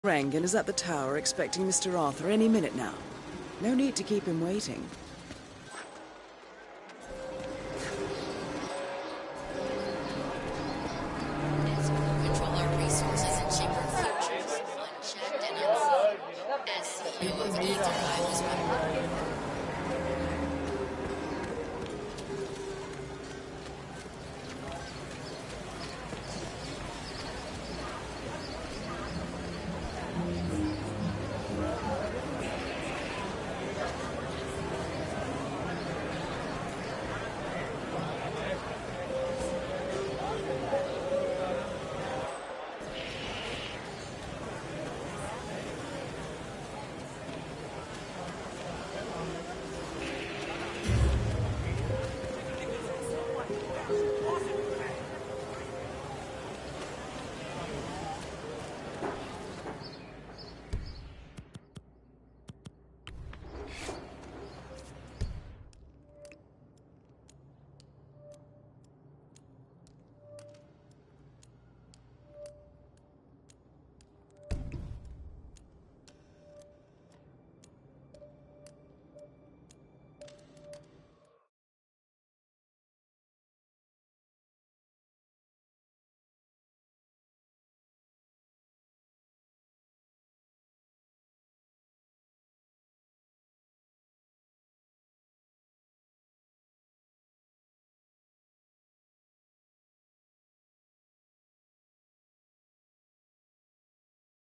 Rang and is at the tower expecting Mr. Arthur any minute now. No need to keep him waiting. Control our resources and shape our futures. Unchecked and unseen. As CEO of Eagle, I was one.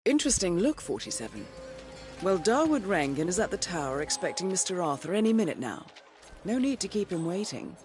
Interesting look, 47. Well, Darwood Rangan is at the tower expecting Mr. Arthur any minute now. No need to keep him waiting.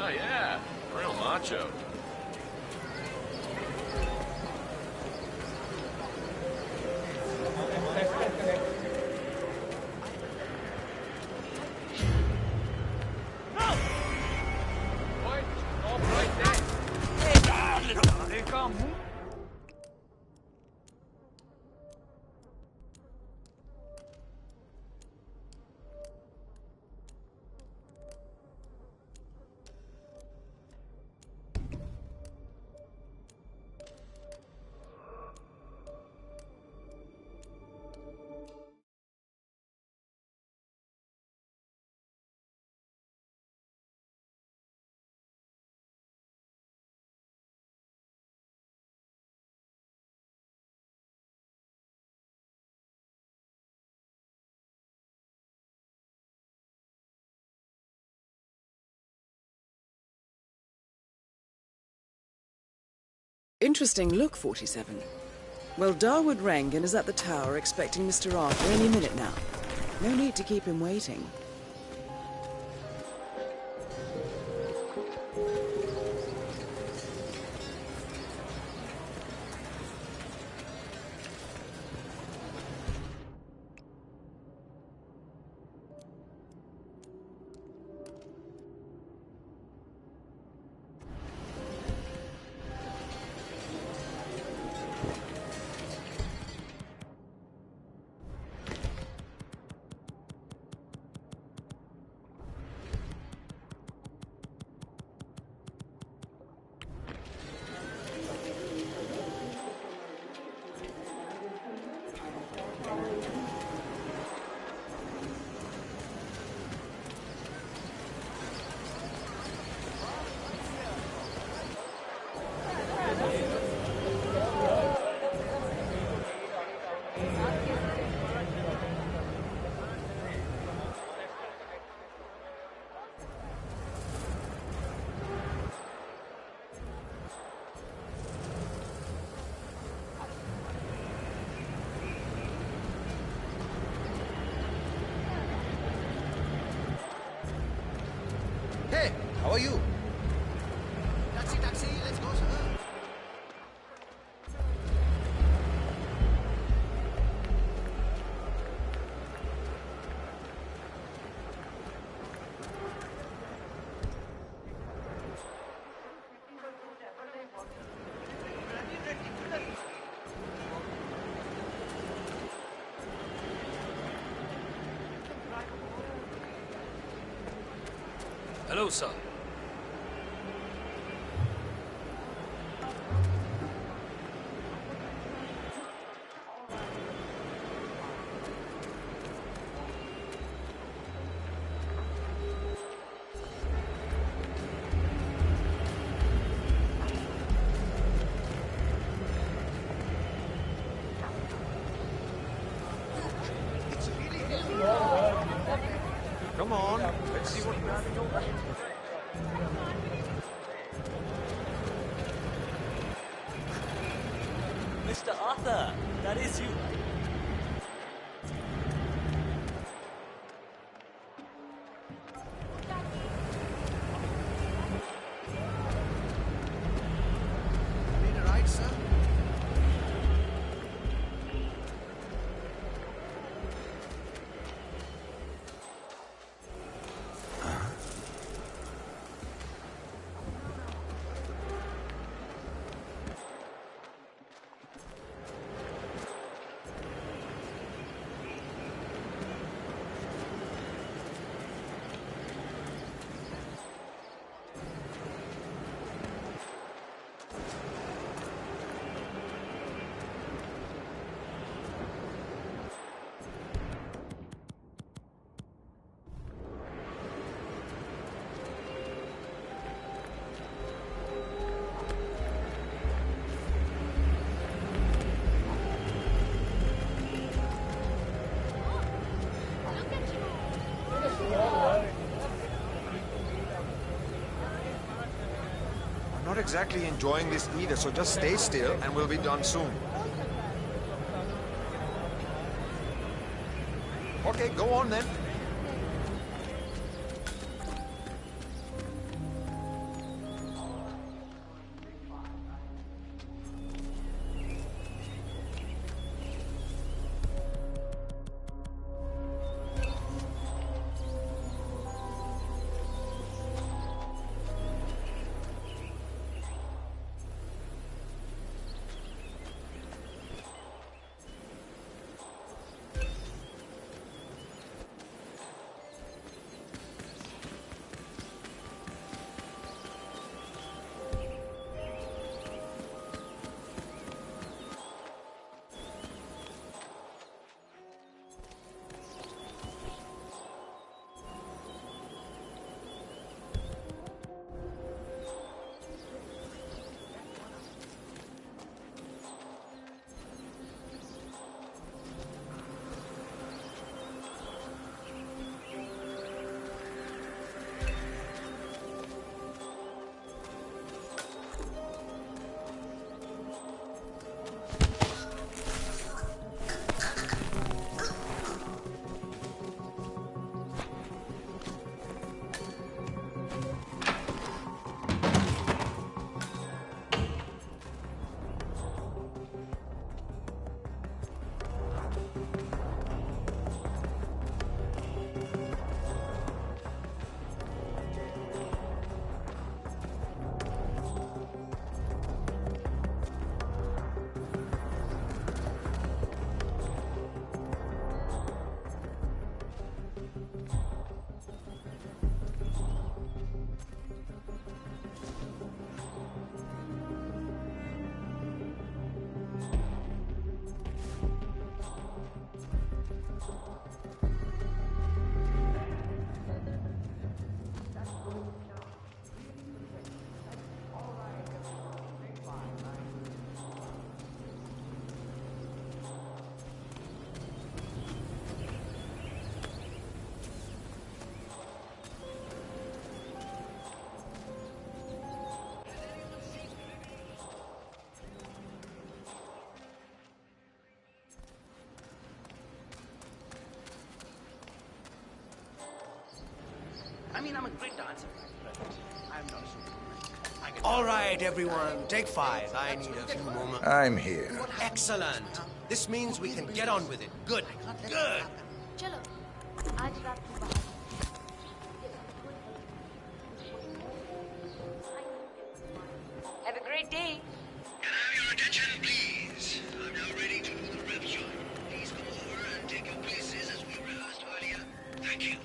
Oh yeah, real macho. Interesting look, 47. Well, Darwood Rangan is at the tower expecting Mr. Arthur any minute now. No need to keep him waiting. Hey, how are you? Taxi, let's go, sir. Hello, sir. Come on, let's see what you have in your bag. Mr. Arthur, that is you. Need a ride, sir? I'm not exactly enjoying this either, so just stay still and we'll be done soon. Okay, go on then. I mean, I'm a great dancer, but I'm not a All right, everyone, take 5. I need a few moments. I'm here. Excellent. This means we can get on with it. Good. Good. चलो आज रात को बाहर Have a great day. Can I have your attention, please? I'm now ready to do the rep shot. Please come over and take your places as we rehearsed earlier. Thank you.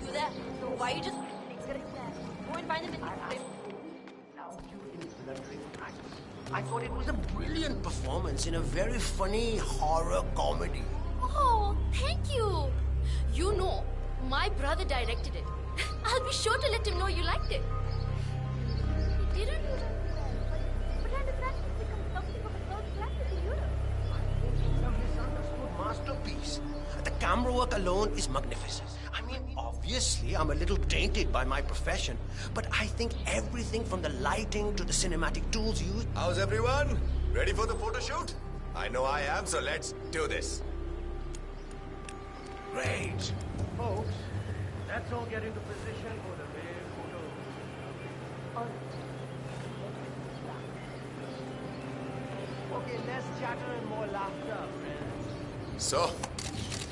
Do that. So why you just go and find them in I thought it was a brilliant performance in a very funny horror comedy. Oh, thank you. You know, my brother directed it. I'll be sure to let him know you liked it. He didn't. But I understand it's become something of a third classic in Europe. It's a misunderstood masterpiece. The camera work alone is magnificent. I mean, obviously, I'm a little tainted by my profession, but I think everything from the lighting to the cinematic tools used. How's everyone? Ready for the photo shoot? I know I am, so let's do this. Great. Folks, let's all get into position for the real photo. Okay, less chatter and more laughter, friends. So,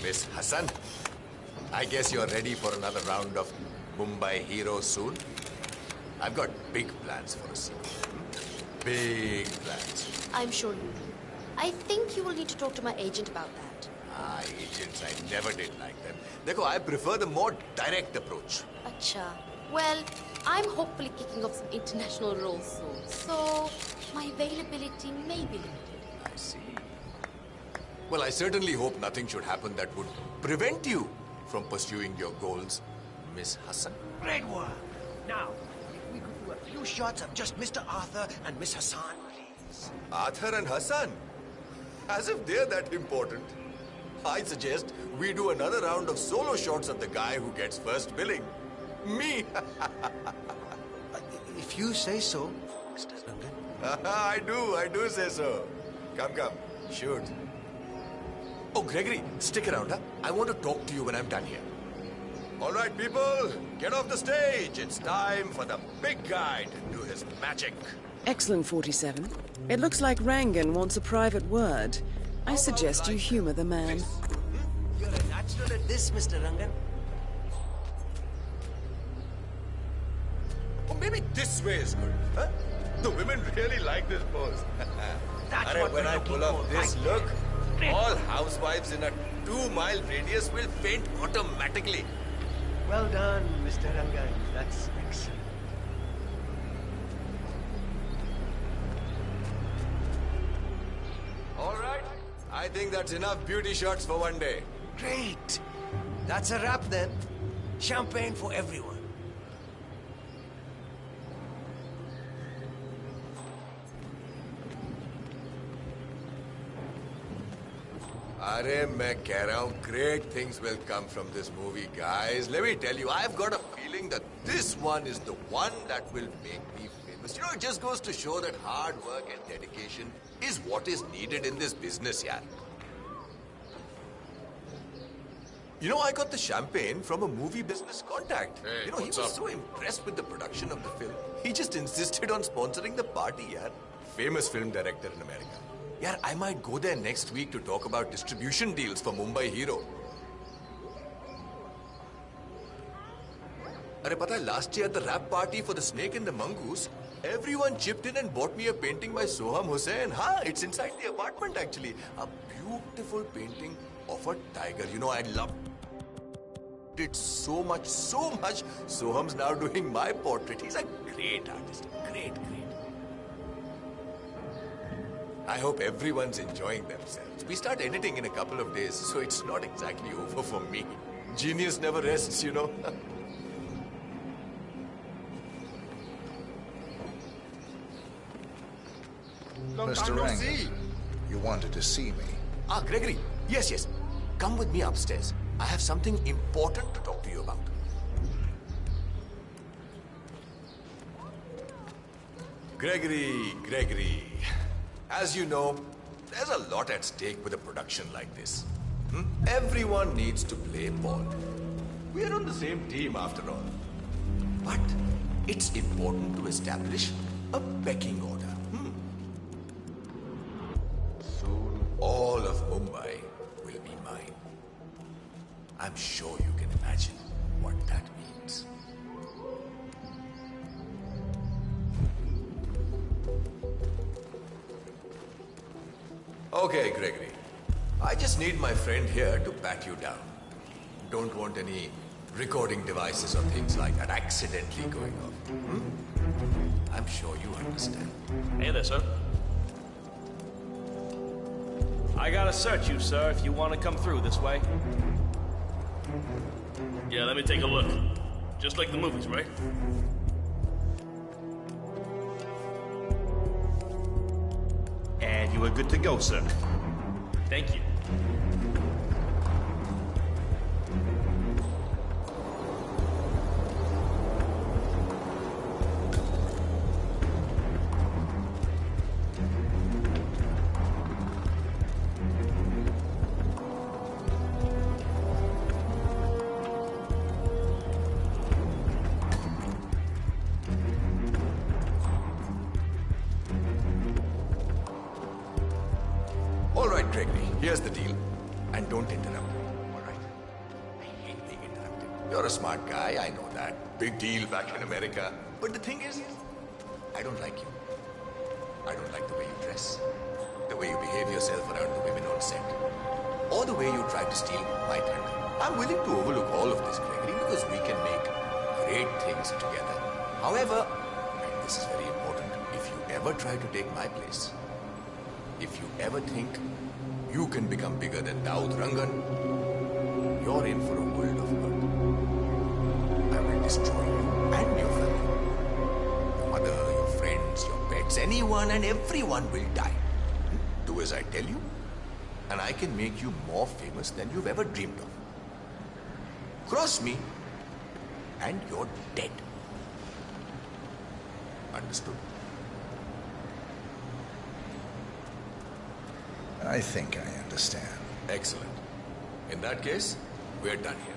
Miss Hassan, I guess you're ready for another round of Mumbai Hero soon? I've got big plans for a sequel. Big plans. I'm sure you do. I think you will need to talk to my agent about that. Agents, I never did like them. Dekho, I prefer the more direct approach. Acha. Well, I'm hopefully kicking off some international roles soon, so my availability may be limited. I see. Well, I certainly hope nothing should happen that would prevent you from pursuing your goals, Miss Hassan. Great work. Now, if we could do a few shots of just Mr. Arthur and Miss Hassan, please. Arthur and Hassan? As if they're that important. I suggest we do another round of solo shots of the guy who gets first billing. Me! If you say so, Mr. Rangan. I do say so. Come, shoot. Oh, Gregory, stick around, huh? I want to talk to you when I'm done here. All right, people, get off the stage. It's time for the big guy to do his magic. Excellent, 47. It looks like Rangan wants a private word. I suggest you humor the man. You're a natural at this, Mr. Rangan. Or maybe this way is good, huh? The women really like this pose. That's Arre, what when we're I looking pull off for. this Right look, there. all housewives in a 2-mile radius will faint automatically. Well done, Mr. Rangan. That's excellent. All right. I think that's enough beauty shots for one day. Great. That's a wrap then. Champagne for everyone. Arey, मैं कह रहा हूँ, great things will come from this movie, guys. Let me tell you, I've got a feeling that this one is the one that will make me famous. You know, it just goes to show that hard work and dedication is what is needed in this business, yaar. You know, I got the champagne from a movie business contact. Hey, you know, he what's was up? so impressed with the production of the film. He just insisted on sponsoring the party, yaar. Famous film director in America. Yaar, I might go there next week to talk about distribution deals for Mumbai Hero. Arey, pata hai, last year at the rap party for The Snake and the Mongoose, everyone chipped in and bought me a painting by Soham Hussain. It's inside the apartment actually. A beautiful painting of a tiger. You know, I loved it so much. Soham's now doing my portrait. He's a great artist. Great. I hope everyone's enjoying themselves. We start editing in a couple of days, so it's not exactly over for me. Genius never rests, you know. Mr. Rangan, you wanted to see me. Gregory. Yes. Come with me upstairs. I have something important to talk to you you about. Gregory. As you know, there's a lot at stake with a production like this. Everyone needs to play ball. We are on the same team after all. But it's important to establish a pecking order. Soon all of Mumbai will be mine. I'm sure you can imagine what that means. Okay, Gregory. I just need my friend here to pat you down. Don't want any recording devices or things like that accidentally going off. I'm sure you understand. Hey there, sir. I gotta search you, sir, if you want to come through this way. Yeah, let me take a look. Just like the movies, right? And you are good to go, sir. Thank you. All right, Gregory, here's the deal. And don't interrupt me, all right? I hate being interrupted. You're a smart guy, I know that. Big deal back in America. But the thing is, I don't like you. I don't like the way you dress, the way you behave yourself around the women on set, or the way you try to steal my thunder. I'm willing to overlook all of this, Gregory, because we can make great things together. However, and this is very important, if you ever try to take my place, if you ever think you can become bigger than Daud Rangan, you're in for a world of hurt. I will destroy you and your family. Your mother, your friends, your pets, anyone and everyone will die. Do as I tell you, and I can make you more famous than you've ever dreamed of. Cross me, and you're dead. Understood? I think I understand. Excellent. In that case, we're done here.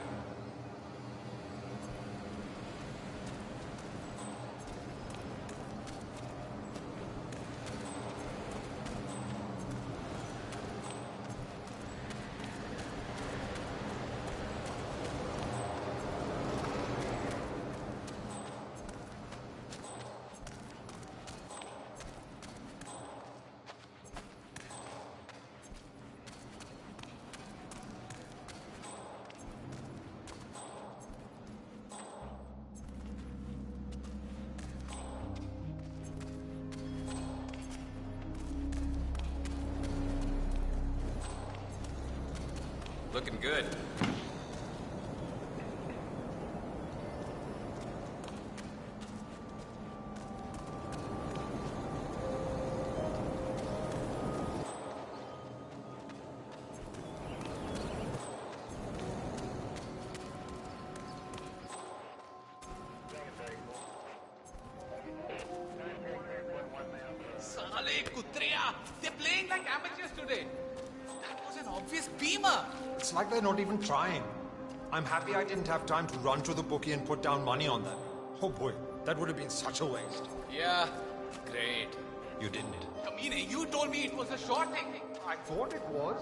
Looking good. Sale Kutreya! They're playing like amateurs today. That was an obvious beamer. It's like they're not even trying. I'm happy I didn't have time to run to the bookie and put down money on them. Oh boy, that would have been such a waste. Yeah, great. You didn't. Kamine, you told me it was a short thing. I thought it was.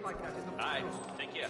Alright, take care.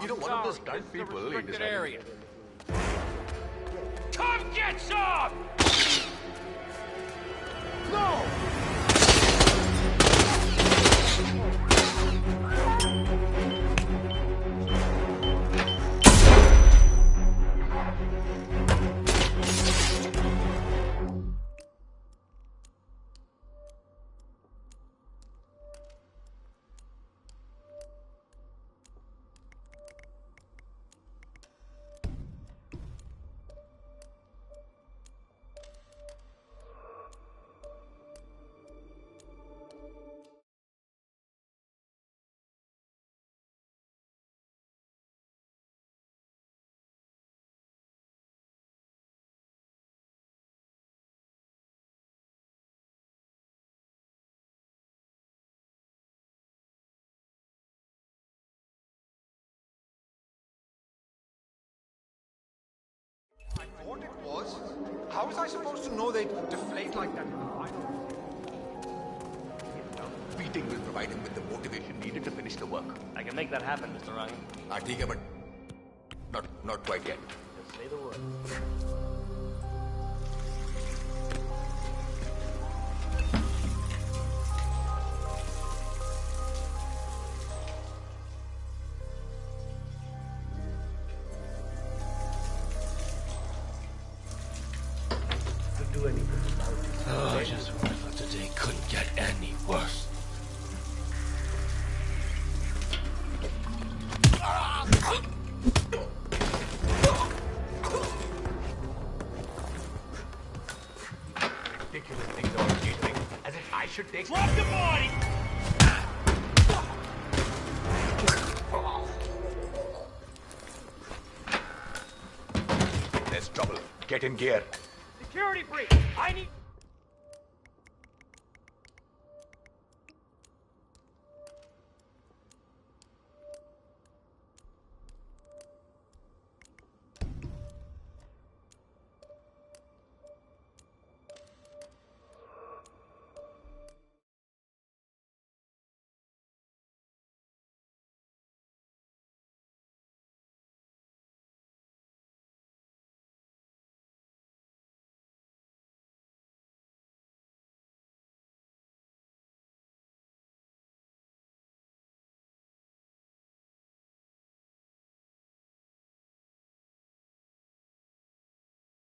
You know, one of those stunt people. He decided. Area. Come get some! No! I thought it was. How was I supposed to know they'd deflate like that? Beating will provide him with the motivation needed to finish the work. I can make that happen, Mr. Ryan. ठीक है, but not quite yet. Just say the word. Do anything about it. Oh, I just wish that today couldn't get any worse. Ridiculous things about catering, as if I should take. Drop the body! There's trouble. Get in gear. Security breach! I need...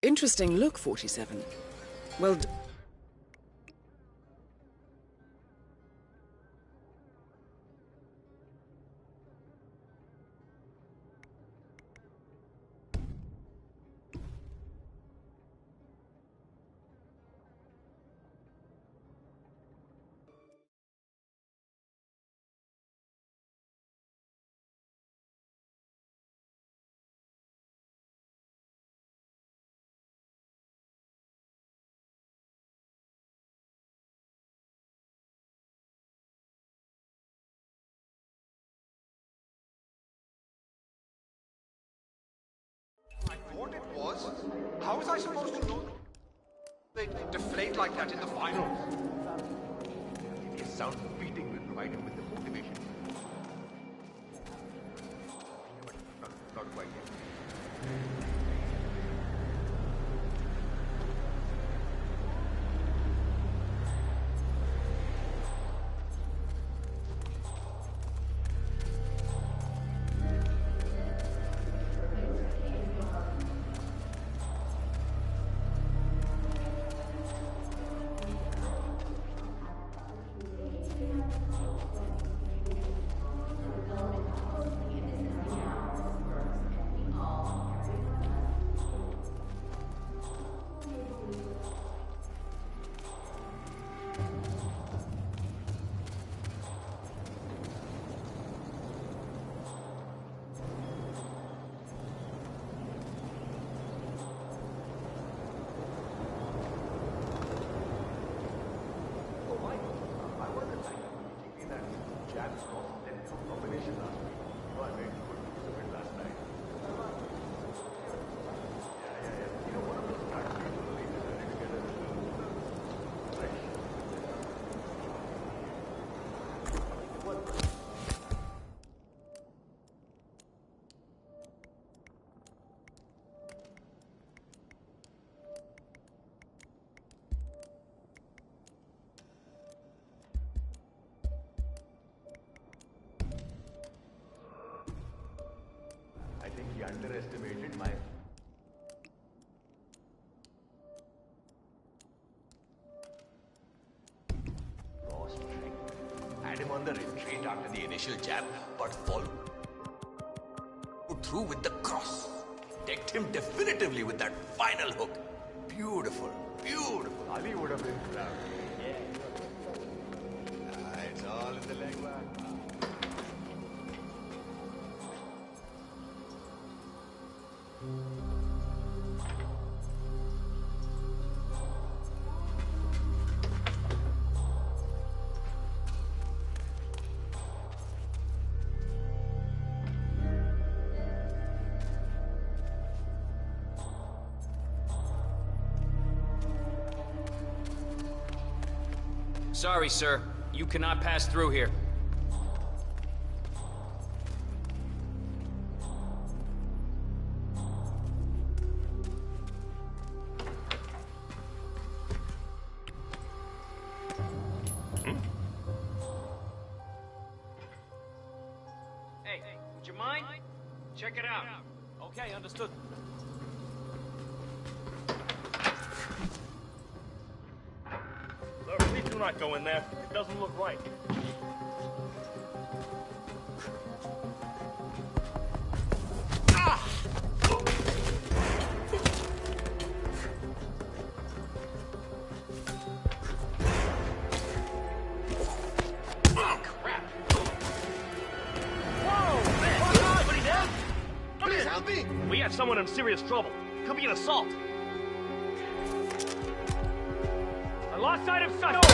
Interesting look, 47. Well... I thought it was. How was I supposed to know they'd deflate like that in the finals? His sound beating will provide him with the motivation. Not quite yet. my... Raw strength. Had him on the retreat after the initial jab, but followed through with the cross. Decked him definitively with that final hook. Beautiful, beautiful. Ali would have been proud. Yeah. It's all in the leg back. Sorry, sir. You cannot pass through here. Hey, would you mind? Check it out. Okay, understood. Sir, please do not go in there. It doesn't look right. We have someone in serious trouble. Could be an assault. I lost sight of suspect.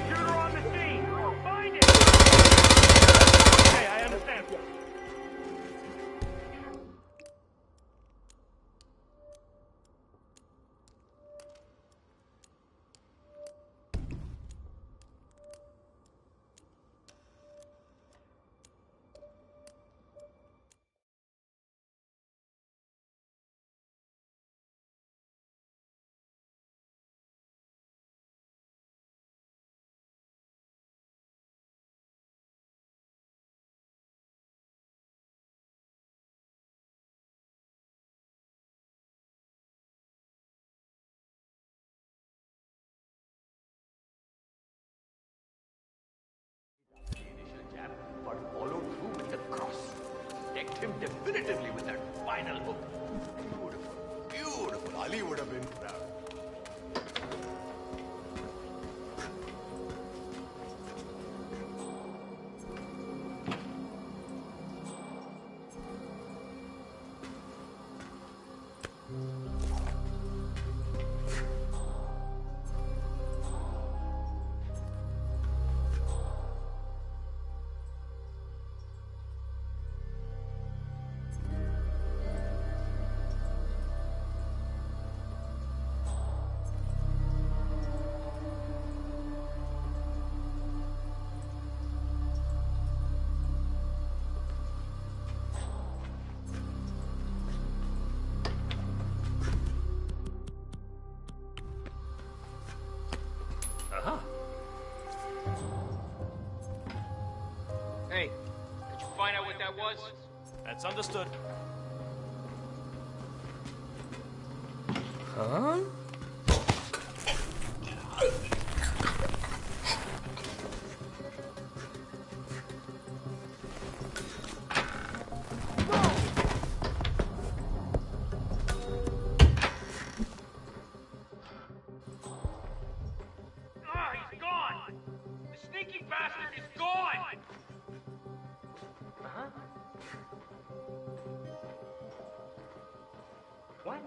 Shooter on the scene. Find it. Okay, I understand. But followed through with the cross. Decked him definitively with that final hook. Beautiful, beautiful. Ali would have been proud. Hey, could you find out what that was? That's understood. Huh? He's gone! The sneaky bastard is gone! Huh? What?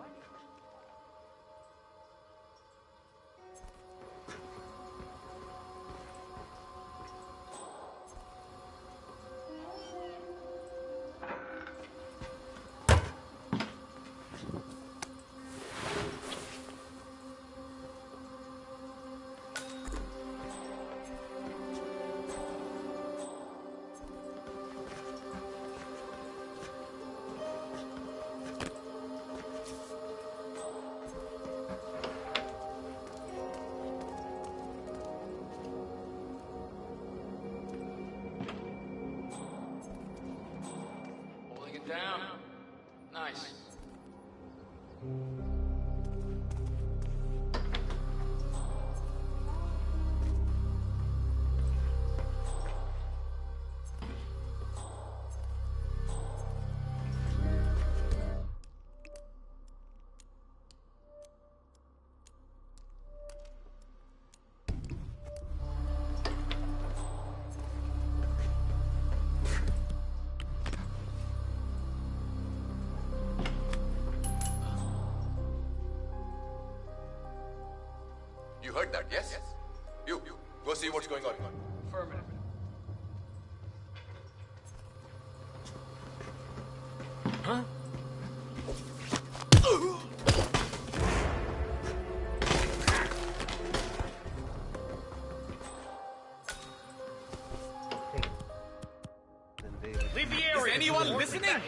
down. Nice. You heard that, yes? You, go see what's going on. Affirmative. Huh? Leave the area. Is anyone listening?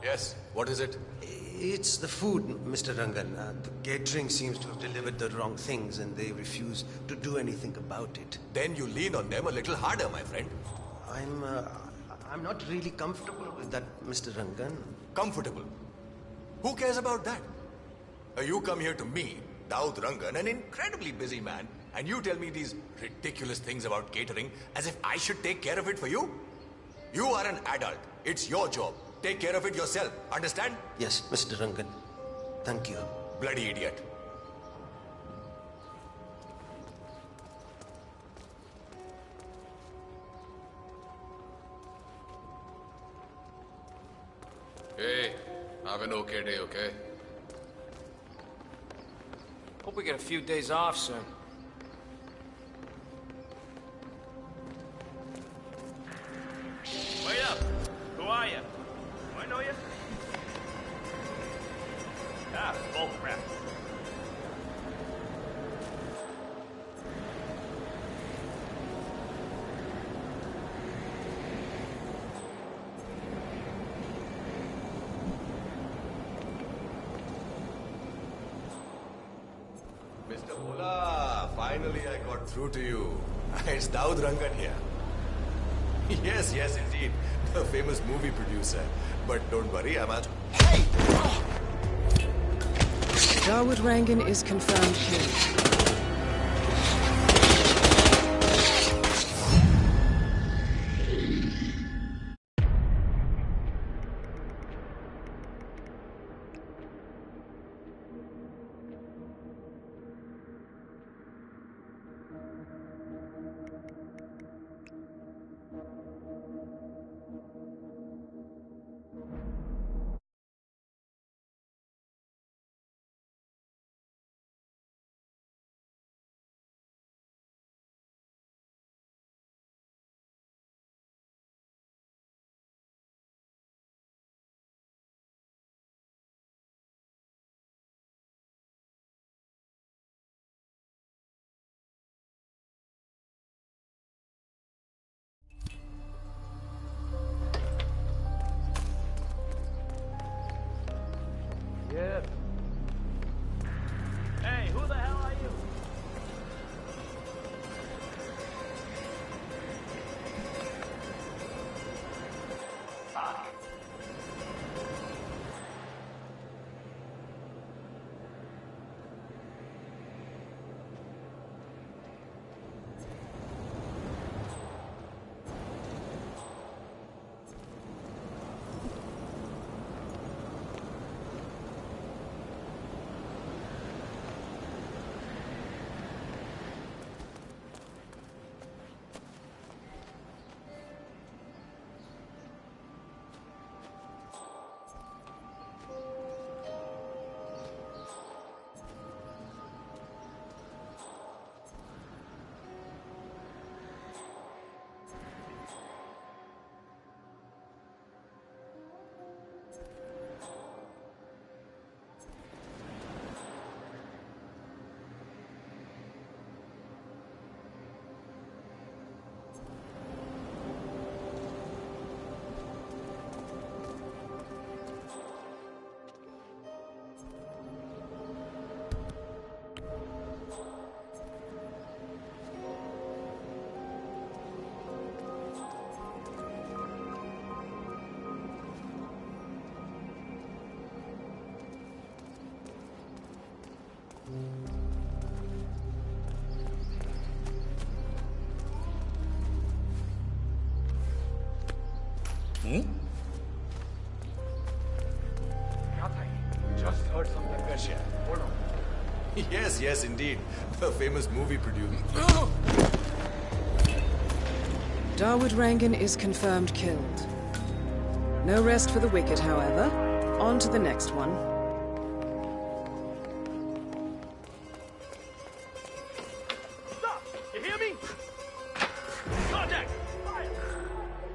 Yes, what is it? It's the food, Mr. Rangan. The catering seems to have delivered the wrong things and they refuse to do anything about it. Then you lean on them a little harder, my friend. I'm not really comfortable with that, Mr. Rangan. Comfortable? Who cares about that? You come here to me, Daud Rangan, an incredibly busy man, and you tell me these ridiculous things about catering as if I should take care of it for you? You are an adult. It's your job. Take care of it yourself. Understand? Yes, Mr. Rangan. Thank you. Bloody idiot. Hey, have an okay day, okay? Hope we get a few days off soon. Wait up. Who are you? Do I know you? Ah, bull crap. Mr. Bola, finally I got through to you. It's Daud Rangan here. Yes, indeed. The famous movie producer. But don't worry, I'm out. Hey! Dawood Rangan is confirmed killed. Just heard something. Russia. Hold on. Yes, yes, indeed. The famous movie producer. Dawood Rangan is confirmed killed. No rest for the wicked, however. On to the next one. Stop! You hear me? Contact! Fire!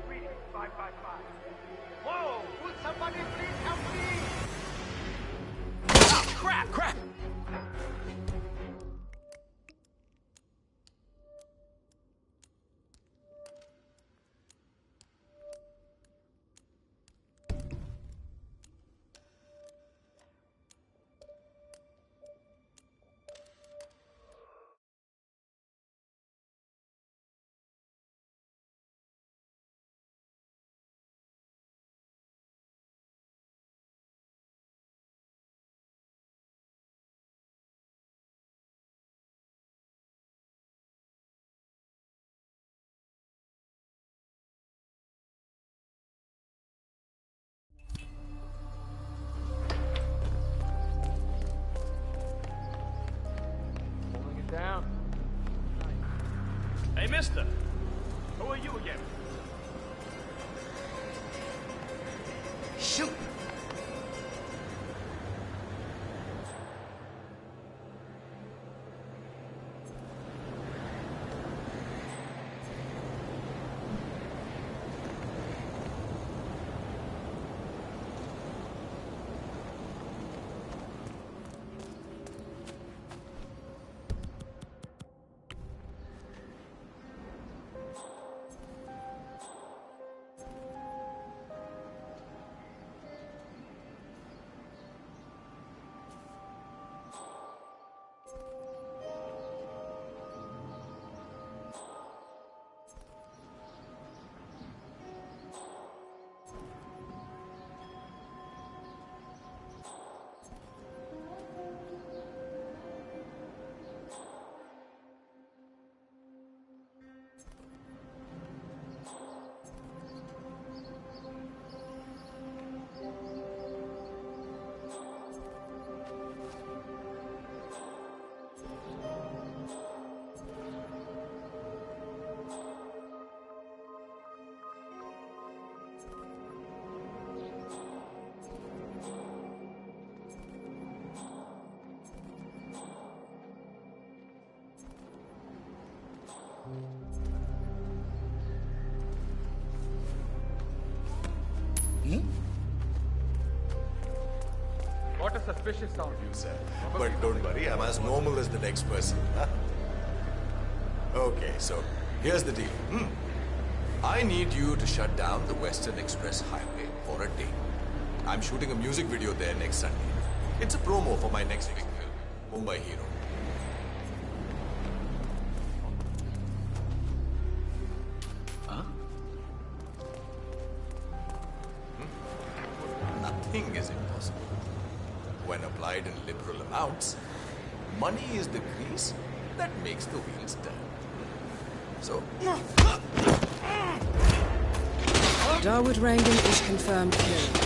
Reading 555. Whoa! Will somebody please help me? Ah, crap! Crap! Pulling it down. Hey, mister. Who are you again? Shoot! What a suspicious sound. You said. But don't worry, I'm as normal as the next person. Huh? Okay, so here's the deal. I need you to shut down the Western Express Highway for a day. I'm shooting a music video there next Sunday. It's a promo for my next big film, Mumbai Hero. Huh? Nothing is impossible. When applied in liberal amounts, money is the grease that makes the wheels turn. So... Dawood Rangan is confirmed killed.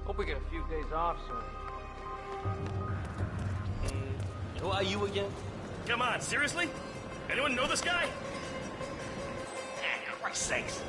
Hope we get a few days off soon. Who Who are you again? Come on, seriously? Anyone know this guy? For Christ's sakes.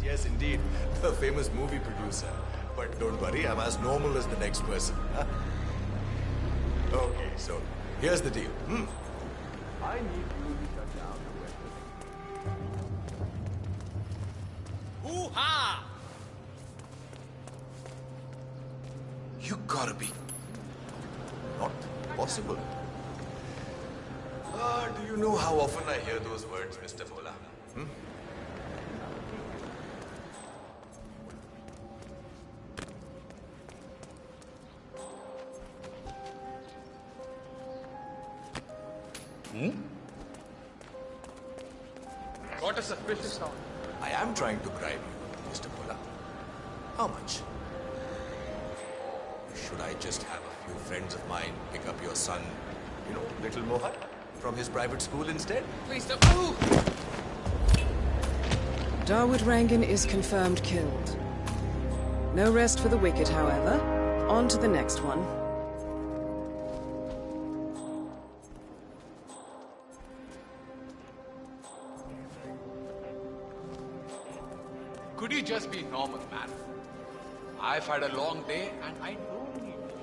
Yes, indeed. The famous movie producer. But don't worry, I'm as normal as the next person. Huh? Okay, so here's the deal. I need you to shut down the weapon. Hoo-ha! You gotta be... not possible. Do you know how often I hear those words, Mr. Mola? What a suspicious sound. I am trying to bribe you, Mr. Mola. How much? Should I just have a few friends of mine pick up your son, little Mohan, from his private school instead? Please don't move! Dawood Rangan is confirmed killed. No rest for the wicked, however. On to the next one. Could you just be normal, man? I've had a long day and I don't need to.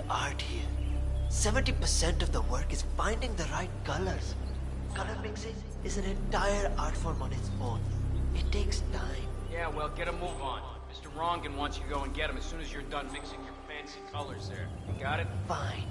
Art here. 70% of the work is finding the right colors. Color mixing is an entire art form on its own. It takes time. Yeah, well, get a move on. Mr. Rongan wants you to go and get him as soon as you're done mixing your fancy colors there. You got it? Fine.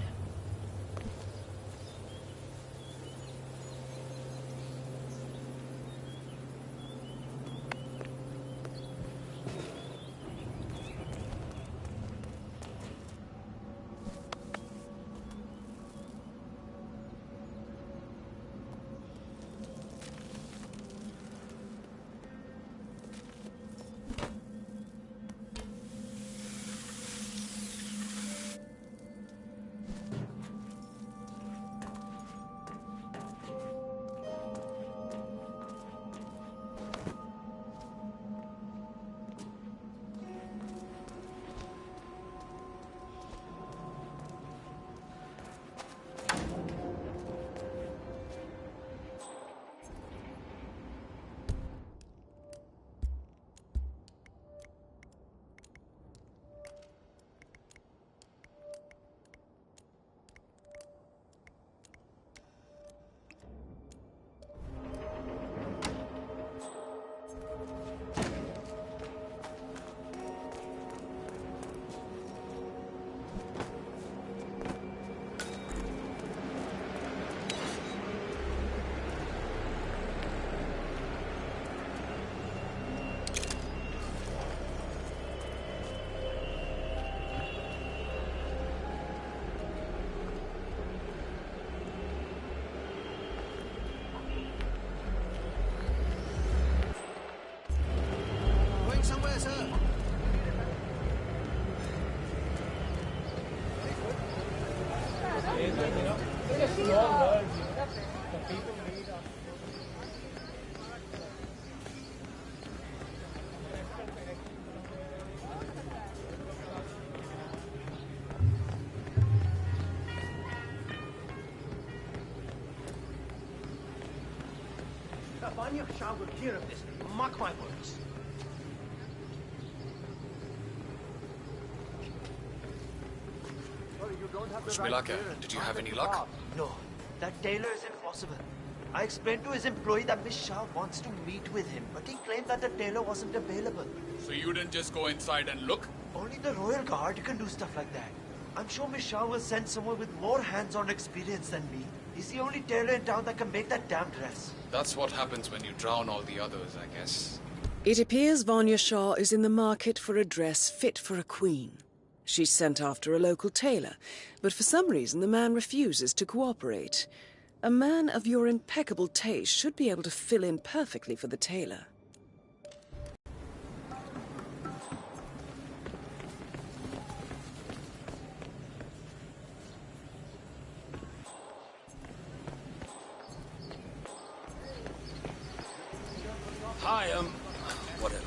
Vanya Shah will hear of this. Mark my words. Shmilaka, did you have any luck? No, that tailor is impossible. I explained to his employee that Miss Shah wants to meet with him, but he claimed that the tailor wasn't available. So you didn't just go inside and look? Only the royal guard can do stuff like that. I'm sure Miss Shah will send someone with more hands-on experience than me. He's the only tailor in town that can make that damn dress. That's what happens when you drown all the others, I guess. It appears Vanya Shah is in the market for a dress fit for a queen. She's sent after a local tailor, but for some reason the man refuses to cooperate. A man of your impeccable taste should be able to fill in perfectly for the tailor. Hi, whatever.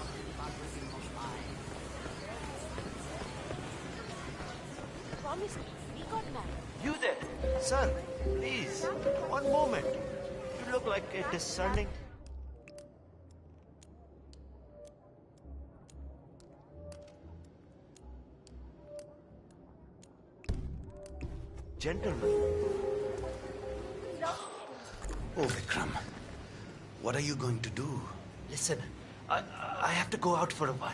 Promise me, we got married. You there? Sir, please, one moment. You look like a discerning... gentleman. Oh, Vikram. What are you going to do? Listen, I have to go out for a while.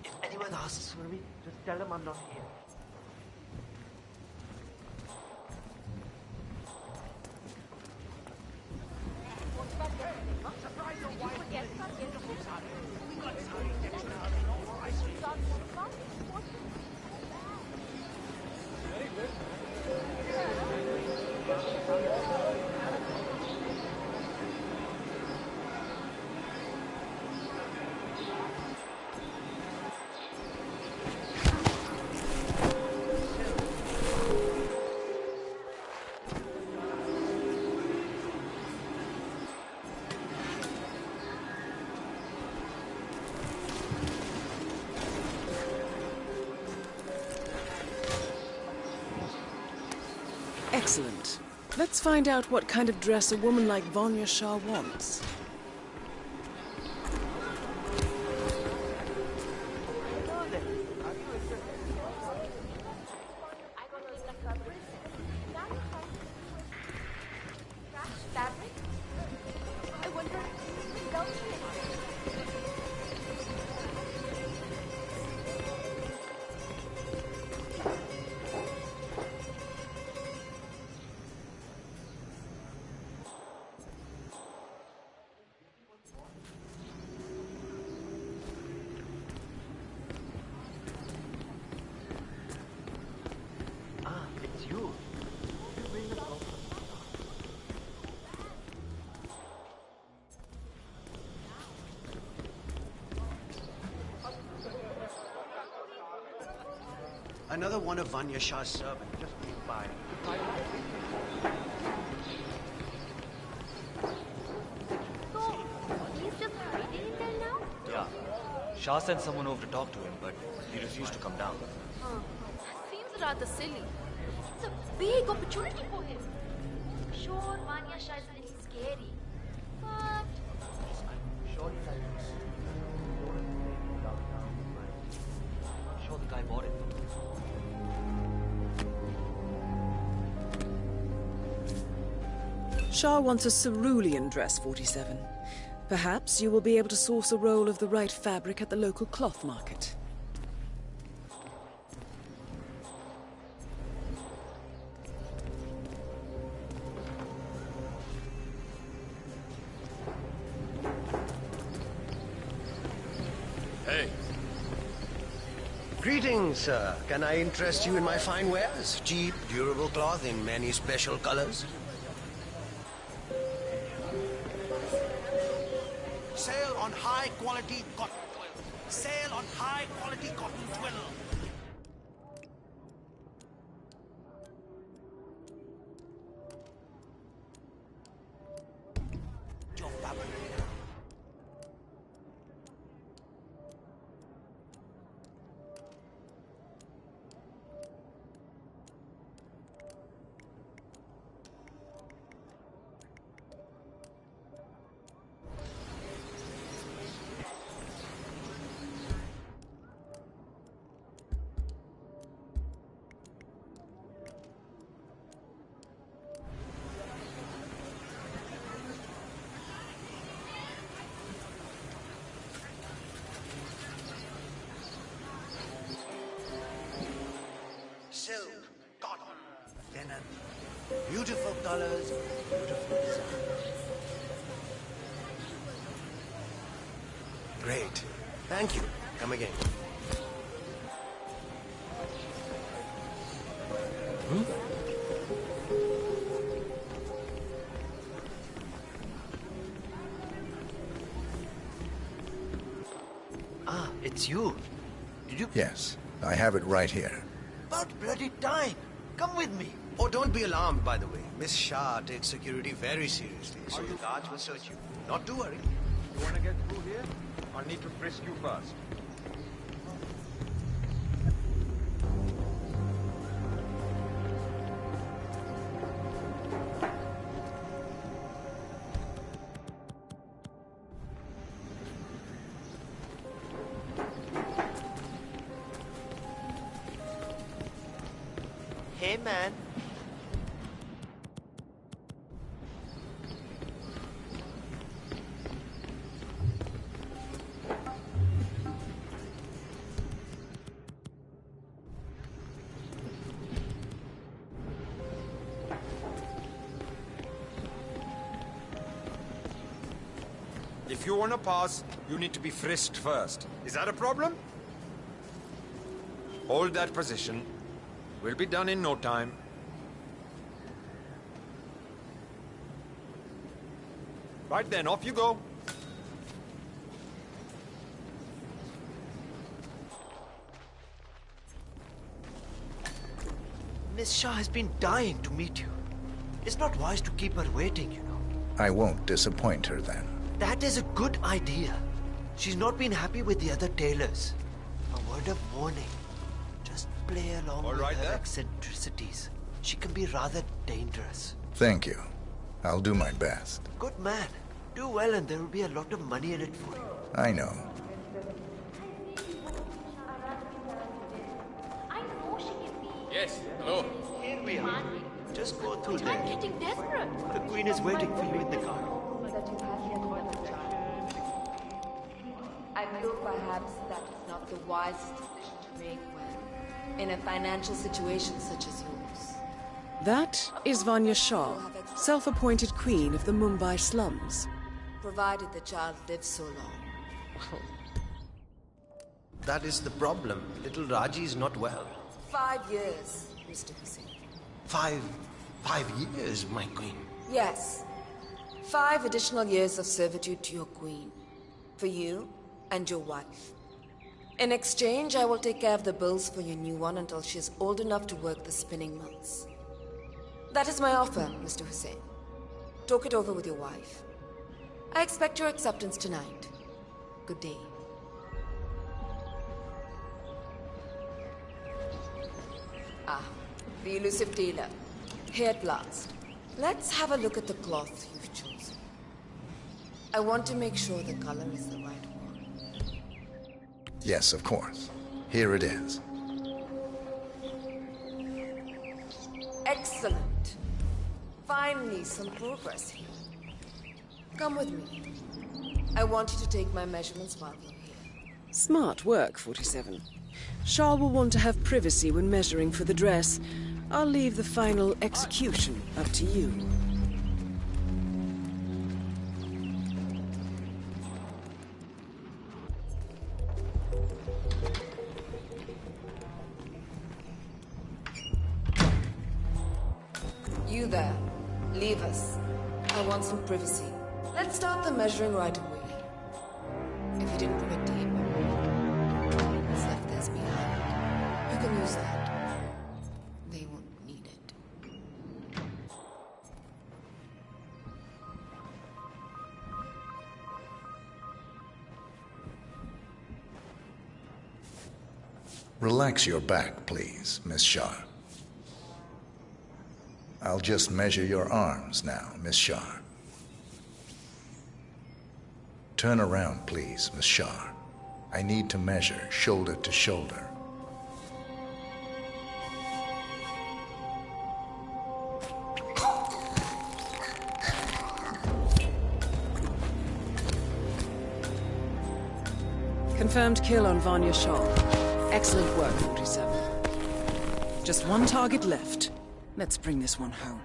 If anyone asks for me, just tell them I'm not here. Excellent. Let's find out what kind of dress a woman like Vanya Shah wants. Another one of Vanya Shah's servants just came by. So, he's just hiding in there now? Yeah. Shah sent someone over to talk to him, but he refused to come down. Seems rather silly. It's a big opportunity for him. Sure, Vanya Shah is a little scary, but... I'm sure he likes this. I'm sure the guy bought it. Shah wants a cerulean dress, 47. Perhaps you will be able to source a roll of the right fabric at the local cloth market. Hey. Greetings, sir. Can I interest you in my fine wares? Cheap, durable cloth in many special colors. Sale on high-quality cotton twill. Sale on high-quality cotton twill. man. Beautiful colors, beautiful design. Great. Thank you. Come again. Ah, it's you. Did you... Yes, I have it right here. About bloody time. Come with me. Oh, don't be alarmed, by the way. Miss Shah takes security very seriously, so the guards will search you. Not to worry. You want to get through here? I'll need to frisk you first. Hey, man. If you want to pass, you need to be frisked first. Is that a problem? Hold that position. We'll be done in no time. Right then, off you go. Miss Shah has been dying to meet you. It's not wise to keep her waiting, you know. I won't disappoint her then. That is a good idea. She's not been happy with the other tailors. A word of warning. Just play along with her eccentricities. She can be rather dangerous. Thank you. I'll do my best. Good man. Do well and there will be a lot of money in it for you. I know. Yes, hello. Here we are. Just go through there. I'm getting desperate. The Queen is waiting for you in the car. I feel perhaps that is not the wisest decision to make when in a financial situation such as yours. That is Vanya Shah, self-appointed queen of the Mumbai slums. Provided the child lives so long. That is the problem. Little Raji is not well. 5 years, Mr. Hussain. 5 years, my queen. Yes. 5 additional years of servitude to your queen. For you and your wife. In exchange, I will take care of the bills for your new one until she is old enough to work the spinning mills. That is my offer, Mr. Hussain. Talk it over with your wife. I expect your acceptance tonight. Good day. Ah, the elusive tailor. Here at last. Let's have a look at the cloth you've chosen. I want to make sure the color is the right one. Yes, of course. Here it is. Excellent. Finally, some progress here. Come with me. I want you to take my measurements while you're here. Smart work, 47. Shah will want to have privacy when measuring for the dress. I'll leave the final execution up to you. You there. Leave us. I want some privacy. Let's start the measuring right away. If you didn't bring a tape, what's left there's behind. You can use that. They won't need it. Relax your back, please, Miss Shah. I'll just measure your arms now, Miss Shah. Turn around, please, Miss Shah. I need to measure shoulder to shoulder. Confirmed kill on Vanya Shah. Excellent work, 47. Just one target left. Let's bring this one home.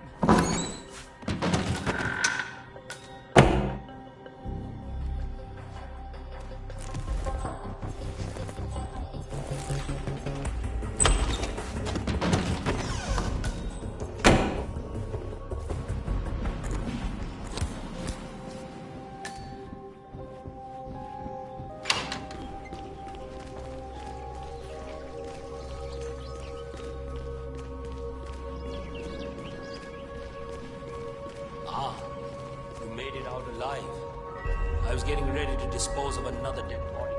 I was getting ready to dispose of another dead body.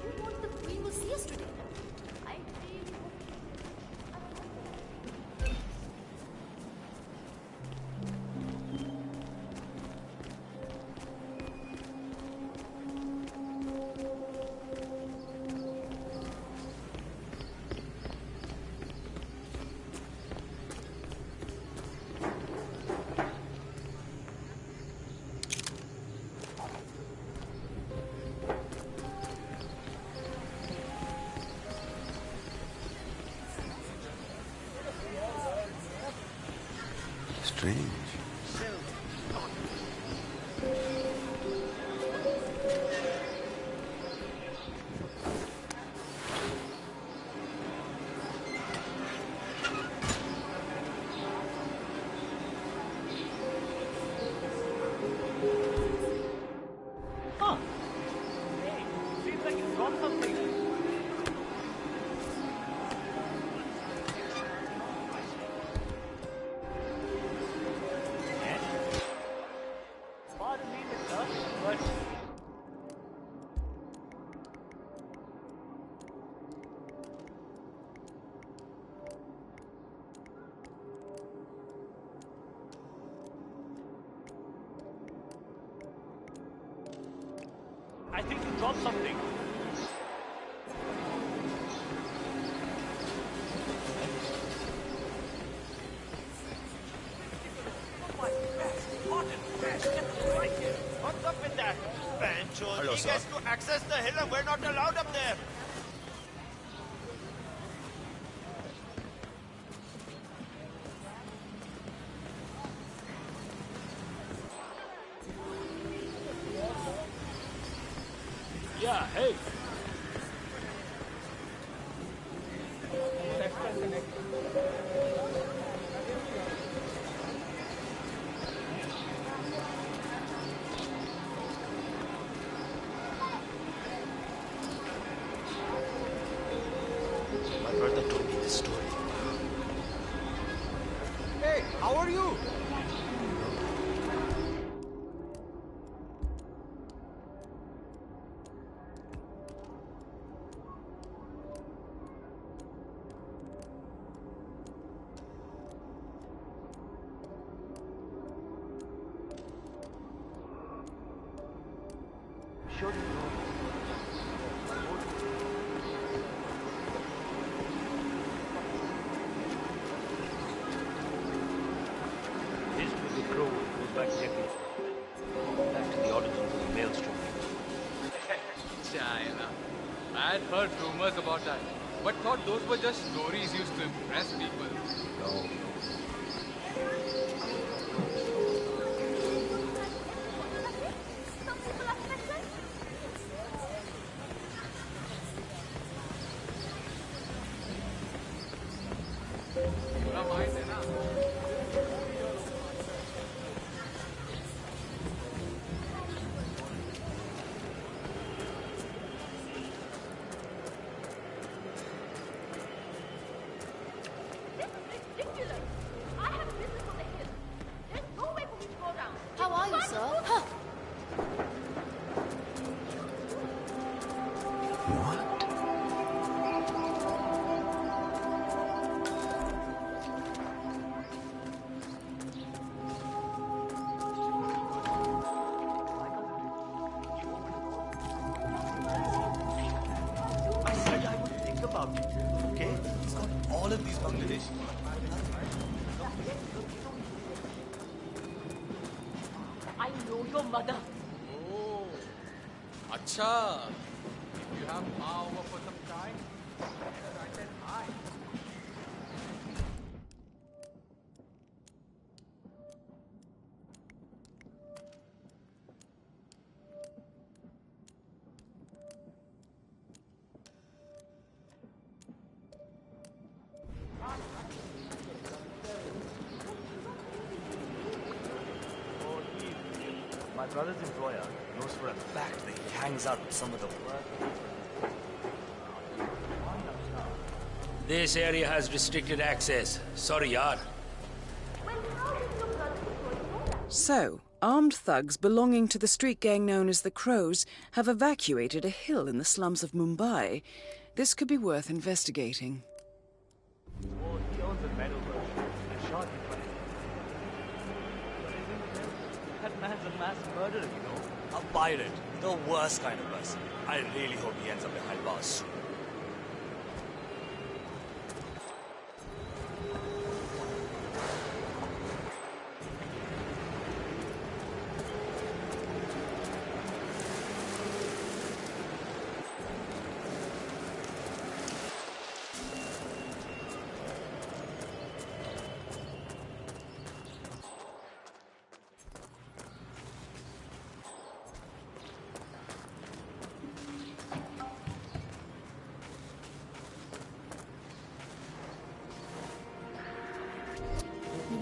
Who wants the Queen will see us today? I really Strange. Huh. Hey, seems like you dropped something. Pardon me, mister, but... I think you dropped something. What's up with that? Hello, He sir. gets to access the hill and we're not allowed up there. Yeah, hey. My brother told me this story. Hey, how are you? This was the crow goes back decades. Back to the origins of the maelstrom. China. I had heard rumors about that, but thought those were just stories used to impress people. No. बुरा mind है ना? ridiculous. I have a business on the hill. There's no way for me to go down. How are you, sir? Huh. I said I would think about it. Okay? He's got all of these Bangladeshi. I know your mother. Oh, acha. If you have Ma over for some time, I said hi. My brother's employer knows for a fact that he hangs out with some of the worst. This area has restricted access. Sorry, yaar. So, armed thugs belonging to the street gang known as the Crows have evacuated a hill in the slums of Mumbai. This could be worth investigating. Oh, he owns a metal version. I shot him. That man's a mass murderer, you know. A pirate. The worst kind of person. I really hope he ends up behind bars soon.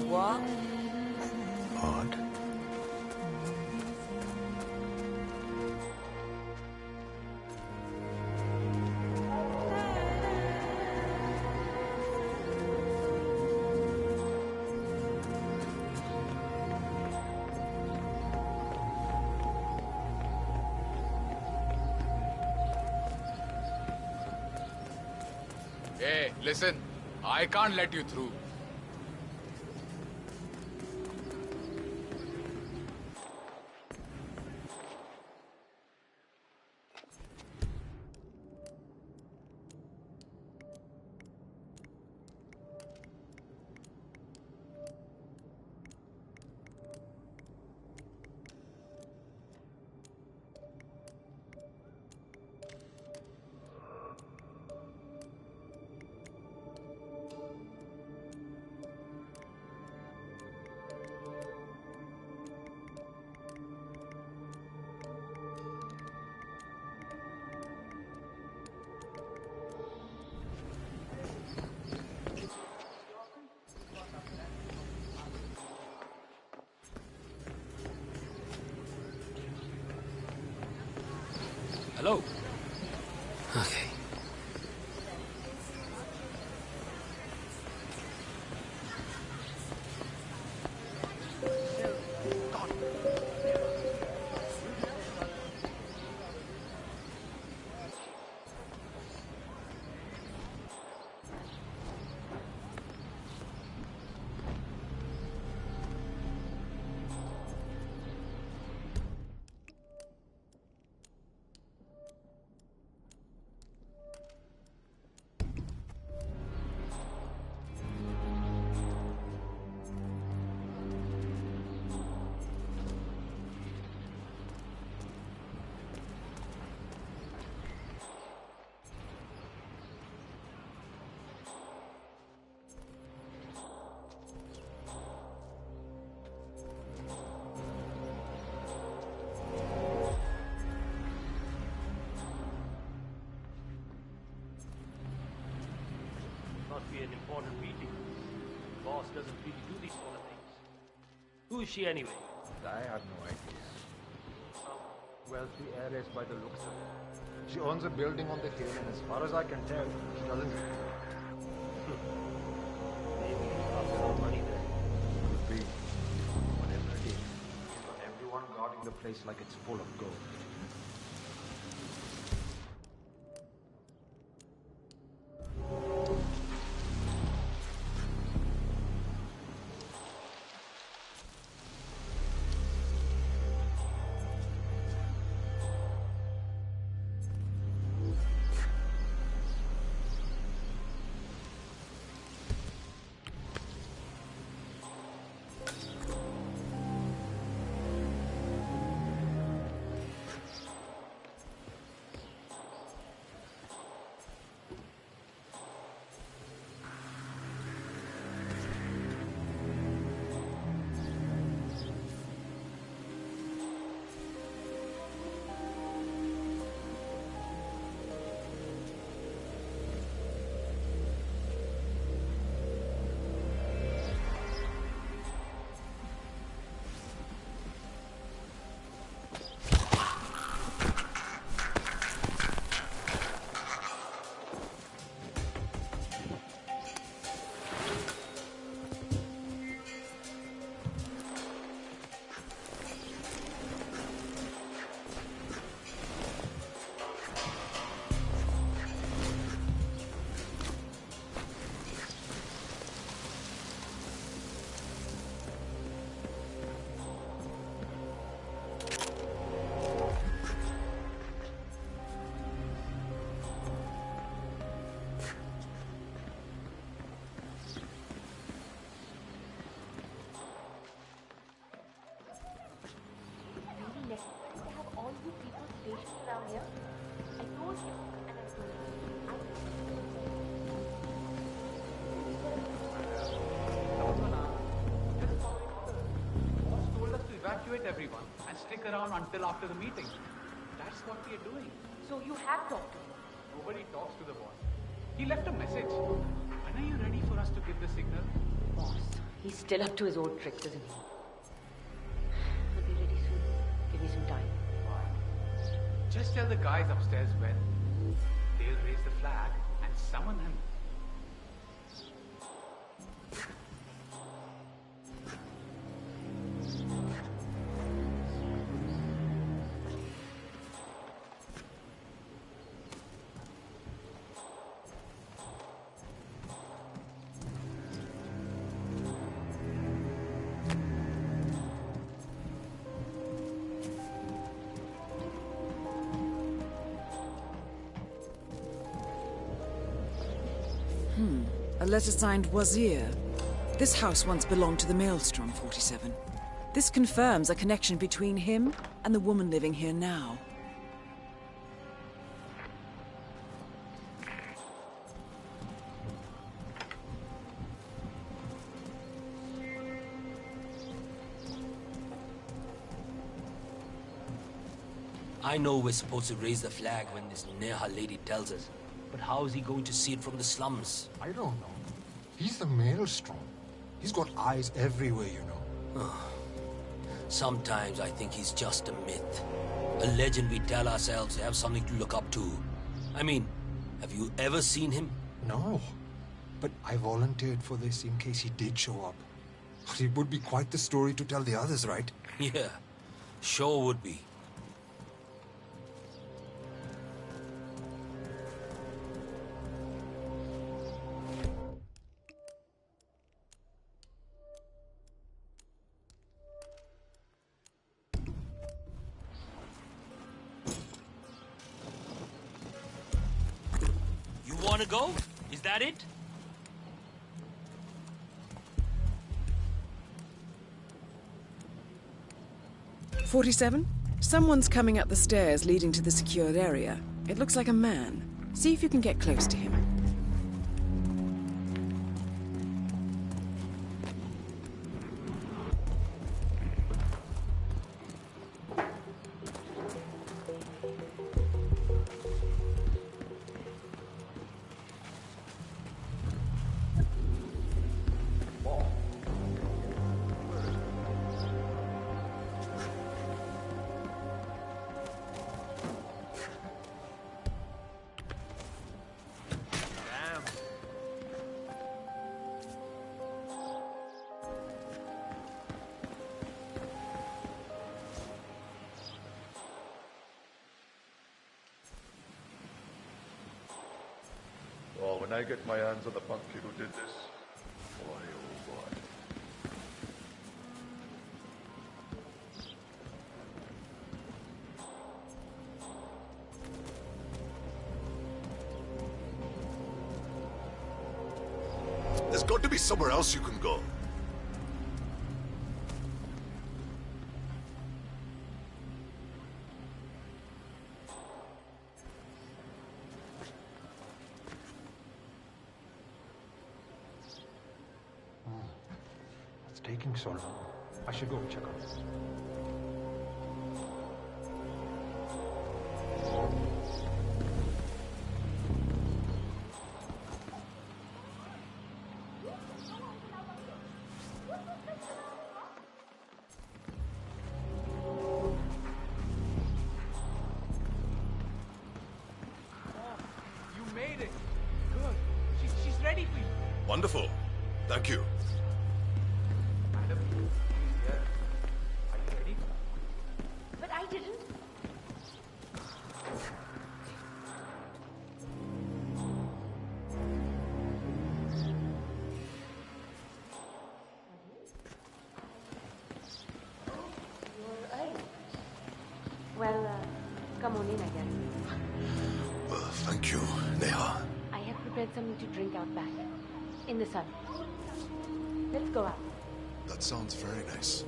What? Odd. Hey, listen. I can't let you through. Hello? Okay. Must be an important meeting. The boss doesn't really do these sort of things. Who is she anyway? I have no idea. Some wealthy heiress by the looks of it. She owns a building on the hill, and as far as I can tell, she doesn't. Maybe after all money there. Could be. Whatever it is, she's got everyone guarding the place like it's full of gold. evacuate everyone and stick around until after the meeting. That's what we are doing. So you have talked to him? Nobody talks to the boss. He left a message. When are you ready for us to give the signal? Boss, he's still up to his old tricks, isn't he? I'll be ready soon. Give me some time. Fine. Just tell the guys upstairs when. They'll raise the flag and summon him. A letter signed Wazir. This house once belonged to the Maelstrom, 47. This confirms a connection between him and the woman living here now. I know we're supposed to raise the flag when this Neha lady tells us. But how is he going to see it from the slums? I don't know. He's the Maelstrom. He's got eyes everywhere, you know. Sometimes I think he's just a myth. A legend we tell ourselves to have something to look up to. I mean, have you ever seen him? No. But I volunteered for this in case he did show up. It would be quite the story to tell the others, right? Yeah, sure would be. Want to go? Is that it? "47? Someone's coming up the stairs leading to the secured area. It looks like a man. See if you can get close to him." Oh, when I get my hands on the punk kid who did this, boy, oh boy. There's got to be somewhere else you can go. It's taking so long. I should go check on it. You made it. Good. She's ready for you. Wonderful. Thank you. Madam, she's here. Are you ready? But I didn't. You're early. Well, come on in, I guess. Thank you, Neha. I have prepared something to drink out back. In the sun. Let's go out. That sounds very nice.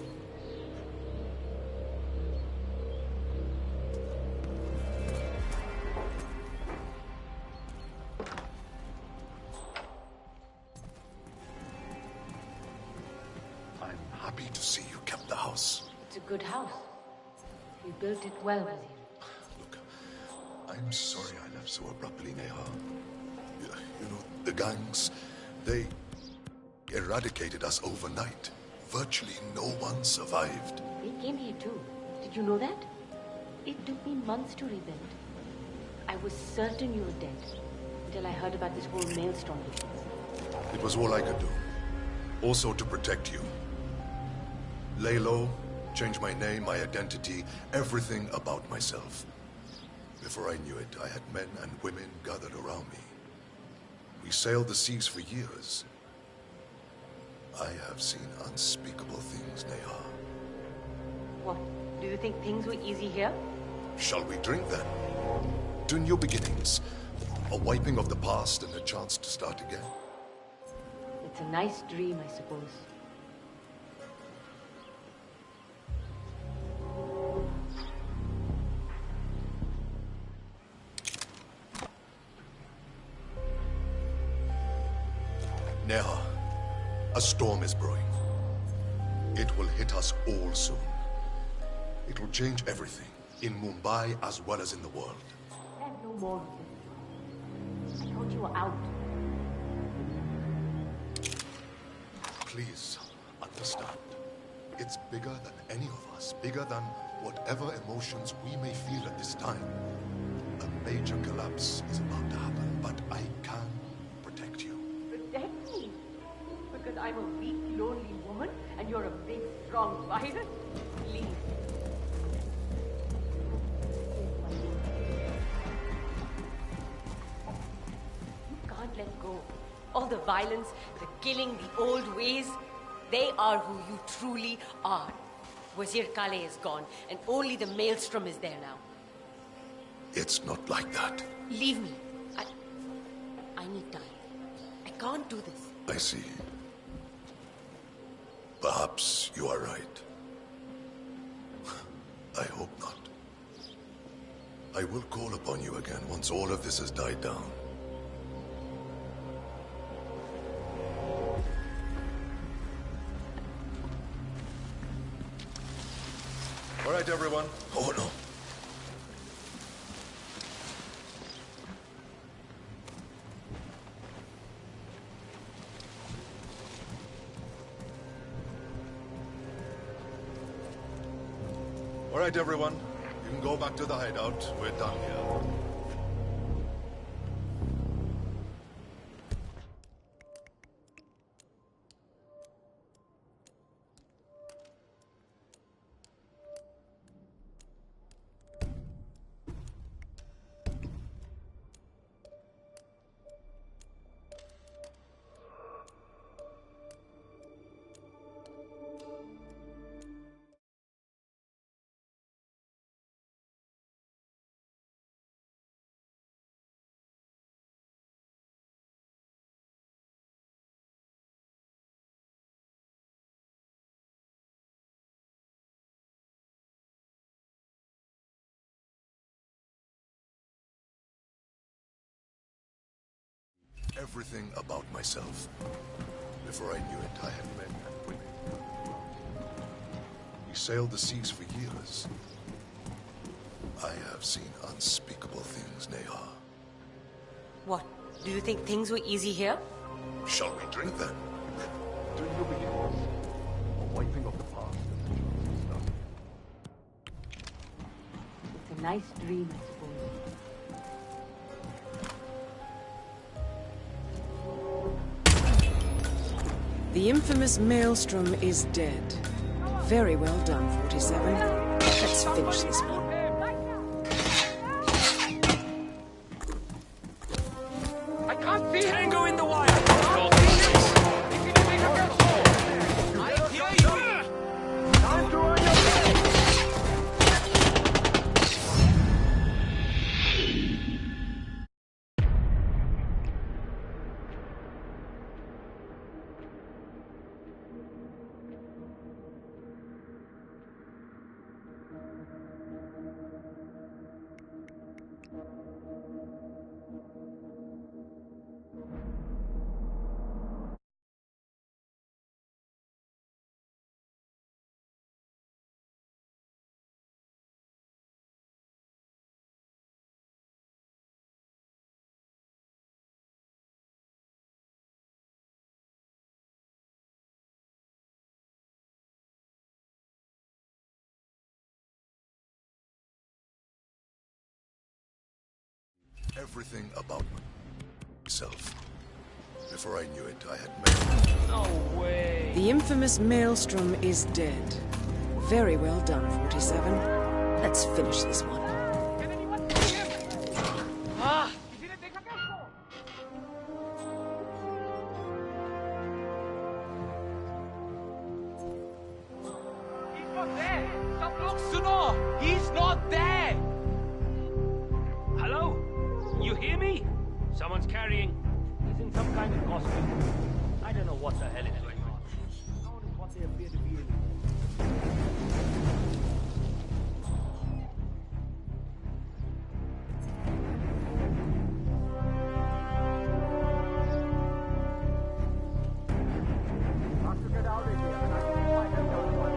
I'm happy to see you kept the house. It's a good house. You built it well, Wazir. I'm sorry I left so abruptly, Neha. You know, the gangs, they eradicated us overnight. Virtually no one survived. They came here too. Did you know that? It took me months to rebuild. I was certain you were dead until I heard about this whole maelstrom business. It was all I could do. Also to protect you. Lay low, change my name, my identity, everything about myself. Before I knew it, I had men and women gathered around me. We sailed the seas for years. I have seen unspeakable things, Neha. What? Do you think things were easy here? Shall we drink then? To new beginnings. A wiping of the past and a chance to start again. It's a nice dream, I suppose. Neha, a storm is brewing. It will hit us all soon. It will change everything, in Mumbai as well as in the world. There's no more of this. I thought you were out. Please, understand. It's bigger than any of us, bigger than whatever emotions we may feel at this time. A major collapse is about to happen, but I can protect you. Protect me? Because I'm a weak, lonely woman and you're a big, strong virus? Please. You can't let go. All the violence, the killing, the old ways, they are who you truly are. Wazir Kale is gone, and only the maelstrom is there now. It's not like that. Leave me. I need time. I can't do this. I see. Perhaps you are right. I hope not. I will call upon you again once all of this has died down. All right, everyone. Oh, no. All right, everyone. You can go back to the hideout. We're done here. Everything about myself. Before I knew it, I had men and women. We sailed the seas for years. I have seen unspeakable things, Neha. What? Do you think things were easy here? Shall we drink then? To new beginnings. A wiping of the past and a chance to start again. It's a nice dream, I suppose. The infamous Maelstrom is dead. Very well done, 47. Let's finish this one. I can't see Tango in the wire! everything about myself. Before I knew it, I had met... No way! The infamous Maelstrom is dead. Very well done, 47. Let's finish this one. Ah! He's not there! Stop, look, Suno! He's not there! Hello? You hear me? Someone's carrying... He's in some kind of costume. I don't know what the hell is going on. No one is what they appear to be anymore. Got to get out of here, and I can get my head down one.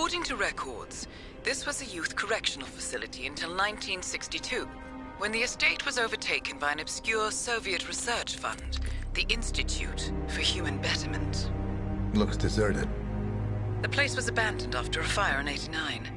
According to records, this was a youth correctional facility until 1962, when the estate was overtaken by an obscure Soviet research fund, the Institute for Human Betterment. Looks deserted. The place was abandoned after a fire in '89.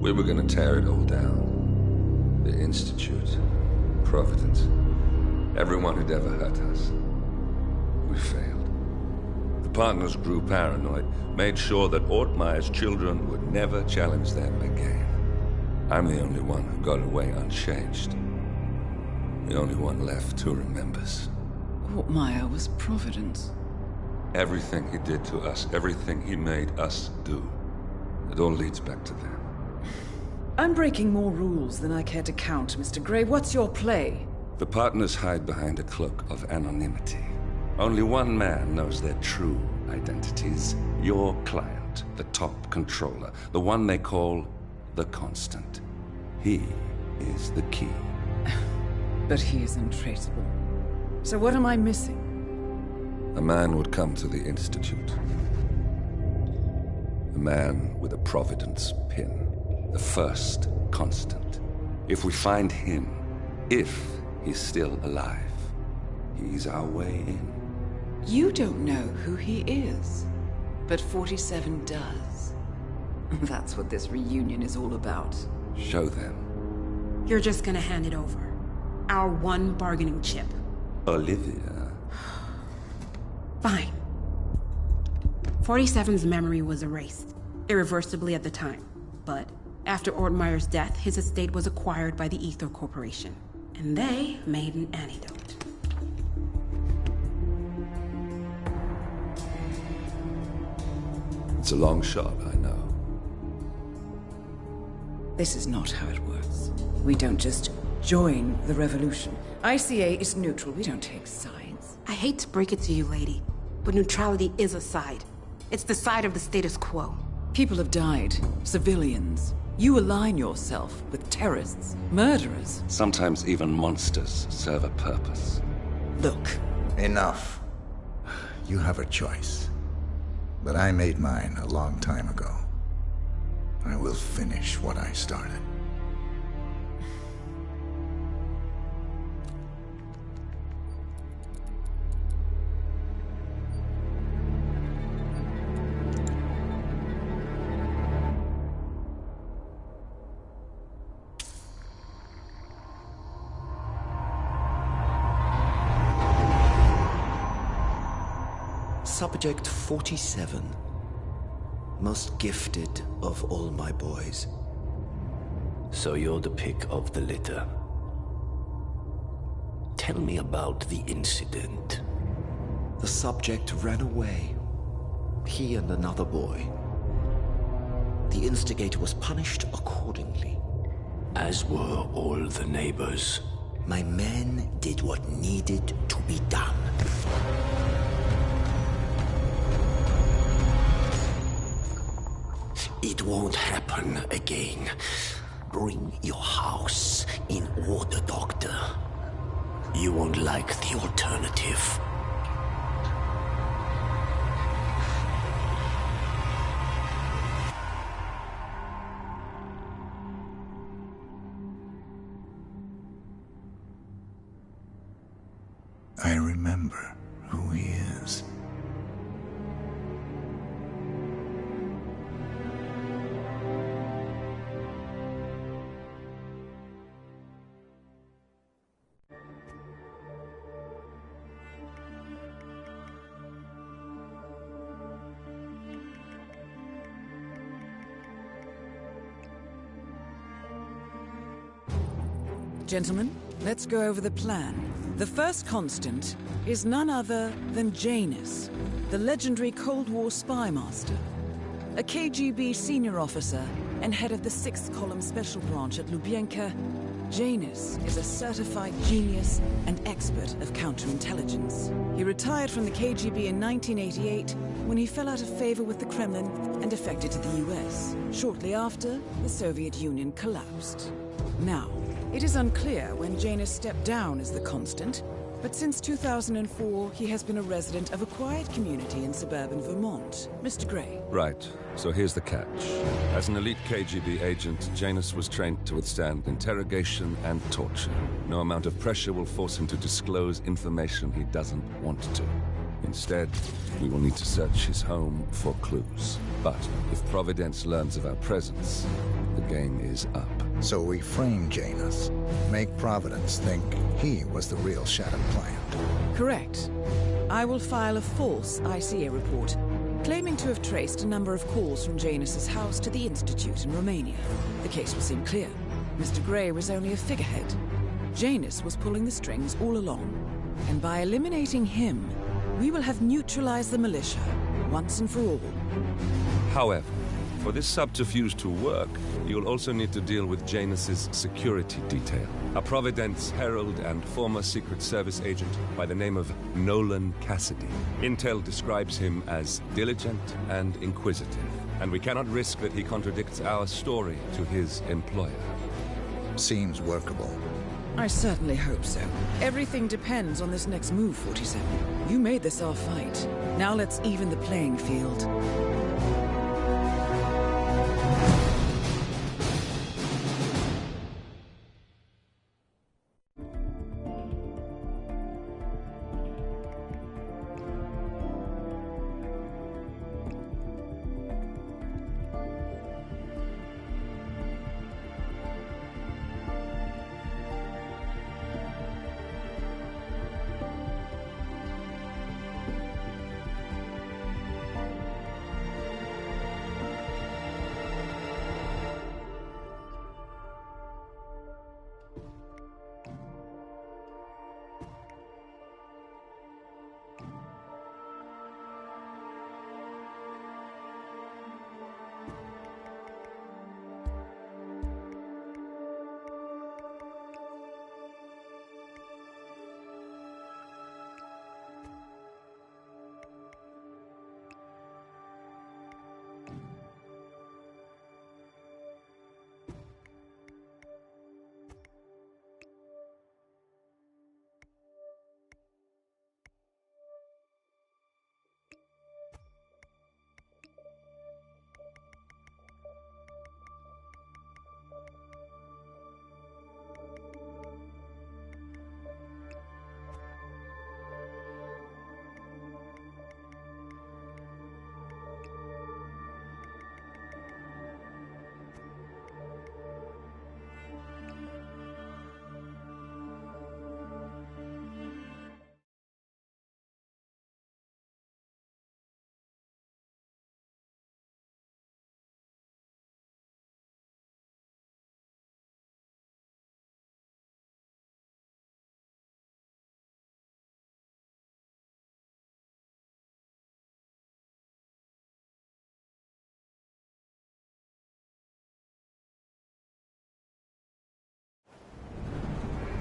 We were gonna tear it all down. The Institute, Providence, everyone who'd ever hurt us. We failed. The partners grew paranoid, made sure that Ortmeyer's children would never challenge them again. I'm the only one who got away unchanged. The only one left who remembers. Ortmeyer was Providence. Everything he did to us, everything he made us do, it all leads back to them. I'm breaking more rules than I care to count, Mr. Gray. What's your play? The partners hide behind a cloak of anonymity. Only one man knows their true identities. Your client, the top controller, the one they call the Constant. He is the key. But he is untraceable. So what am I missing? A man would come to the Institute. A man with a Providence pin. The first Constant. If we find him, if he's still alive, he's our way in. You don't know who he is, but 47 does. That's what this reunion is all about. Show them. You're just gonna hand it over. Our one bargaining chip. Olivia. Fine. 47's memory was erased, irreversibly at the time. But after Ortmeyer's death, his estate was acquired by the Ether Corporation. And they made an antidote. It's a long shot, I know. This is not how it works. We don't just join the revolution. ICA is neutral. We don't take sides. I hate to break it to you, lady, but neutrality is a side. It's the side of the status quo. People have died. Civilians. You align yourself with terrorists, murderers. Sometimes even monsters serve a purpose. Look. Enough. You have a choice. But I made mine a long time ago. I will finish what I started. Subject 47. Most gifted of all my boys. So you're the pick of the litter. Tell me about the incident. The subject ran away. He and another boy. The instigator was punished accordingly. As were all the neighbors. My men did what needed to be done. It won't happen again. Bring your house in order, Doctor. You won't like the alternative. I remember who he is. Gentlemen, let's go over the plan. The first constant is none other than Janus, the legendary Cold War spy master, a KGB senior officer and head of the 6th Column Special Branch at Lubyanka. Janus is a certified genius and expert of counterintelligence. He retired from the KGB in 1988 when he fell out of favor with the Kremlin and defected to the US. Shortly after, the Soviet Union collapsed. Now, it is unclear when Janus stepped down as the constant, but since 2004, he has been a resident of a quiet community in suburban Vermont. Mr. Gray. Right. So here's the catch. As an elite KGB agent, Janus was trained to withstand interrogation and torture. No amount of pressure will force him to disclose information he doesn't want to. Instead, we will need to search his home for clues. But if Providence learns of our presence, the game is up. So we frame Janus, make Providence think he was the real Shattered Plant. Correct. I will file a false ICA report, claiming to have traced a number of calls from Janus's house to the Institute in Romania. The case will seem clear. Mr. Gray was only a figurehead. Janus was pulling the strings all along. And by eliminating him, we will have neutralized the militia, once and for all. However, for this subterfuge to work, you'll also need to deal with Janus's security detail. A Providence herald and former Secret Service agent by the name of Nolan Cassidy. Intel describes him as diligent and inquisitive, and we cannot risk that he contradicts our story to his employer. Seems workable. I certainly hope so. Everything depends on this next move, 47. You made this our fight. Now let's even the playing field.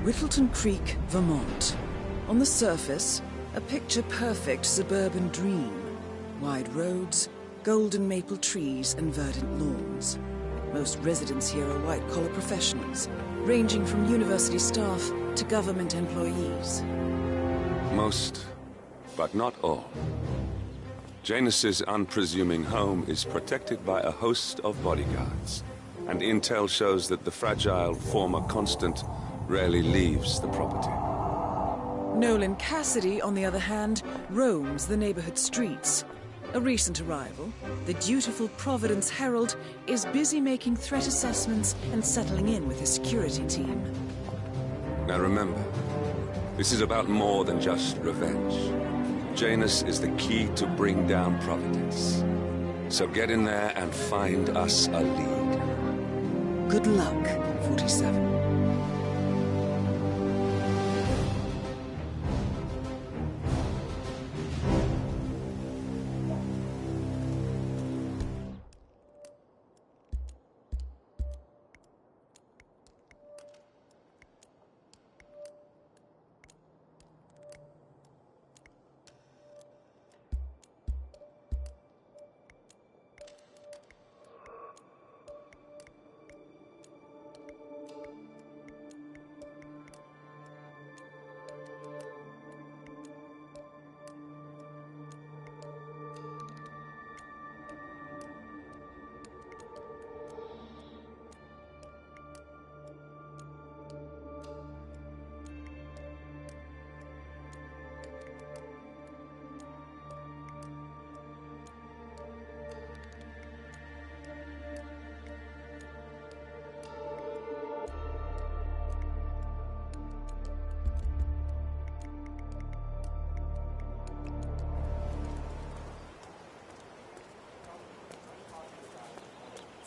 Whittleton Creek, Vermont. On the surface, a picture-perfect suburban dream. Wide roads, golden maple trees and verdant lawns. Most residents here are white-collar professionals, ranging from university staff to government employees. Most, but not all. Janus's unpresuming home is protected by a host of bodyguards, and intel shows that the fragile former Constant rarely leaves the property. Nolan Cassidy, on the other hand, roams the neighborhood streets. A recent arrival, the dutiful Providence Herald is busy making threat assessments and settling in with his security team. Now remember, this is about more than just revenge. Janus is the key to bring down Providence. So get in there and find us a lead. Good luck, 47.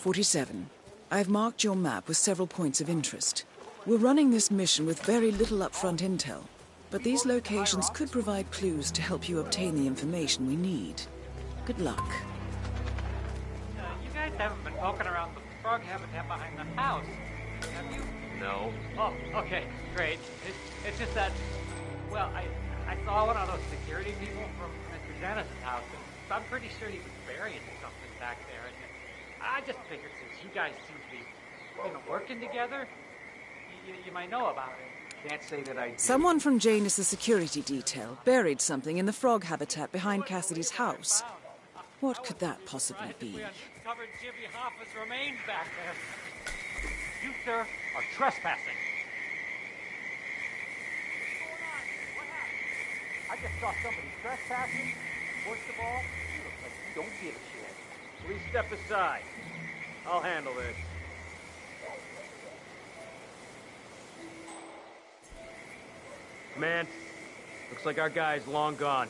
"47. I've marked your map with several points of interest. We're running this mission with very little upfront intel, but these locations could provide clues to help you obtain the information we need. Good luck." You guys haven't been poking around the frog habitat behind the house, have you? No. Oh, okay, great. It's just that, well, I saw one of those security people from Mr. Dennis's house, and I'm pretty sure he was burying something back there. And I just figured since you guys seem to be, working together, you might know about it. Can't say that I did. Someone from Janus' security detail buried something in the frog habitat behind Cassidy's house. What could that possibly be? We uncovered Jimmy Hoffa's remains back there. You, sir, are trespassing. I just saw somebody trespassing. Worst of all, you look like you don't give a shit. Please step aside. I'll handle this. Man, looks like our guy's long gone.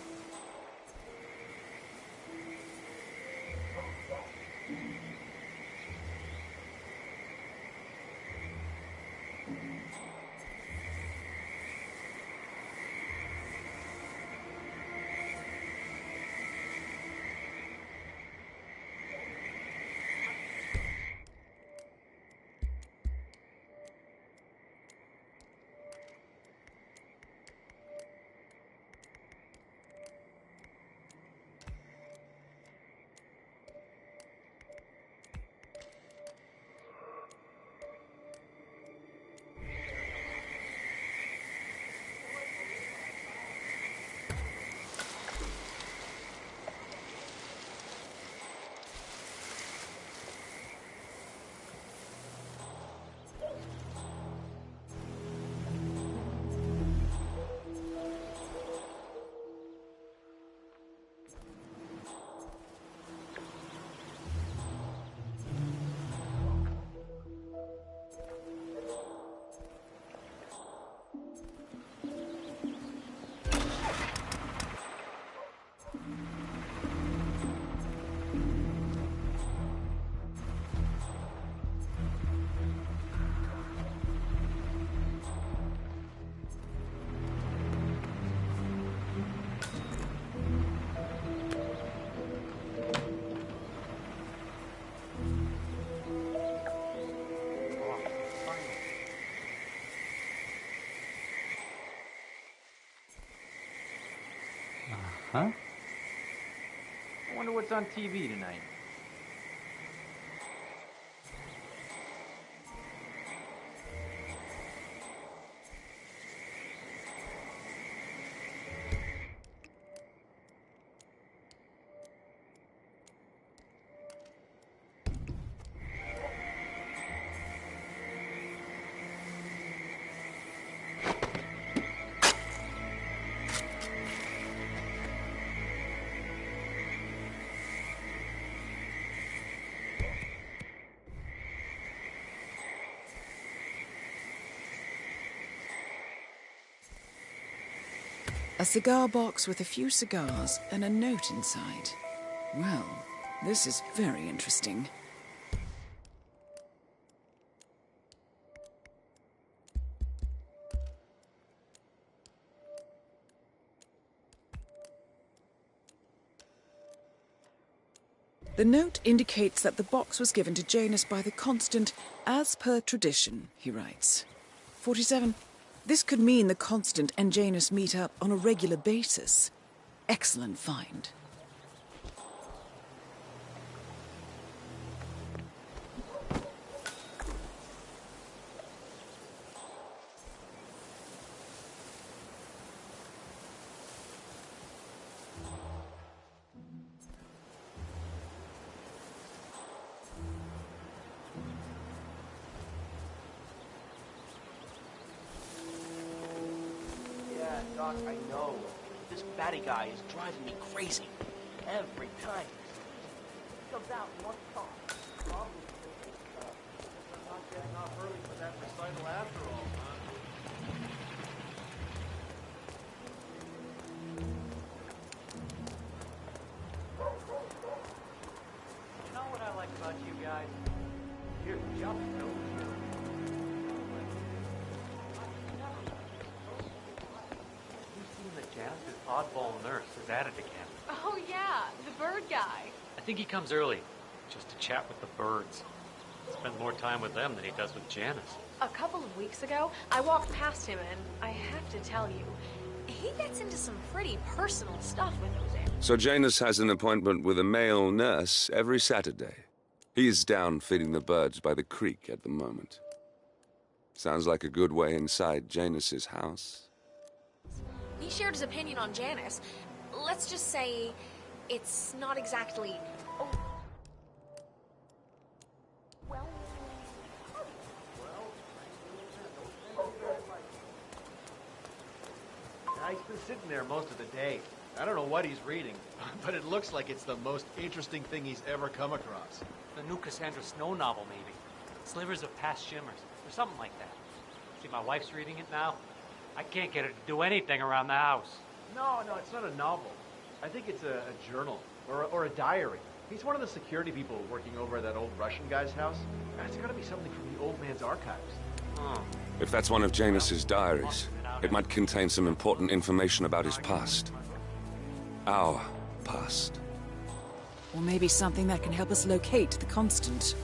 Huh? I wonder what what's on TV tonight. A cigar box with a few cigars and a note inside. Well, this is very interesting. The note indicates that the box was given to Janus by the Constant as per tradition, he writes. 47. This could mean the Constant and Janus meet up on a regular basis. Excellent find. Doc, I know. This batty guy is driving me crazy. Every time. He comes out in one thought. Not getting off early for that recital after all, huh? You know what I like about you guys? You're just so chill. You've seen that Janice's oddball nurse is at it again. Oh, yeah, the bird guy. I think he comes early, just to chat with the birds. Spend more time with them than he does with Janice. A couple of weeks ago, I walked past him, and I have to tell you, he gets into some pretty personal stuff with those animals. So Janus has an appointment with a male nurse every Saturday. He's down feeding the birds by the creek at the moment. Sounds like a good way inside Janus's house. He shared his opinion on Janice. Let's just say it's not exactly... Oh. He's been sitting there most of the day. I don't know what he's reading, but it looks like it's the most interesting thing he's ever come across. The new Cassandra Snow novel, maybe. Slivers of Past Shimmers, or something like that. See, my wife's reading it now. I can't get her to do anything around the house. No, it's not a novel. I think it's a journal, or a diary. He's one of the security people working over at that old Russian guy's house. It's gotta be something from the old man's archives. If that's one of Janus's diaries, it might contain some important information about his past. Our past. Or maybe something that can help us locate the Constant.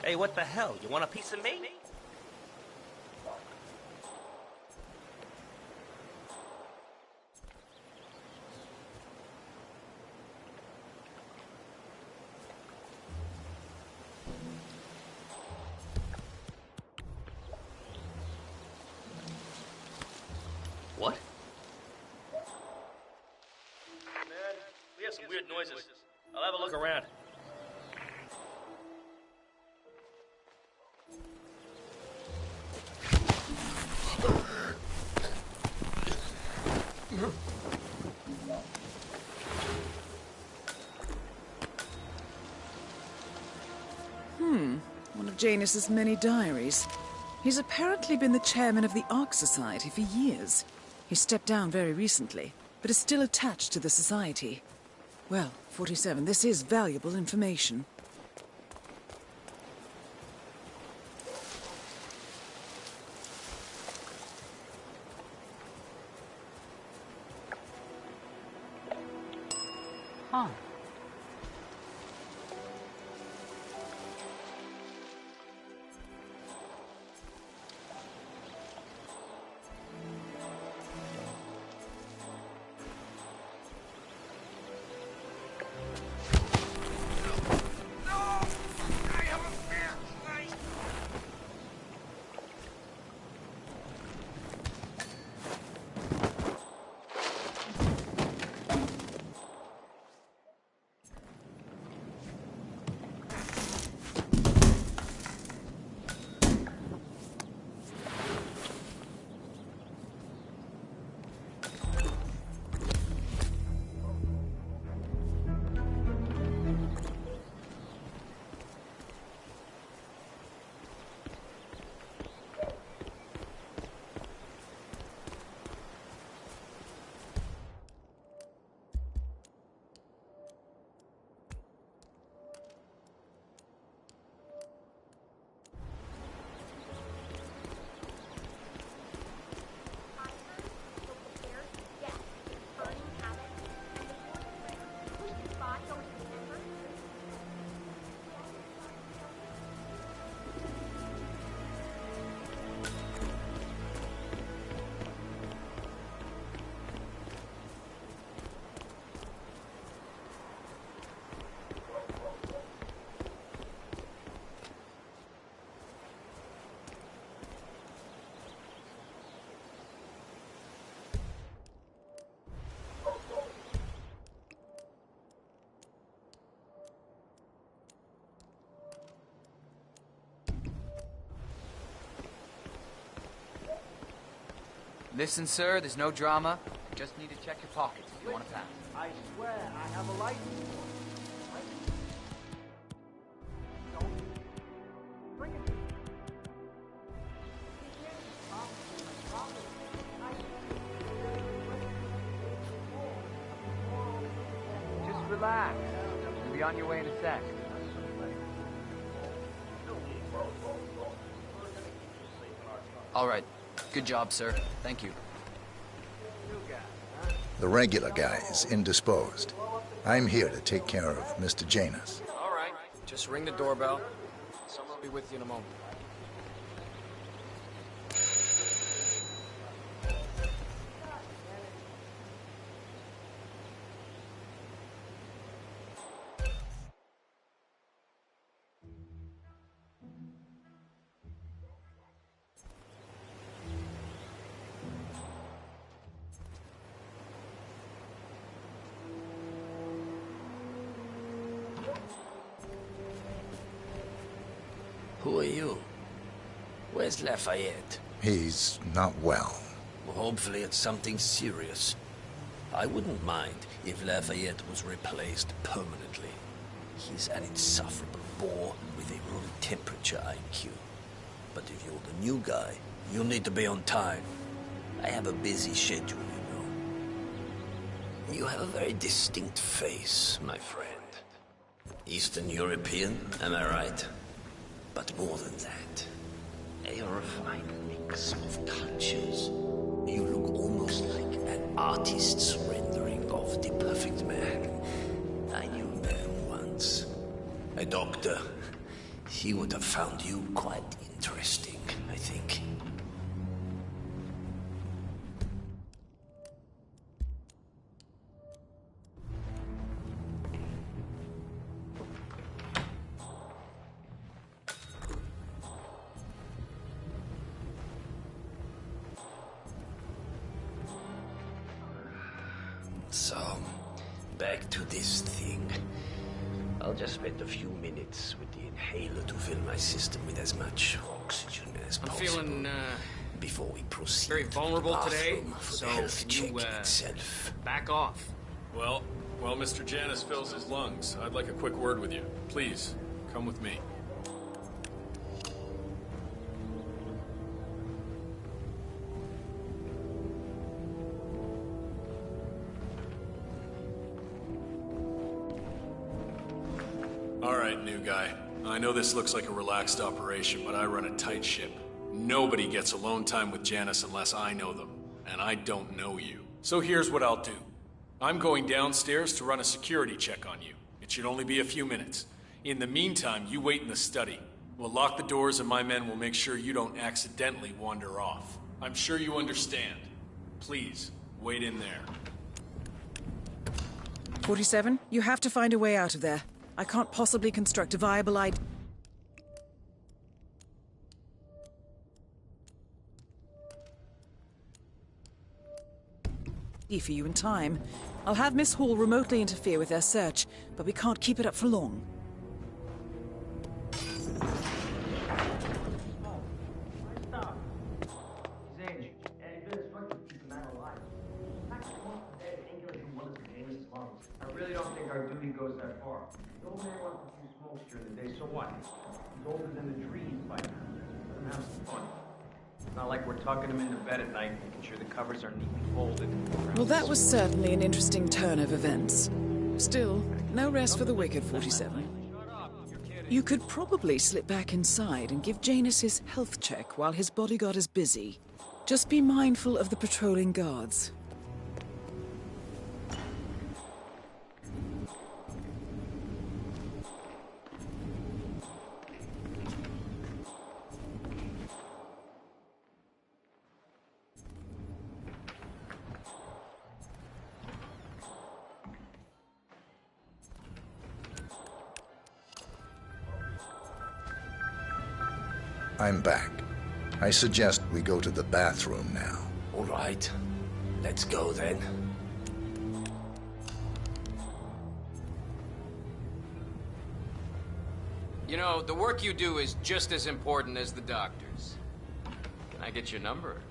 Hey, what the hell? You want a piece of me? What? Man, we have some weird noises. I'll have a look around. One of Janus's many diaries. He's apparently been the chairman of the Ark Society for years. He stepped down very recently, but is still attached to the society. Well, 47, this is valuable information. Huh. Listen, sir, there's no drama. Just need to check your pockets if you want to pass. I swear, I have a license for it. Bring it. Just relax. You'll be on your way in a sec. All right. Good job, sir. Thank you. The regular guy is indisposed. I'm here to take care of Mr. Janus. All right. Just ring the doorbell. Someone will be with you in a moment. Who are you? Where's Lafayette? He's not well. Well, hopefully it's something serious. I wouldn't mind if Lafayette was replaced permanently. He's an insufferable bore with a room temperature IQ. But if you're the new guy, you'll need to be on time. I have a busy schedule, you know. You have a very distinct face, my friend. Eastern European, am I right? But more than that, a refined mix of cultures. You look almost like an artist's rendering of the perfect man. I knew a man once, a doctor. He would have found you quite interesting, I think. So, back to this thing. I'll just spend a few minutes with the inhaler to fill my system with as much oxygen as possible. I'm feeling, before we proceed very vulnerable today, for so the health can you, check itself. back off? Well, while Mr. Janus fills his lungs, I'd like a quick word with you. Please, come with me. All right, new guy. I know this looks like a relaxed operation, but I run a tight ship. Nobody gets alone time with Janus unless I know them, and I don't know you. So here's what I'll do. I'm going downstairs to run a security check on you. It should only be a few minutes. In the meantime, you wait in the study. We'll lock the doors and my men will make sure you don't accidentally wander off. I'm sure you understand. Please, wait in there. 47, you have to find a way out of there. I can't possibly construct a viable idea for you in time. I'll have Miss Hall remotely interfere with their search, but we can't keep it up for long. I really don't think our duty goes that far. The old man wants a few smokes during the day, so what? He's older than the trees by now. Let him have some fun. It's not like we're tucking him into bed at night, making sure the covers are neatly folded. Well, that was certainly an interesting turn of events. Still, no rest for the wicked, 47. You could probably slip back inside and give Janus his health check while his bodyguard is busy. Just be mindful of the patrolling guards. I'm back. I suggest we go to the bathroom now. All right. Let's go then. You know, the work you do is just as important as the doctor's. Can I get your number?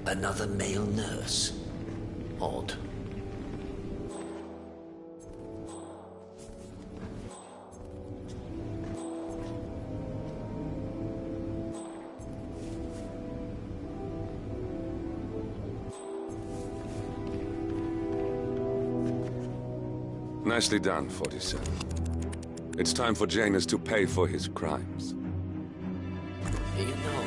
Another male nurse. Odd. Nicely done, 47. It's time for Janus to pay for his crimes. You know,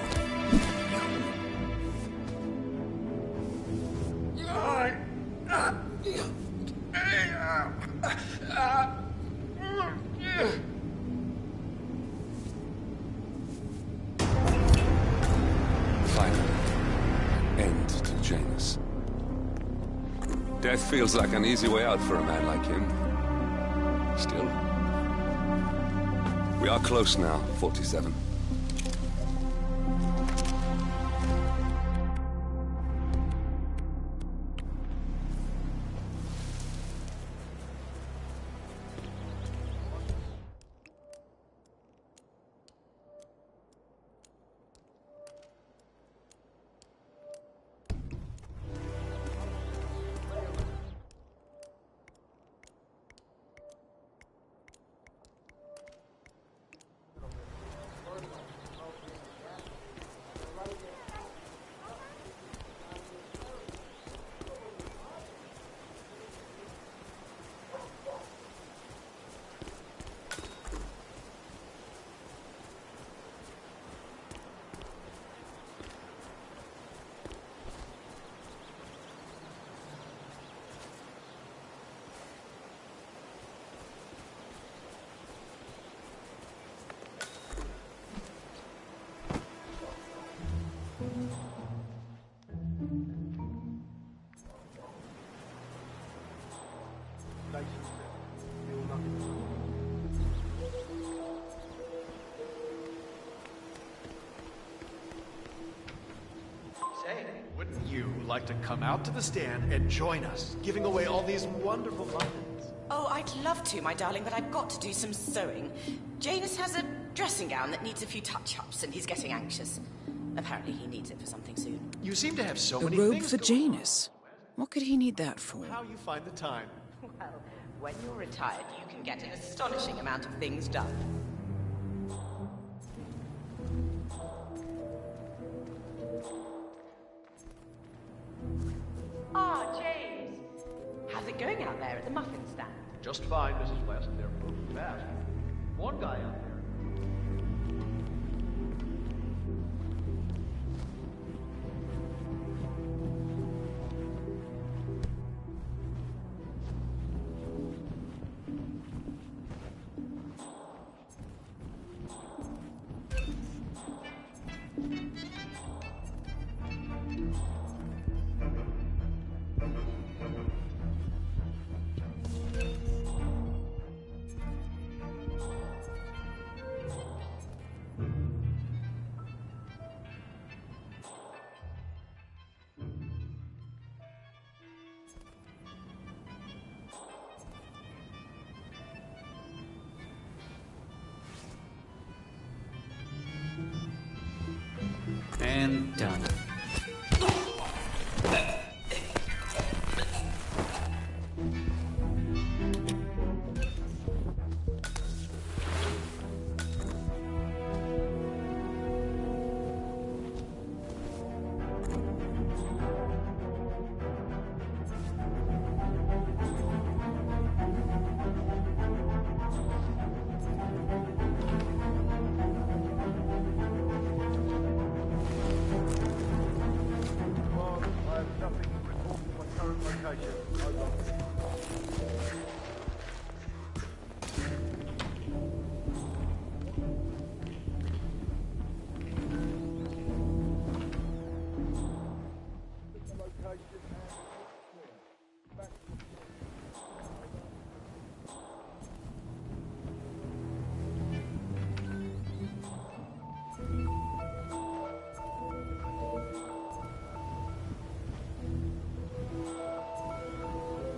Finally, end to Janus. Death feels like an easy way out for a man like him. Still, we are close now, 47. Wouldn't you like to come out to the stand and join us, giving away all these wonderful muffins? Oh, I'd love to, my darling, but I've got to do some sewing. Janus has a dressing gown that needs a few touch-ups, and he's getting anxious. Apparently he needs it for something soon. You seem to have so A many robe things for going on. Janus? What could he need that for? How you find the time? Well, When you're retired, you can get an astonishing amount of things done. Ah, James! How's it going out there at the muffin stand? Just fine, Mrs. West. They're moving fast. One guy out there. And done.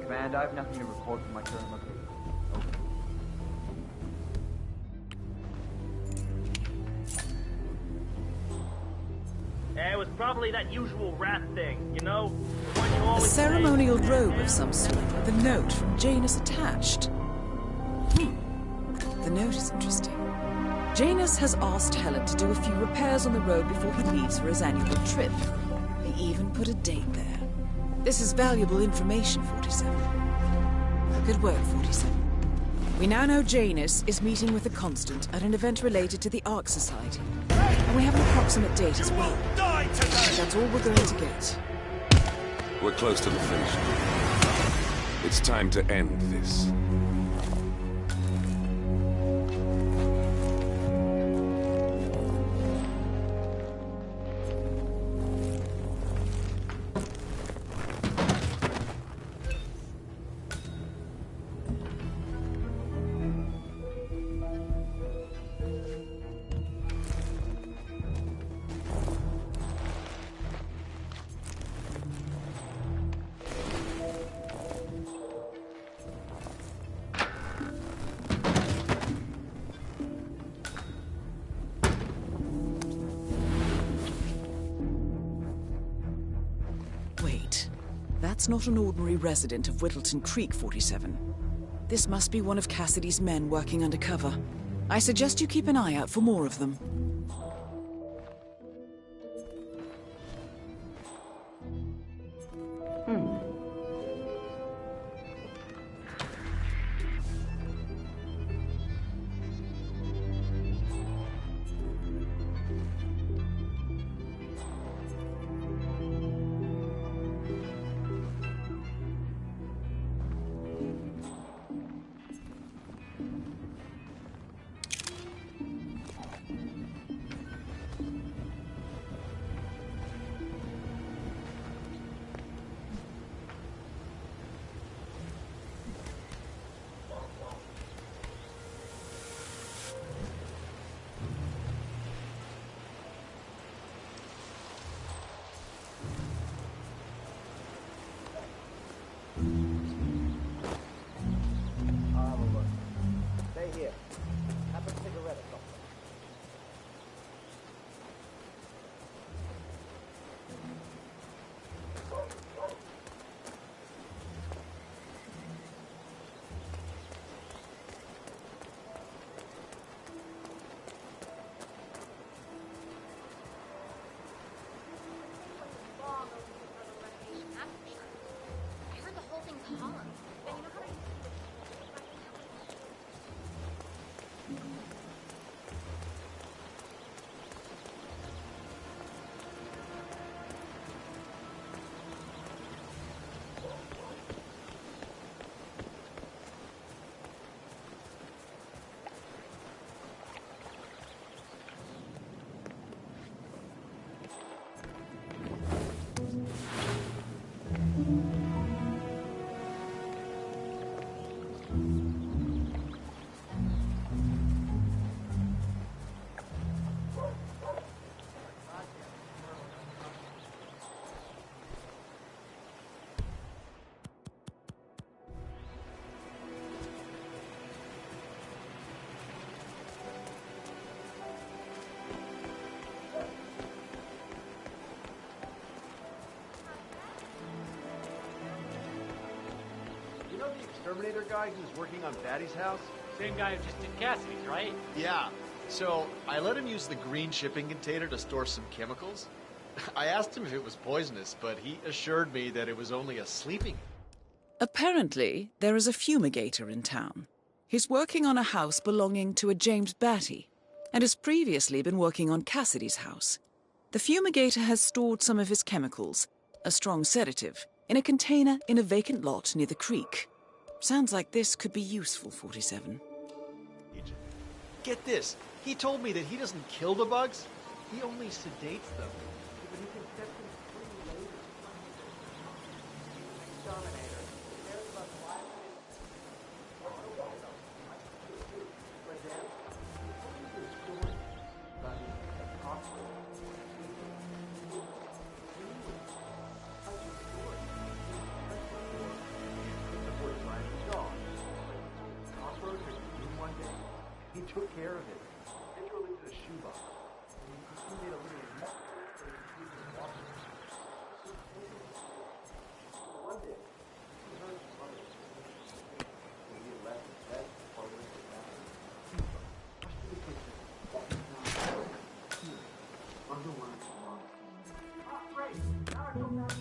Command, I have nothing to report from my current location. Over. Yeah, it was probably that usual rat thing, you know? The one you A always ceremonial robe of some sort with a note from Janus attached. The note is interesting. Janus has asked Helen to do a few repairs on the road before he leaves for his annual trip. He even put a date there. This is valuable information, 47. Good work, 47. We now know Janus is meeting with the Constant at an event related to the Ark Society. And we have an approximate date as well. That's all we're going to get. We're close to the finish line. It's time to end this. That's not an ordinary resident of Whittleton Creek, 47. This must be one of Cassidy's men working undercover. I suggest you keep an eye out for more of them. the exterminator guy who was working on Batty's house? Same guy who just did Cassidy's, right? Yeah. So, I let him use the green shipping container to store some chemicals. I asked him if it was poisonous, but he assured me that it was only a sleeping. Apparently, there is a fumigator in town. He's working on a house belonging to a James Batty, and has previously been working on Cassidy's house. The fumigator has stored some of his chemicals, a strong sedative, in a container in a vacant lot near the creek. Sounds like this could be useful, 47. Get this. He told me that he doesn't kill the bugs, he only sedates them. But he can set them free later. Exterminator. Cares about life. But then, his story about his hospital. He took care of it. He threw it into the shoebox. He made a little mess. One day, he heard his mother. When he left his bed, or went to the kitchen. Under one of his lungs. Oh, great! Now I go back to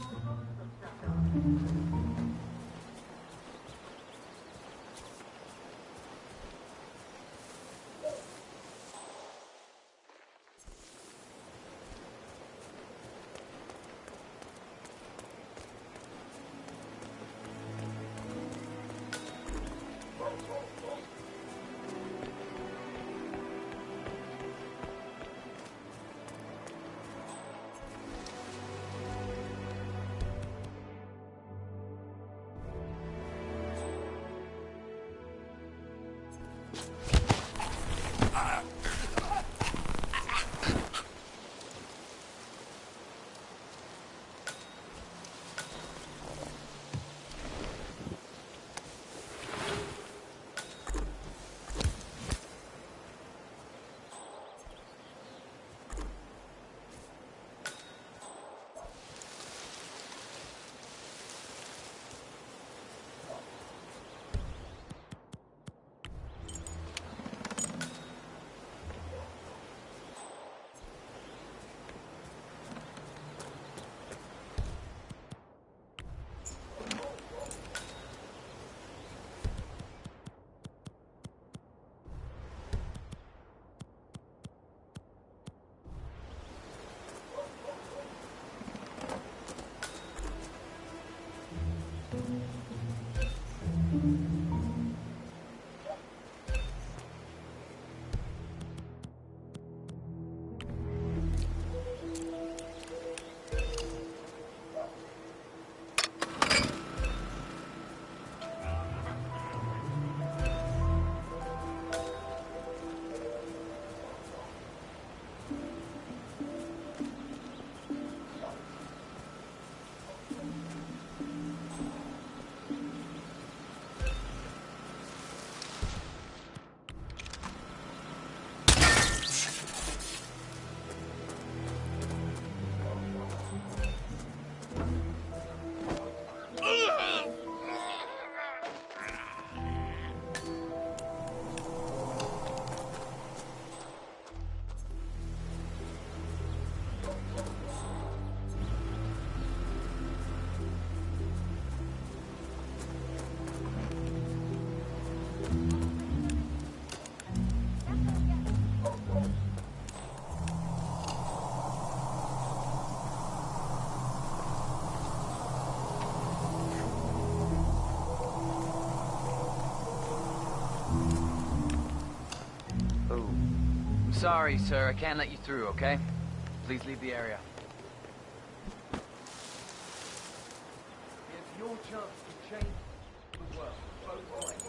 Sorry, sir. I can't let you through, okay? Please leave the area. It's your chance to change the world. Both ways.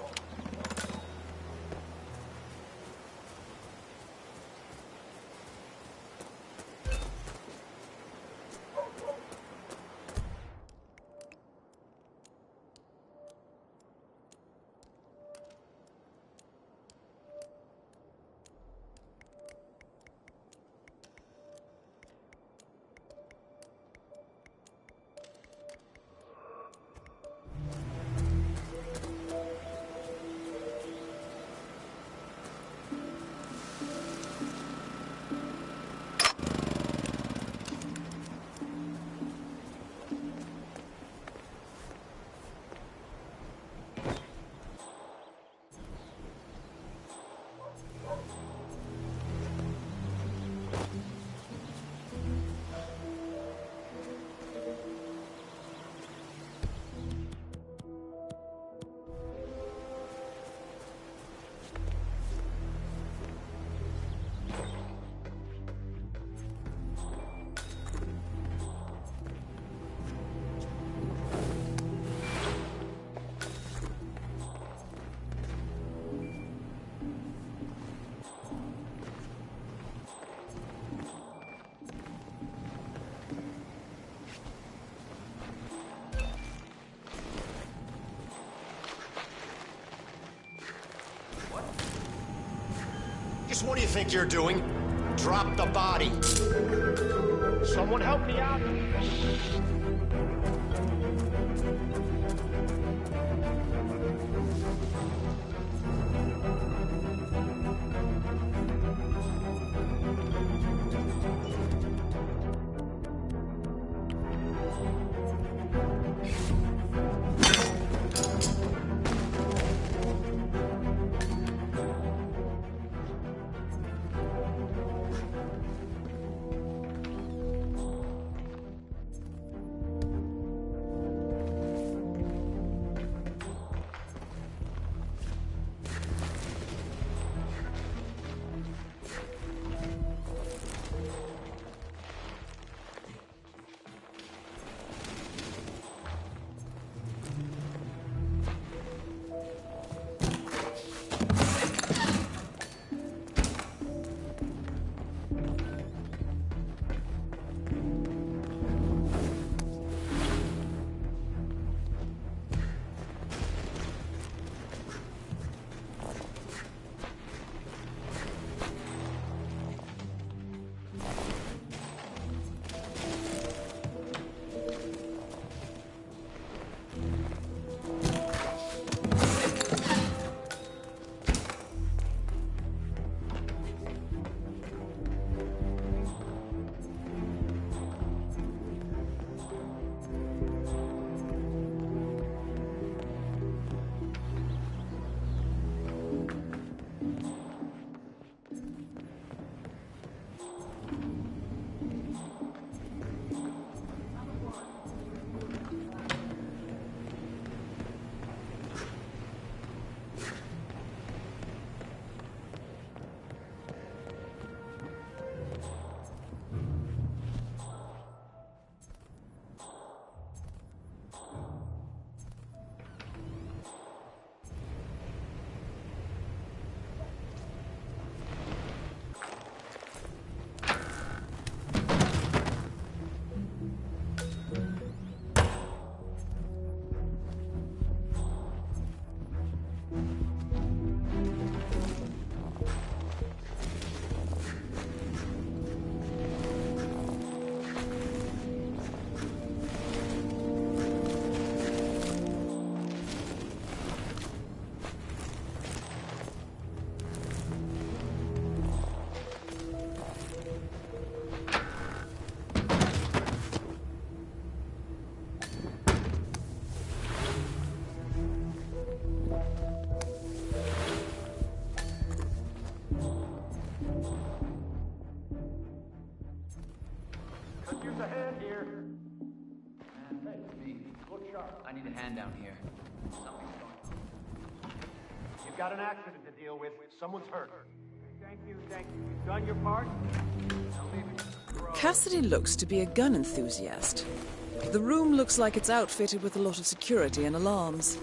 think you're doing? Drop the body. Someone help me out. Use a hand here. And hey, me. Look sharp. I need a hand down here. Something's going on. You've got an accident to deal with. Someone's hurt. Thank you, thank you. You've done your part. Now leave it to the road. Cassidy looks to be a gun enthusiast. The room looks like it's outfitted with a lot of security and alarms.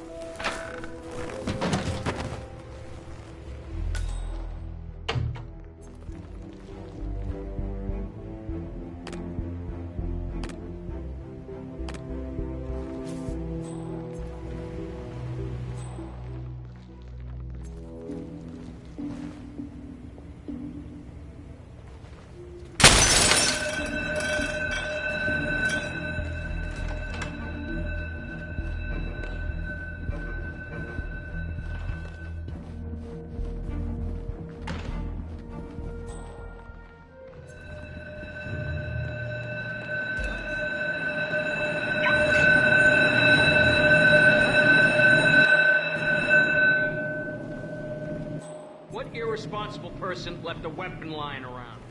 Irresponsible person left a weapon lying around.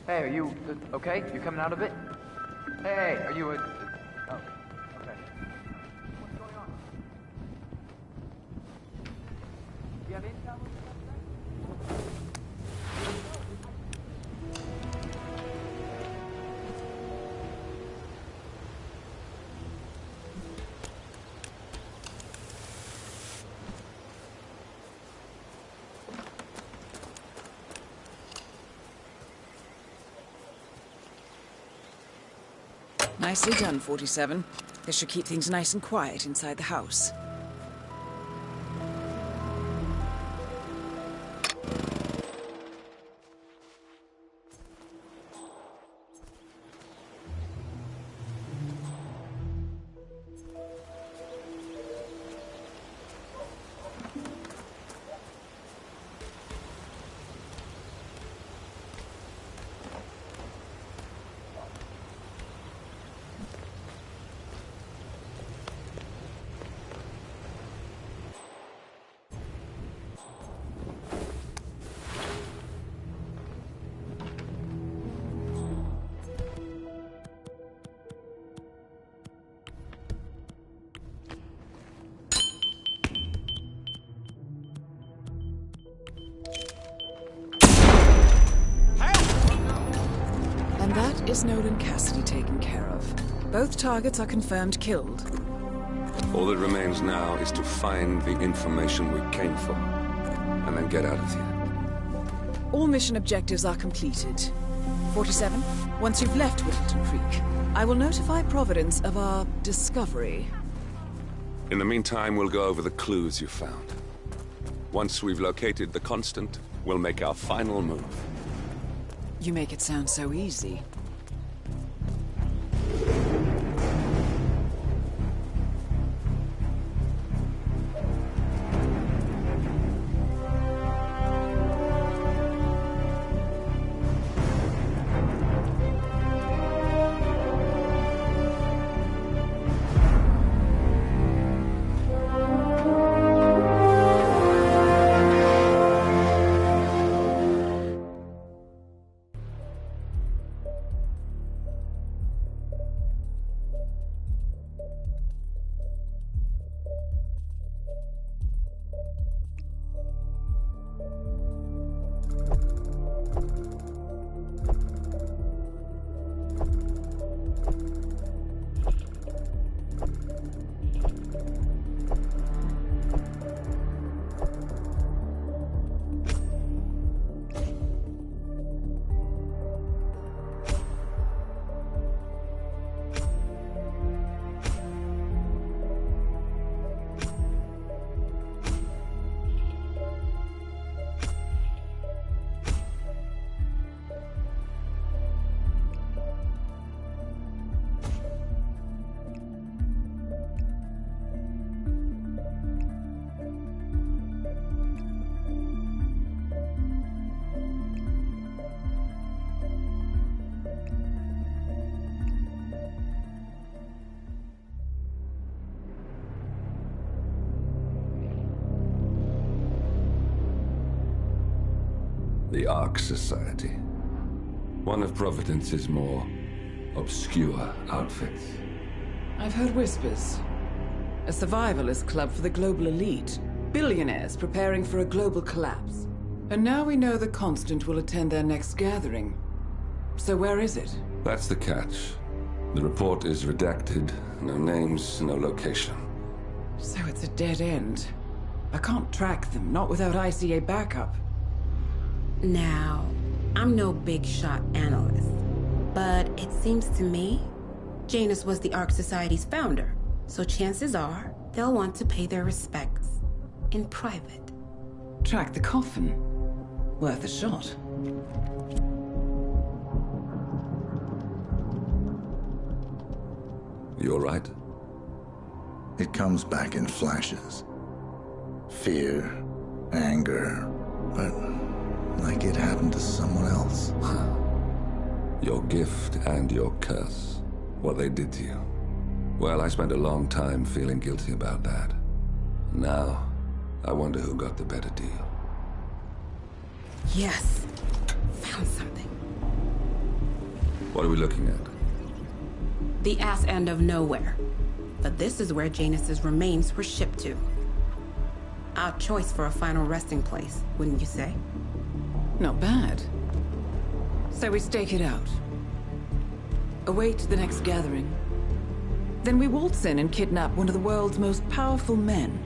Hey, are you okay? You coming out of it? Hey, are you oh, okay. What's going on? Do you have intel? Nicely done, 47. This should keep things nice and quiet inside the house. That is Nolan Cassidy taken care of. Both targets are confirmed killed. All that remains now is to find the information we came for, and then get out of here. All mission objectives are completed. 47, once you've left Whittington Creek, I will notify Providence of our discovery. In the meantime, we'll go over the clues you found. Once we've located the Constant, we'll make our final move. You make it sound so easy. The Ark Society. One of Providence's more obscure outfits. I've heard whispers. A survivalist club for the global elite. Billionaires preparing for a global collapse. And now we know the Constant will attend their next gathering. So where is it? That's the catch. The report is redacted. No names, no location. So it's a dead end. I can't track them, not without ICA backup. Now, I'm no big shot analyst, but it seems to me Janus was the Ark Society's founder, so chances are they'll want to pay their respects in private. Track the coffin. Worth a shot. You all right? It comes back in flashes. Fear, anger, but like it happened to someone else. Your gift and your curse. What they did to you. Well, I spent a long time feeling guilty about that. Now, I wonder who got the better deal. Yes. Found something. What are we looking at? The ass end of nowhere. But this is where Janus's remains were shipped to. Our choice for a final resting place, wouldn't you say? Not bad. So we stake it out. Await the next gathering. Then we waltz in and kidnap one of the world's most powerful men.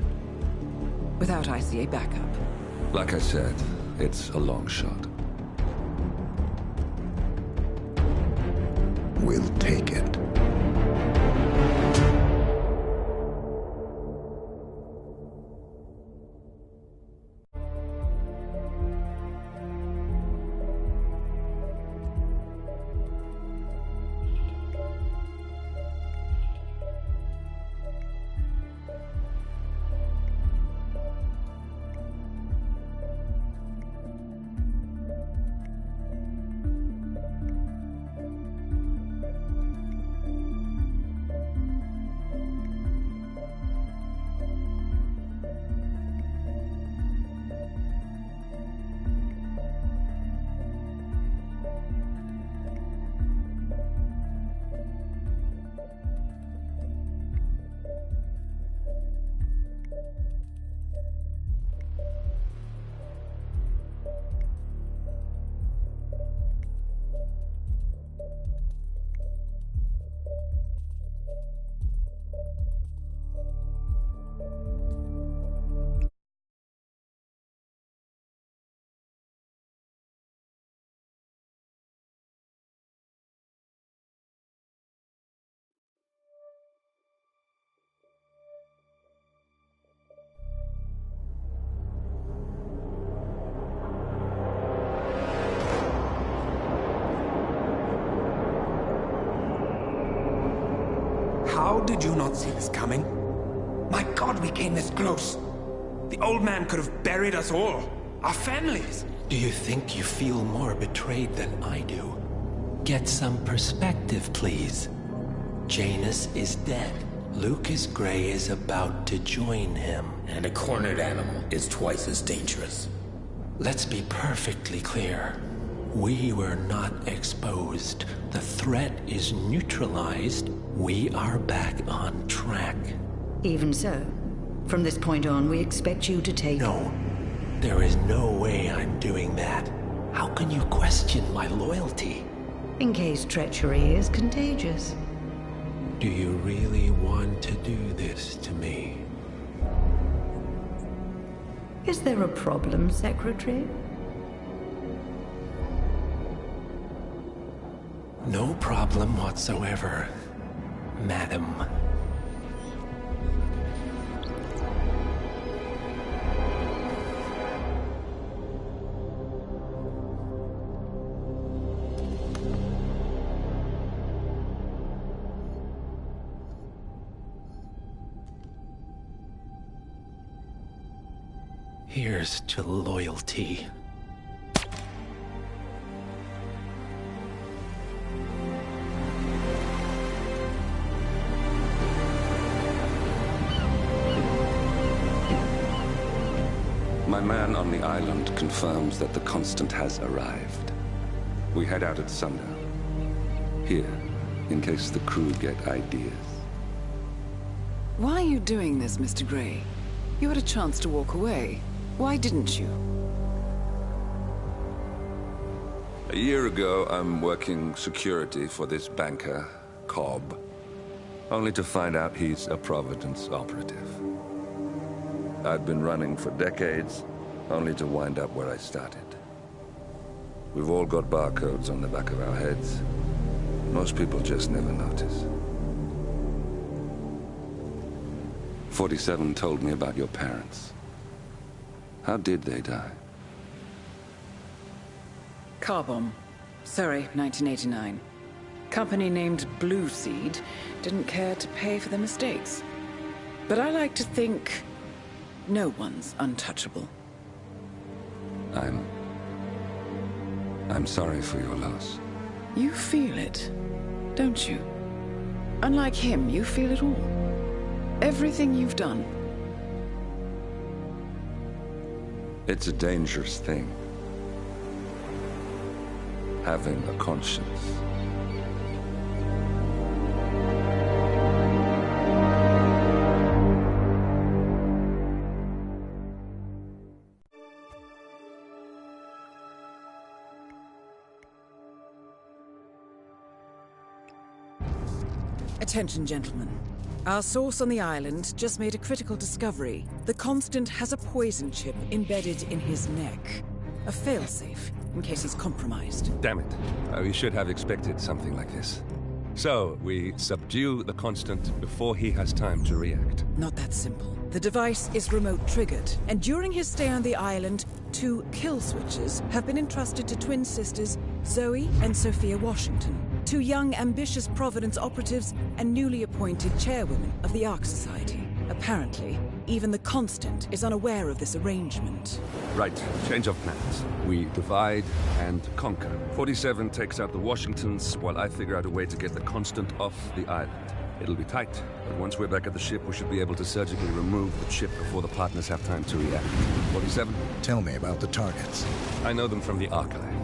Without ICA backup. Like I said, it's a long shot. We'll take it. How did you not see this coming? My God, we came this close. The old man could have buried us all. Our families. Do you think you feel more betrayed than I do? Get some perspective, please. Janus is dead. Lucas Gray is about to join him. And a cornered animal is twice as dangerous. Let's be perfectly clear. We were not exposed. The threat is neutralized. We are back on track. Even so, from this point on, we expect you to take... No. There is no way I'm doing that. How can you question my loyalty? In case treachery is contagious. Do you really want to do this to me? Is there a problem, Secretary? No problem whatsoever, madam. Here's to loyalty. My man on the island confirms that the Constant has arrived. We head out at sundown. Here, in case the crew get ideas. Why are you doing this, Mr. Gray? You had a chance to walk away. Why didn't you? A year ago, I'm working security for this banker, Cobb, only to find out he's a Providence operative. I'd been running for decades, only to wind up where I started. We've all got barcodes on the back of our heads. Most people just never notice. 47 told me about your parents. How did they die? Car bomb. Surrey, 1989. Company named Blue Seed didn't care to pay for their mistakes. But I like to think no one's untouchable. I'm sorry for your loss. You feel it, don't you? Unlike him, you feel it all. Everything you've done. It's a dangerous thing. Having a conscience. Attention, gentlemen. Our source on the island just made a critical discovery. The Constant has a poison chip embedded in his neck. A failsafe, in case he's compromised. Damn it. We should have expected something like this. So, we subdue the Constant before he has time to react. Not that simple. The device is remote-triggered, and during his stay on the island, 2 kill switches have been entrusted to twin sisters Zoe and Sophia Washington, 2 young, ambitious Providence operatives and newly appointed chairwomen of the Ark Society. Apparently, even the Constant is unaware of this arrangement. Right, change of plans. We divide and conquer. 47 takes out the Washingtons, while I figure out a way to get the Constant off the island. It'll be tight, but once we're back at the ship, we should be able to surgically remove the chip before the partners have time to react. 47? Tell me about the targets. I know them from the archive.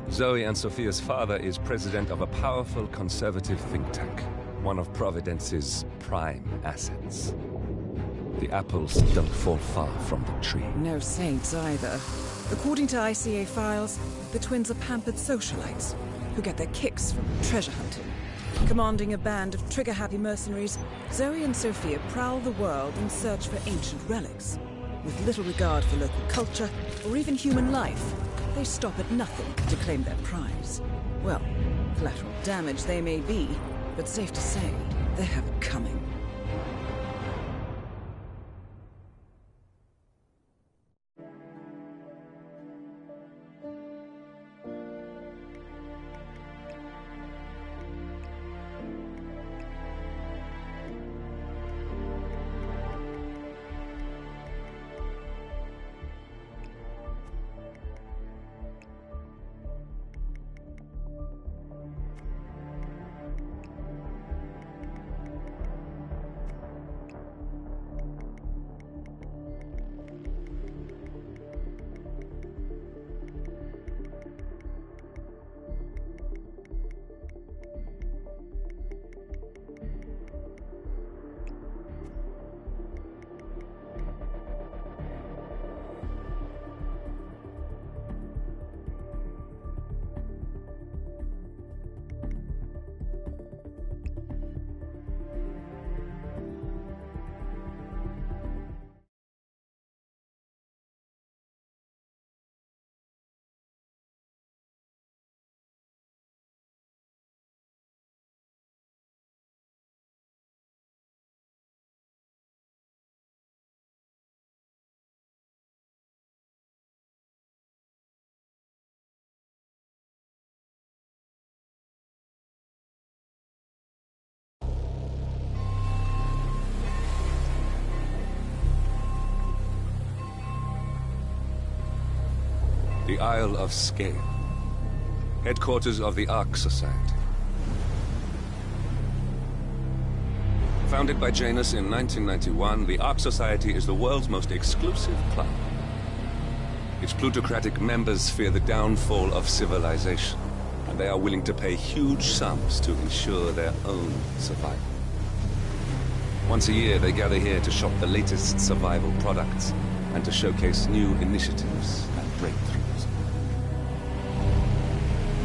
Zoe and Sophia's father is president of a powerful conservative think tank, one of Providence's prime assets. The apples don't fall far from the tree. No saints either. According to ICA files, the twins are pampered socialites who get their kicks from treasure hunting. Commanding a band of trigger-happy mercenaries, Zoe and Sophia prowl the world in search for ancient relics. With little regard for local culture or even human life, they stop at nothing to claim their prize. Well, collateral damage they may be, but safe to say, they have it coming. The Isle of Scale, headquarters of the Ark Society. Founded by Janus in 1991, the Ark Society is the world's most exclusive club. Its plutocratic members fear the downfall of civilization, and they are willing to pay huge sums to ensure their own survival. Once a year, they gather here to shop the latest survival products and to showcase new initiatives and breakthroughs.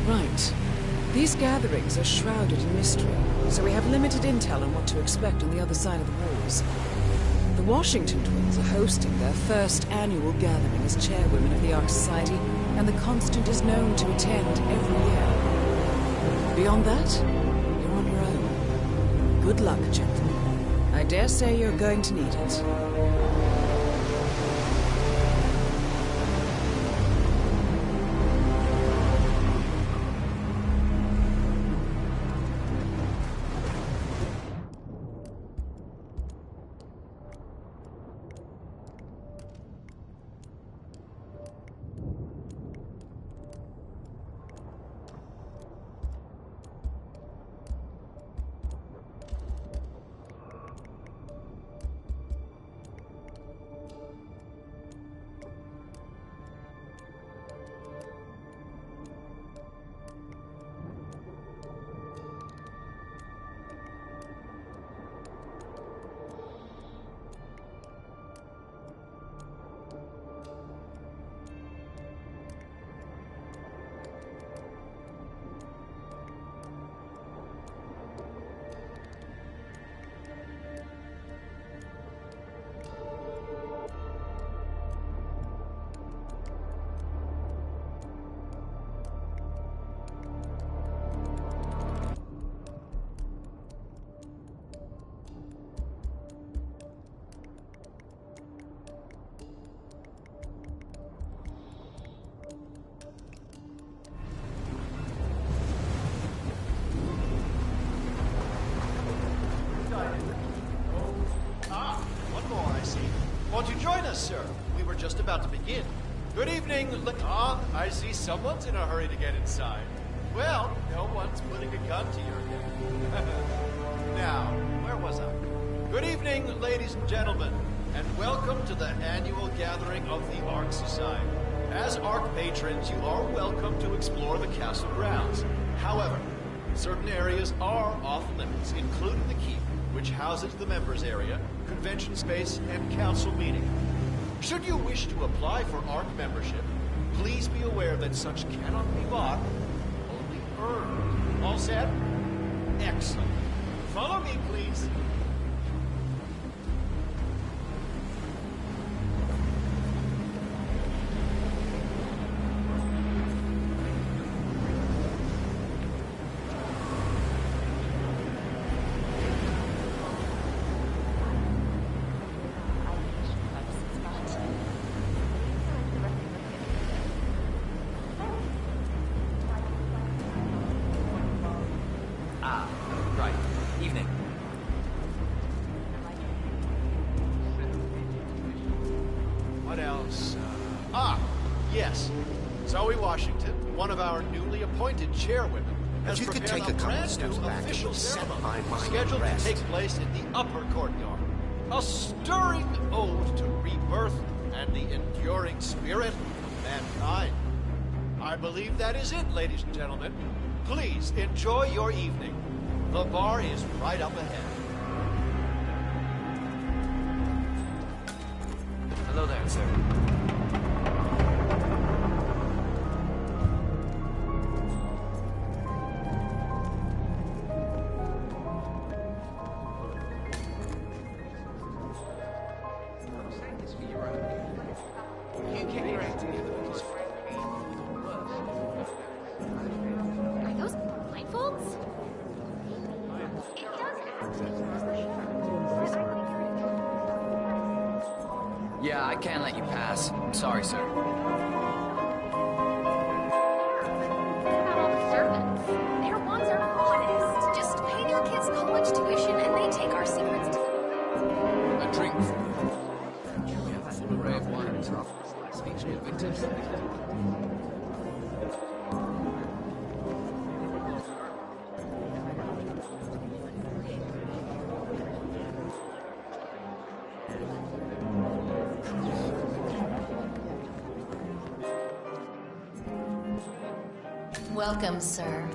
Right. These gatherings are shrouded in mystery, so we have limited intel on what to expect on the other side of the walls. The Washington twins are hosting their first annual gathering as chairwomen of the Ark Society, and the Constant is known to attend every year. Beyond that, you're on your own. Good luck, gentlemen. I dare say you're going to need it. about to begin. Good evening. I see someone's in a hurry to get inside. Well, no one's putting a gun to your head. Now, where was I? Good evening, ladies and gentlemen, and welcome to the annual gathering of the Ark Society. As Ark patrons, you are welcome to explore the castle grounds. However, certain areas are off limits, including the keep, which houses the members area, convention space, and council meeting. Should you wish to apply for Ark membership, please be aware that such cannot be bought, only earned. All set? Excellent. Follow me, please. Chairwomen has prepared a brand new official ceremony scheduled to take place in the upper courtyard. A stirring ode to rebirth and the enduring spirit of mankind. I believe that is it, ladies and gentlemen. Please enjoy your evening. The bar is right up ahead. Hello there, sir. Yeah, I can't let you pass. Sorry, sir. What about all the servants? Their ones are honest. Just pay their kids college tuition and they take our secrets to A drink. We have a full array of wines. Speech to victims. Welcome, sir.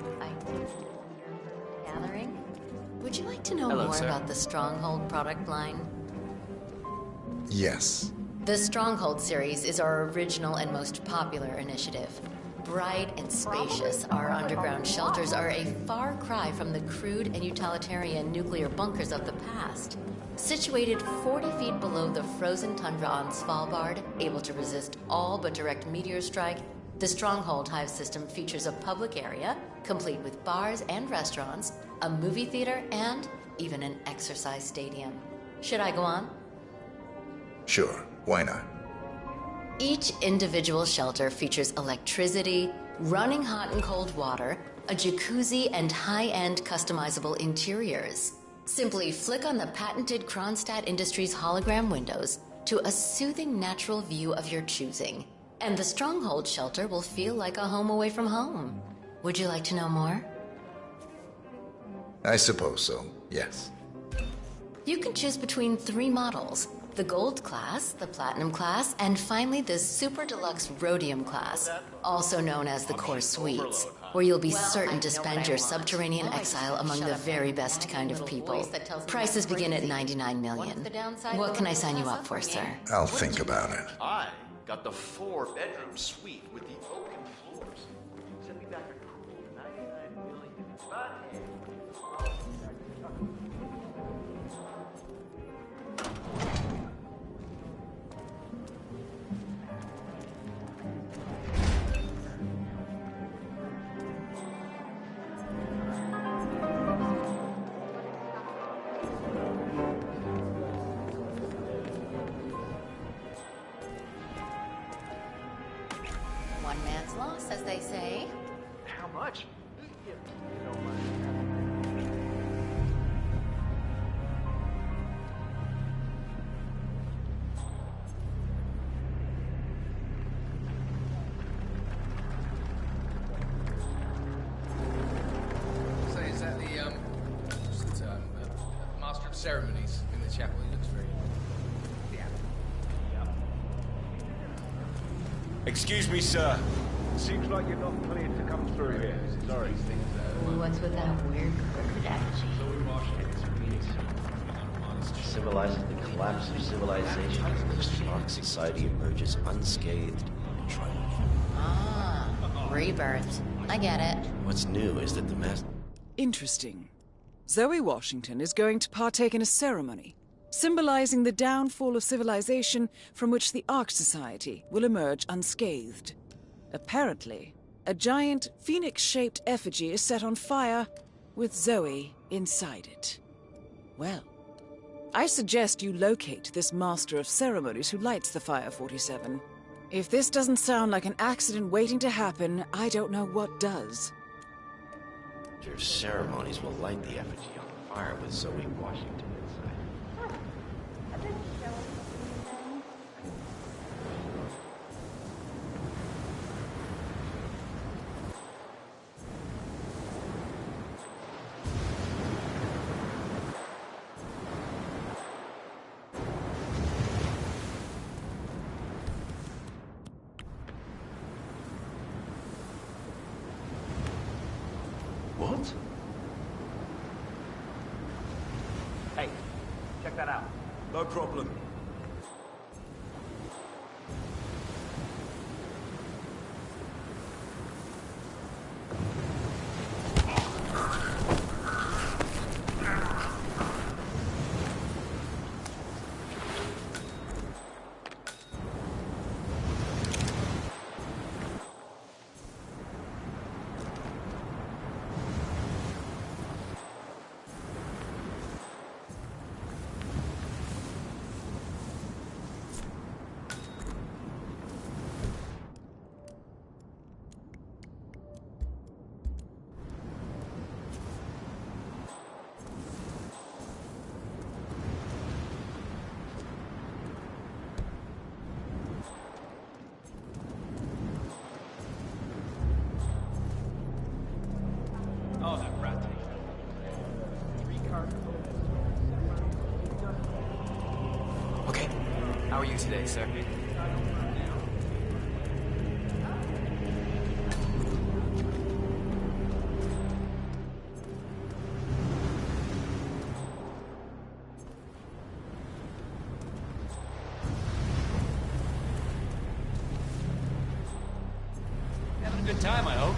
Gathering? Would you like to know Hello, more sir. about the Stronghold product line? Yes. The Stronghold series is our original and most popular initiative. Bright and spacious, our underground shelters are a far cry from the crude and utilitarian nuclear bunkers of the past. Situated 40 feet below the frozen tundra on Svalbard, able to resist all but direct meteor strike, the Stronghold Hive system features a public area, complete with bars and restaurants, a movie theater, and even an exercise stadium. Should I go on? Sure, why not? Each individual shelter features electricity, running hot and cold water, a jacuzzi, and high-end customizable interiors. Simply flick on the patented Kronstadt Industries hologram windows to a soothing natural view of your choosing. And the Stronghold shelter will feel like a home away from home. Would you like to know more? I suppose so, yes. You can choose between 3 models. The Gold class, the Platinum class, and finally the Super Deluxe Rhodium class, also known as the Core Suites, where you'll be certain to spend your subterranean exile among the very best kind of people. Prices begin at $99 million. What can I sign you up for, sir? I'll think about it. I got the 4-bedroom suite with the oaken floors. Send me back a cool 99 million. But One man's ceremonies in the chapel. He looks very... Yeah. Excuse me, sir. Seems like you're not cleared to come through here. Sorry. What's with that weird crooked attitude? Symbolizes the collapse of civilization as the Ark Society emerges unscathed and triumphant. Ah, rebirth. I get it. What's new is that the master... Interesting. Zoe Washington is going to partake in a ceremony, symbolizing the downfall of civilization from which the Ark Society will emerge unscathed. Apparently, a giant phoenix-shaped effigy is set on fire, with Zoe inside it. Well, I suggest you locate this master of ceremonies who lights the Fire 47. If this doesn't sound like an accident waiting to happen, I don't know what does. Your ceremonies will light the effigy on fire with Zoe Washington inside. What? Hey, check that out. No problem. Oh, that rat tape. 3 cards. Okay. How are you today, sir? Having a good time, I hope.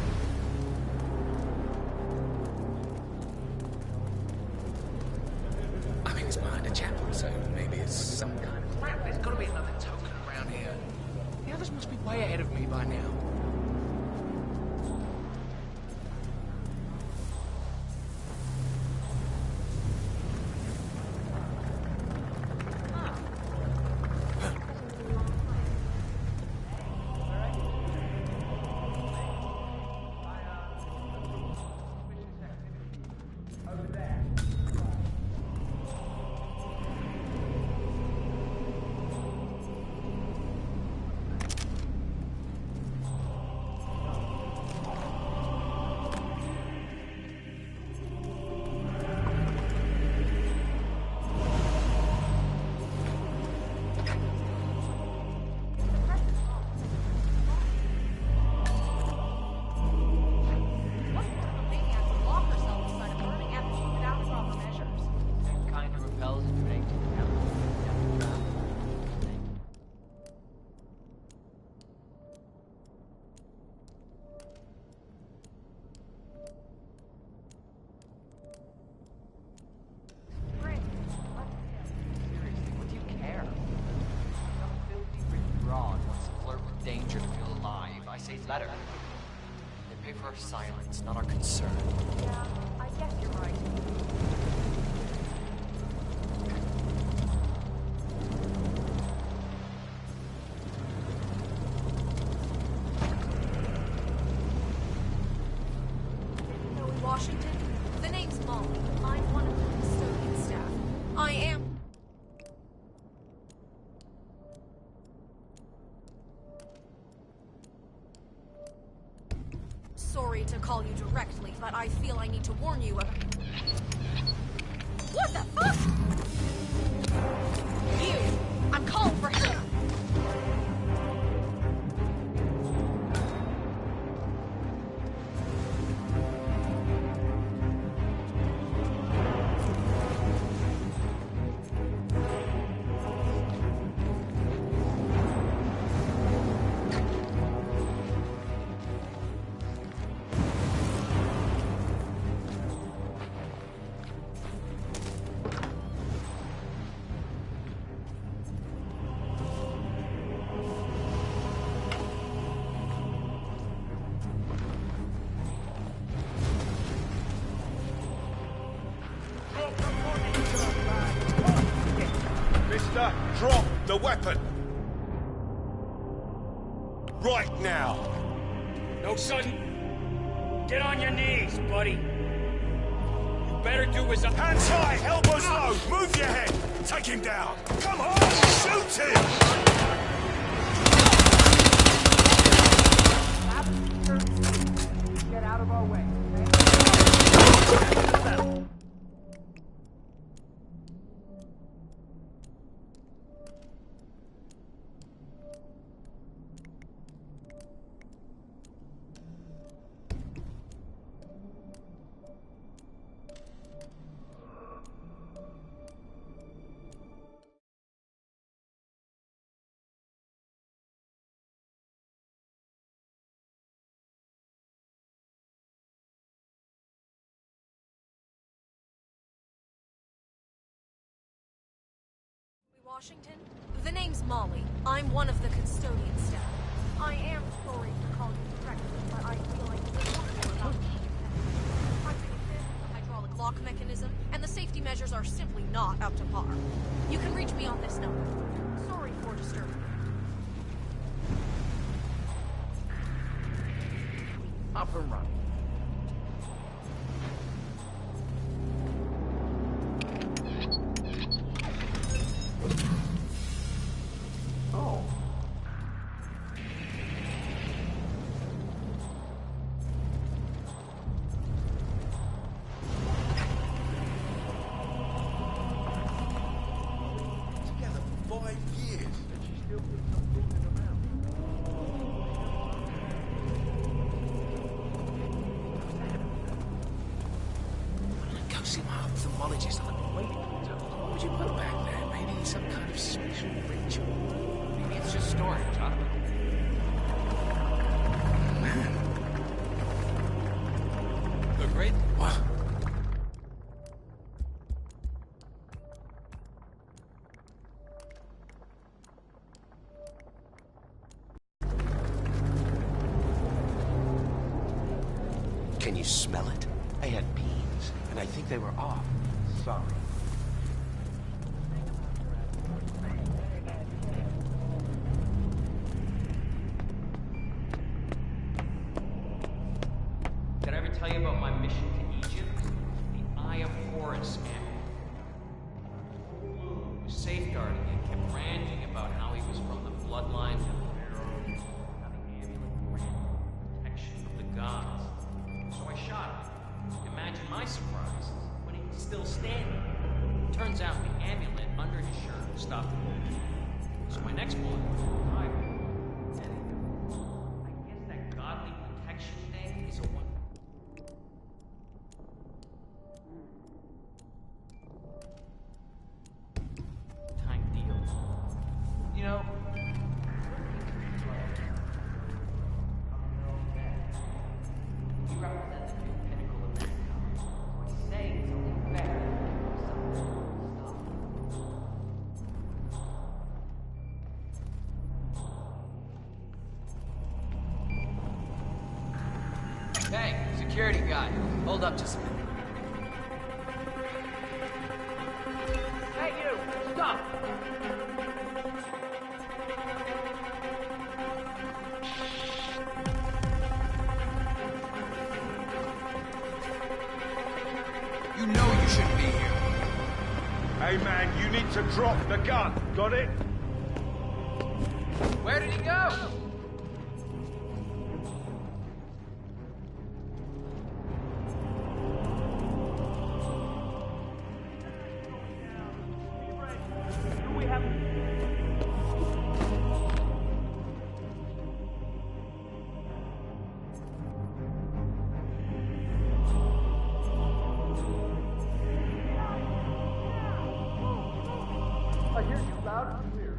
I mean, it's behind a chapel, so maybe it's some kind of crap. There's got to be another token around here. The others must be way ahead of me by now. danger to feel alive. I say let her. They pay for our silence, not our concern. Yeah, I guess you're right. Zoe Washington? The name's Molly. I'm one of the custodian staff. I am... Sorry to call you directly, but I feel I need to warn you of... What the fuck? You! I'm calling for help! Mister, drop the weapon! Right now! No, son. Get on your knees, buddy. You better do as I... Hands high, elbows low, move your head! Take him down! Come on, shoot him! Get out of our way, okay? Washington? The name's Molly. I'm one of the custodian staff. I am sorry to call you directly, but I feel like this is about I'm thinking the hydraulic lock mechanism, and the safety measures are simply not up to par. You can reach me on this number. Sorry for disturbing you. Up and running. Oh. Together for 5 years. And she still thinks I'm fooling around. Go see my ophthalmologist. I've been waiting. What would you put back there? Maybe some kind of special ritual. Maybe it's just storage, huh? Look, great. What? Can you smell it? I had beans, and I think they were off. Sorry. Did I ever tell you about my mission to Egypt? The Eye of Horus amulet. Who was safeguarding it, kept ranting about how he was from the bloodlines of Pharaoh, how the amulet granted protection of the gods. So I shot him. Imagine my surprise when he was still standing. Turns out the amulet under his shirt stopped him. So my next bullet was a driver. I guess that godly protection thing is a one. Time deal. You know, you represent the new pinnacle of mankind. So I say it's only fair that you do something. Hey, security guy. Hold up just a minute. Hey, you! Stop! You know you shouldn't be here. Hey man, you need to drop the gun. Got it? Where did he go? hear you loud and clear.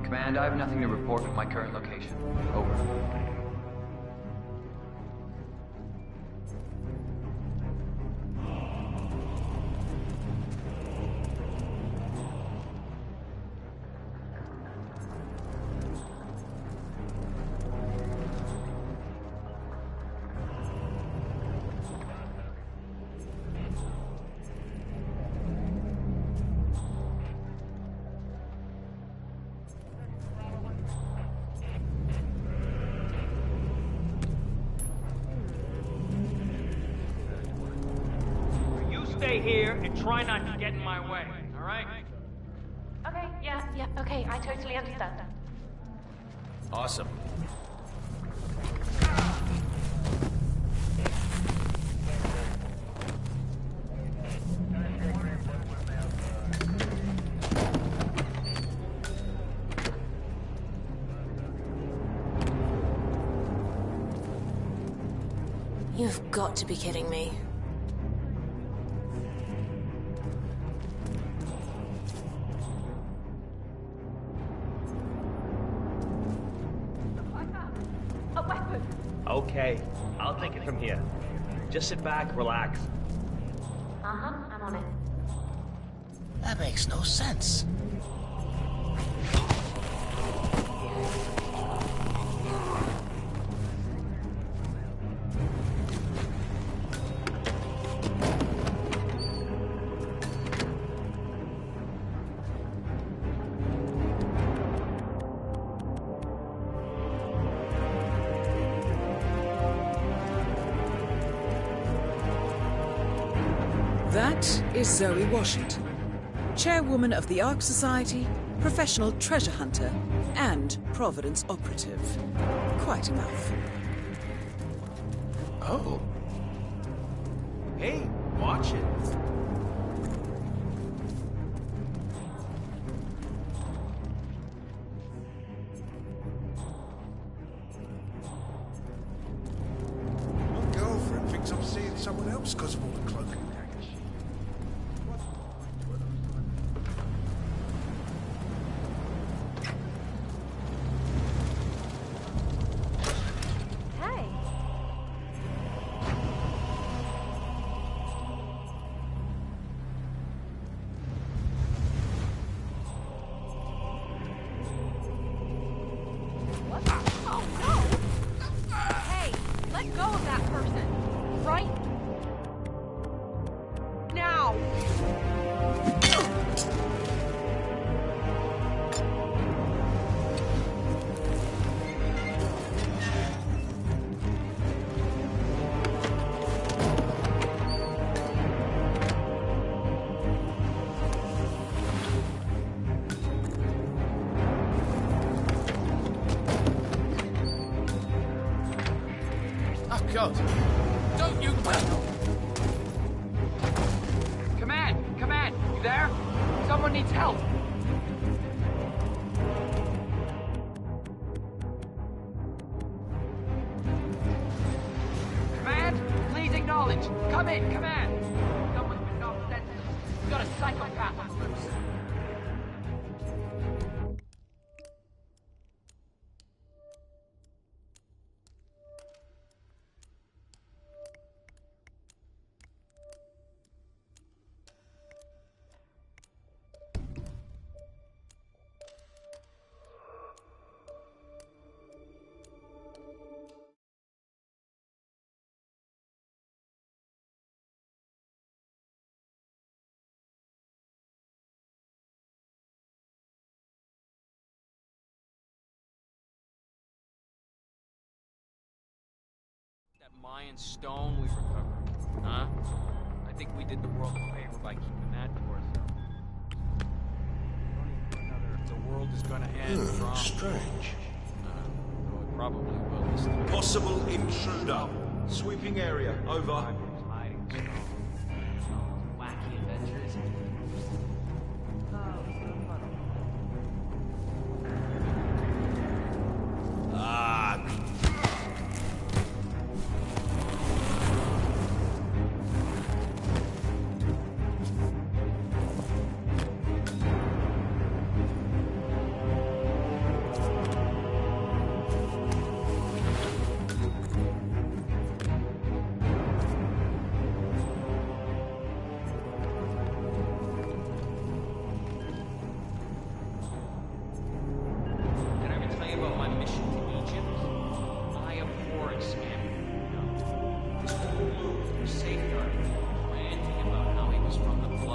Command, I have nothing to report from my current location. Over. Stay here and try not to get in my way, all right? Okay, yeah, okay, I totally understand. Awesome. You've got to be kidding me. Okay, I'll take it from here. Just sit back, relax. Uh-huh, I'm on it. That makes no sense. That is Zoe Washington, chairwoman of the Ark Society, professional treasure hunter, and Providence operative. Quite a mouthful. Oh. Hey, watch it. My girlfriend thinks I'm seeing someone else because of all the cloak and dagger shit. Hey. What? Oh, no! Hey, let go of that person. Right? Now! Oh, God. Don't you... Command, you there? Someone needs help. Command, please acknowledge. Come in, command. Someone's been knocked senseless. We've got a psychopath on the loose. That Mayan stone we recovered, huh? I think we did the world a favor by keeping that to ourselves. The world is gonna end strong. Strange. Though it probably will this time. Possible intruder. Sweeping area. Over. Hiding stone. Wacky adventures.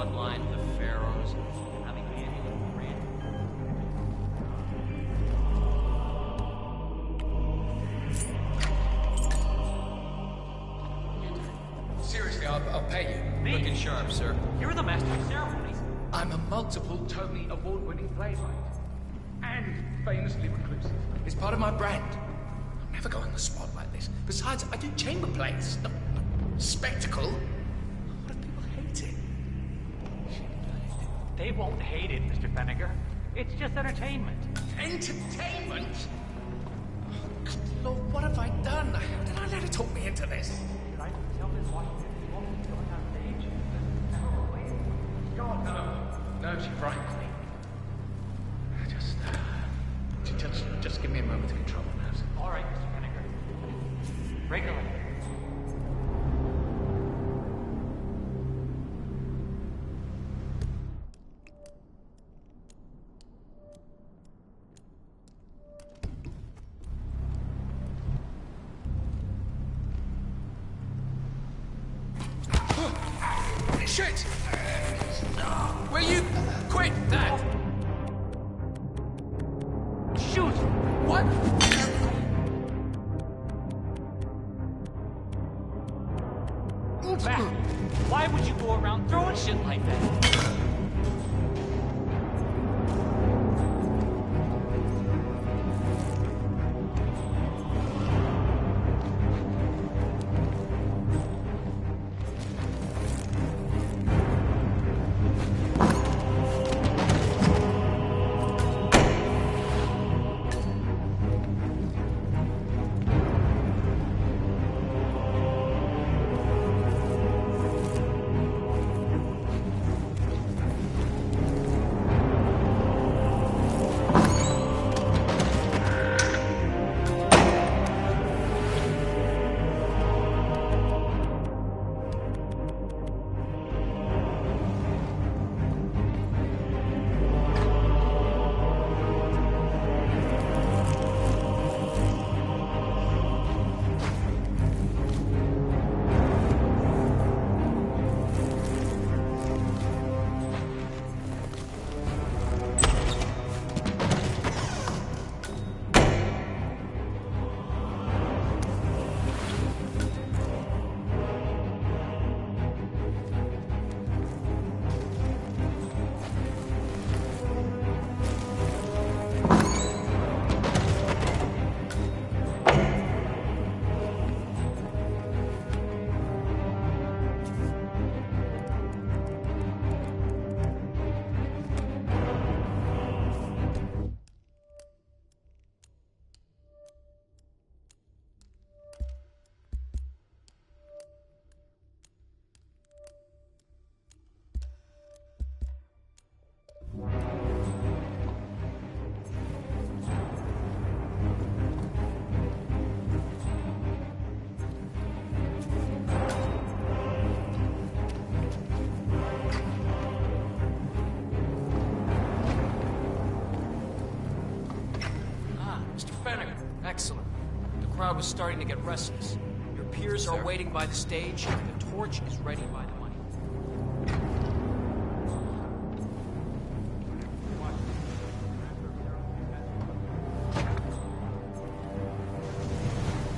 bloodline of the pharaohs, having annual grant. Seriously, I'll pay you. Me? Looking sharp, sir. You're the master of ceremonies. I'm a multiple Tony award-winning playwright. And famously reclusive. It's part of my brand. I'll never go on the spot like this. Besides, I do chamber plays. A spectacle. What if people hate it? They won't hate it, Mr. Fenniger. It's just entertainment. Entertainment? Oh, good Lord, what have I done? How did I let her talk me into this? Did I tell this Washington woman going on stage? God, no. No, she frightens me. Just give me a moment to control my nerves. All right, Mr. Fenniger. Regulate. Shit! Will you quit that? Shoot! What? Matt, why would you go around throwing shit like that? Excellent. The crowd was starting to get restless. Your peers are waiting by the stage, and the torch is ready by the money.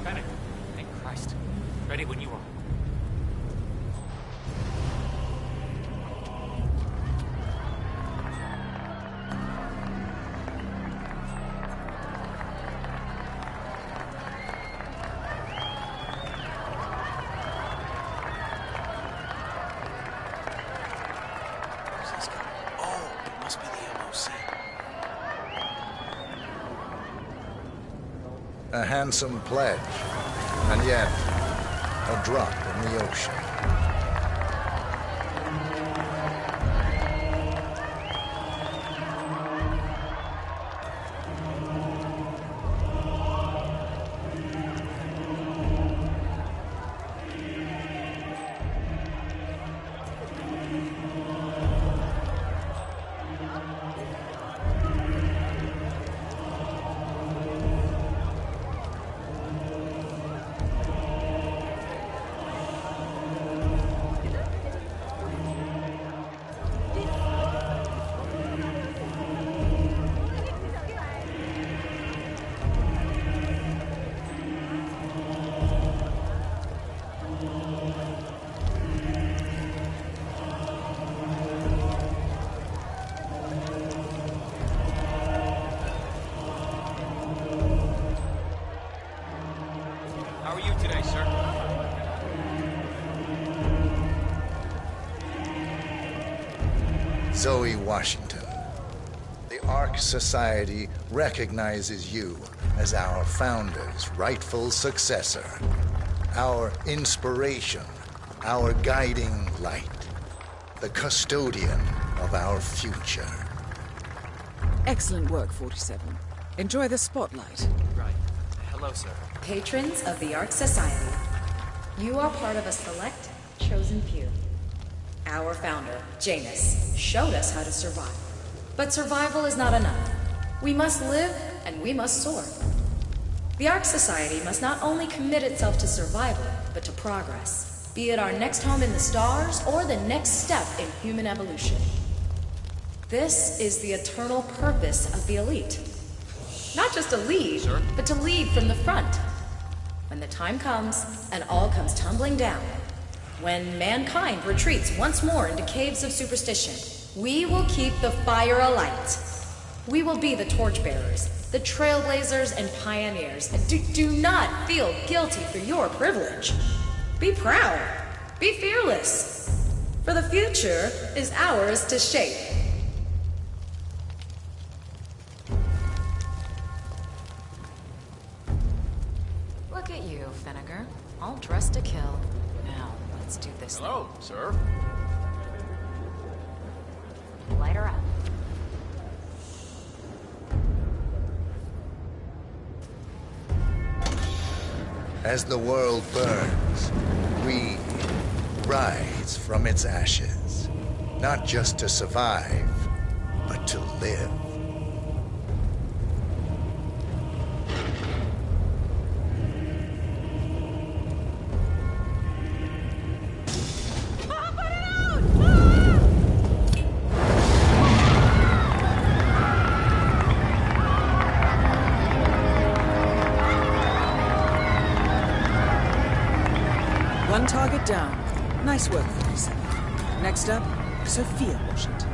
Bennett, thank Christ. Ready when you are. A handsome pledge, and yet a drop in the ocean. are you today, sir? Zoe Washington. The Ark Society recognizes you as our founder's rightful successor, our inspiration, our guiding light, the custodian of our future. Excellent work, 47. Enjoy the spotlight. Right. Hello, sir. Patrons of the Ark Society, you are part of a select, chosen few. Our founder, Janus, showed us how to survive. But survival is not enough. We must live and we must soar. The Ark Society must not only commit itself to survival, but to progress. Be it our next home in the stars or the next step in human evolution. This is the eternal purpose of the elite. Not just to lead, but to lead from the front. When the time comes and all comes tumbling down, when mankind retreats once more into caves of superstition, we will keep the fire alight. We will be the torchbearers, the trailblazers and pioneers. Do not feel guilty for your privilege. Be proud. Be fearless. For the future is ours to shape. Look at you, Vinegar. All dressed to kill. Now, let's do this. Hello, sir. Light her up. As the world burns, we rise from its ashes. Not just to survive, but to live. One target down. Nice work, 47. Next up, Sophia Washington.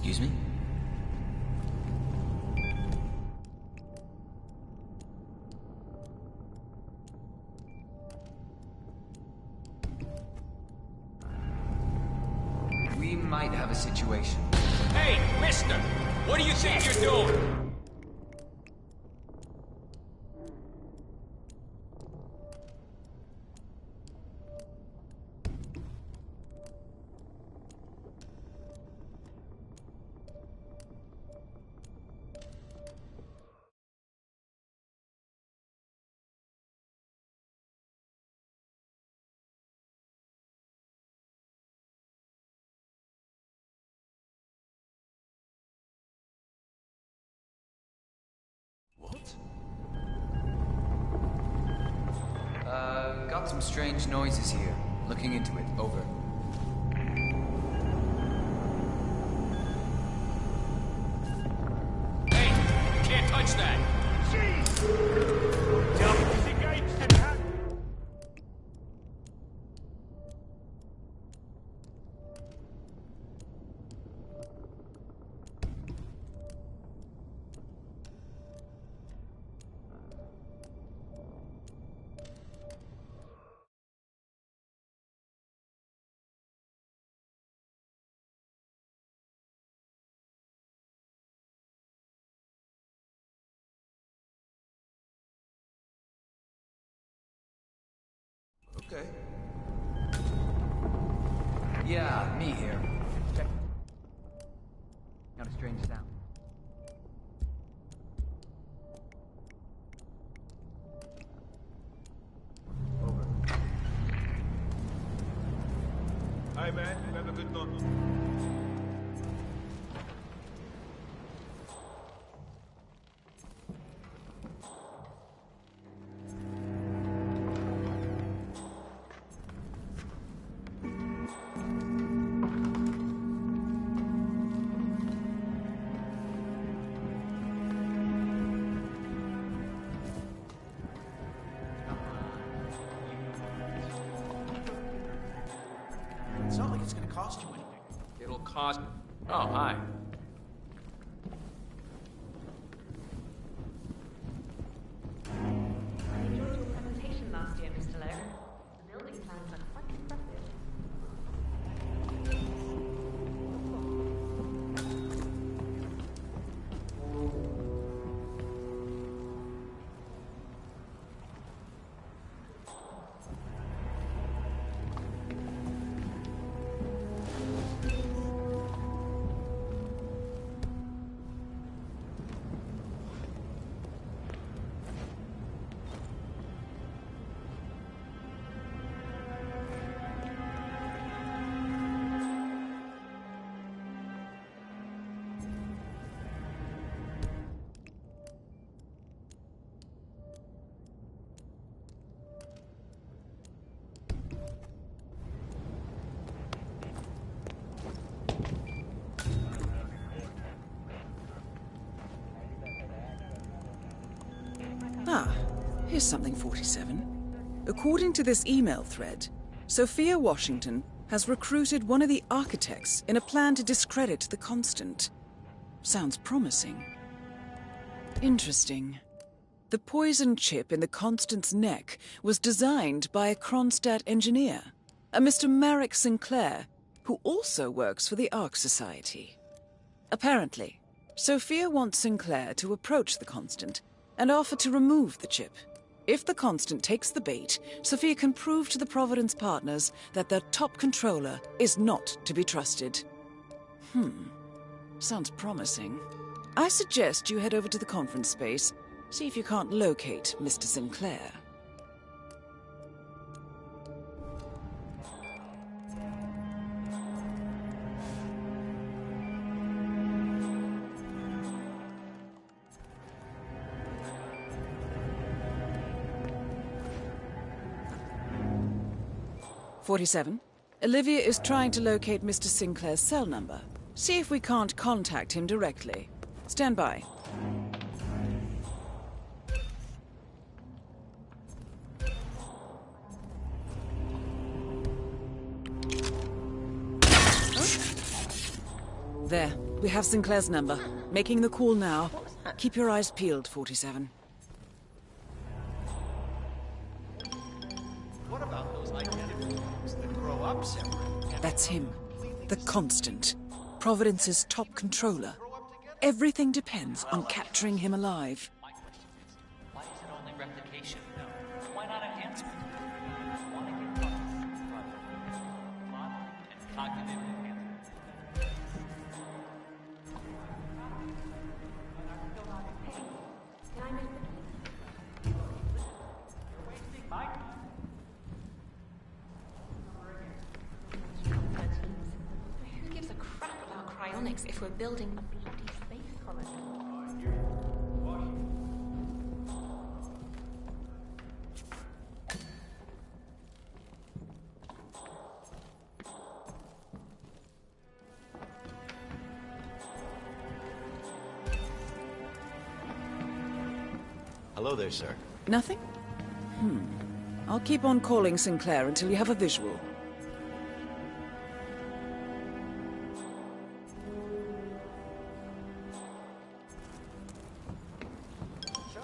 Excuse me? We might have a situation. Hey, mister! What do you think you're doing? got some strange noises here. Looking into it. Over. Hey! Can't touch that! Jeez! Jump disengaged and hack! Okay. Yeah, me here. Check. Not a strange sound. Over. Hey man, you have a good night. It's not like it's gonna cost you anything. It'll cost... Oh, hi. I enjoyed your presentation last year, Mr. Lowe. The building plans are quite impressive. Ah, here's something, 47. According to this email thread, Sophia Washington has recruited one of the architects in a plan to discredit the Constant. Sounds promising. Interesting. The poison chip in the Constant's neck was designed by a Kronstadt engineer, a Mr. Marek Sinclair, who also works for the Ark Society. Apparently, Sophia wants Sinclair to approach the Constant and offer to remove the chip. If the Constant takes the bait, Sophia can prove to the Providence partners that their top controller is not to be trusted. Sounds promising. I suggest you head over to the conference space, see if you can't locate Mr. Sinclair. "47. Olivia is trying to locate Mr. Sinclair's cell number. See if we can't contact him directly. Stand by." There, we have Sinclair's number. Making the call now. Keep your eyes peeled, 47. What about those identical dogs that grow up separate? That's him. The Constant. Providence's top controller. Everything depends on capturing him alive. Why is it only replication? Why not enhancement? Want to get model and cognitive enhancement. Can I miss the You're wasting my time. Who gives a crap about cryonics if we're building a bloody space colony? Hello there, sir. Nothing? I'll keep on calling Sinclair until you have a visual. Sure.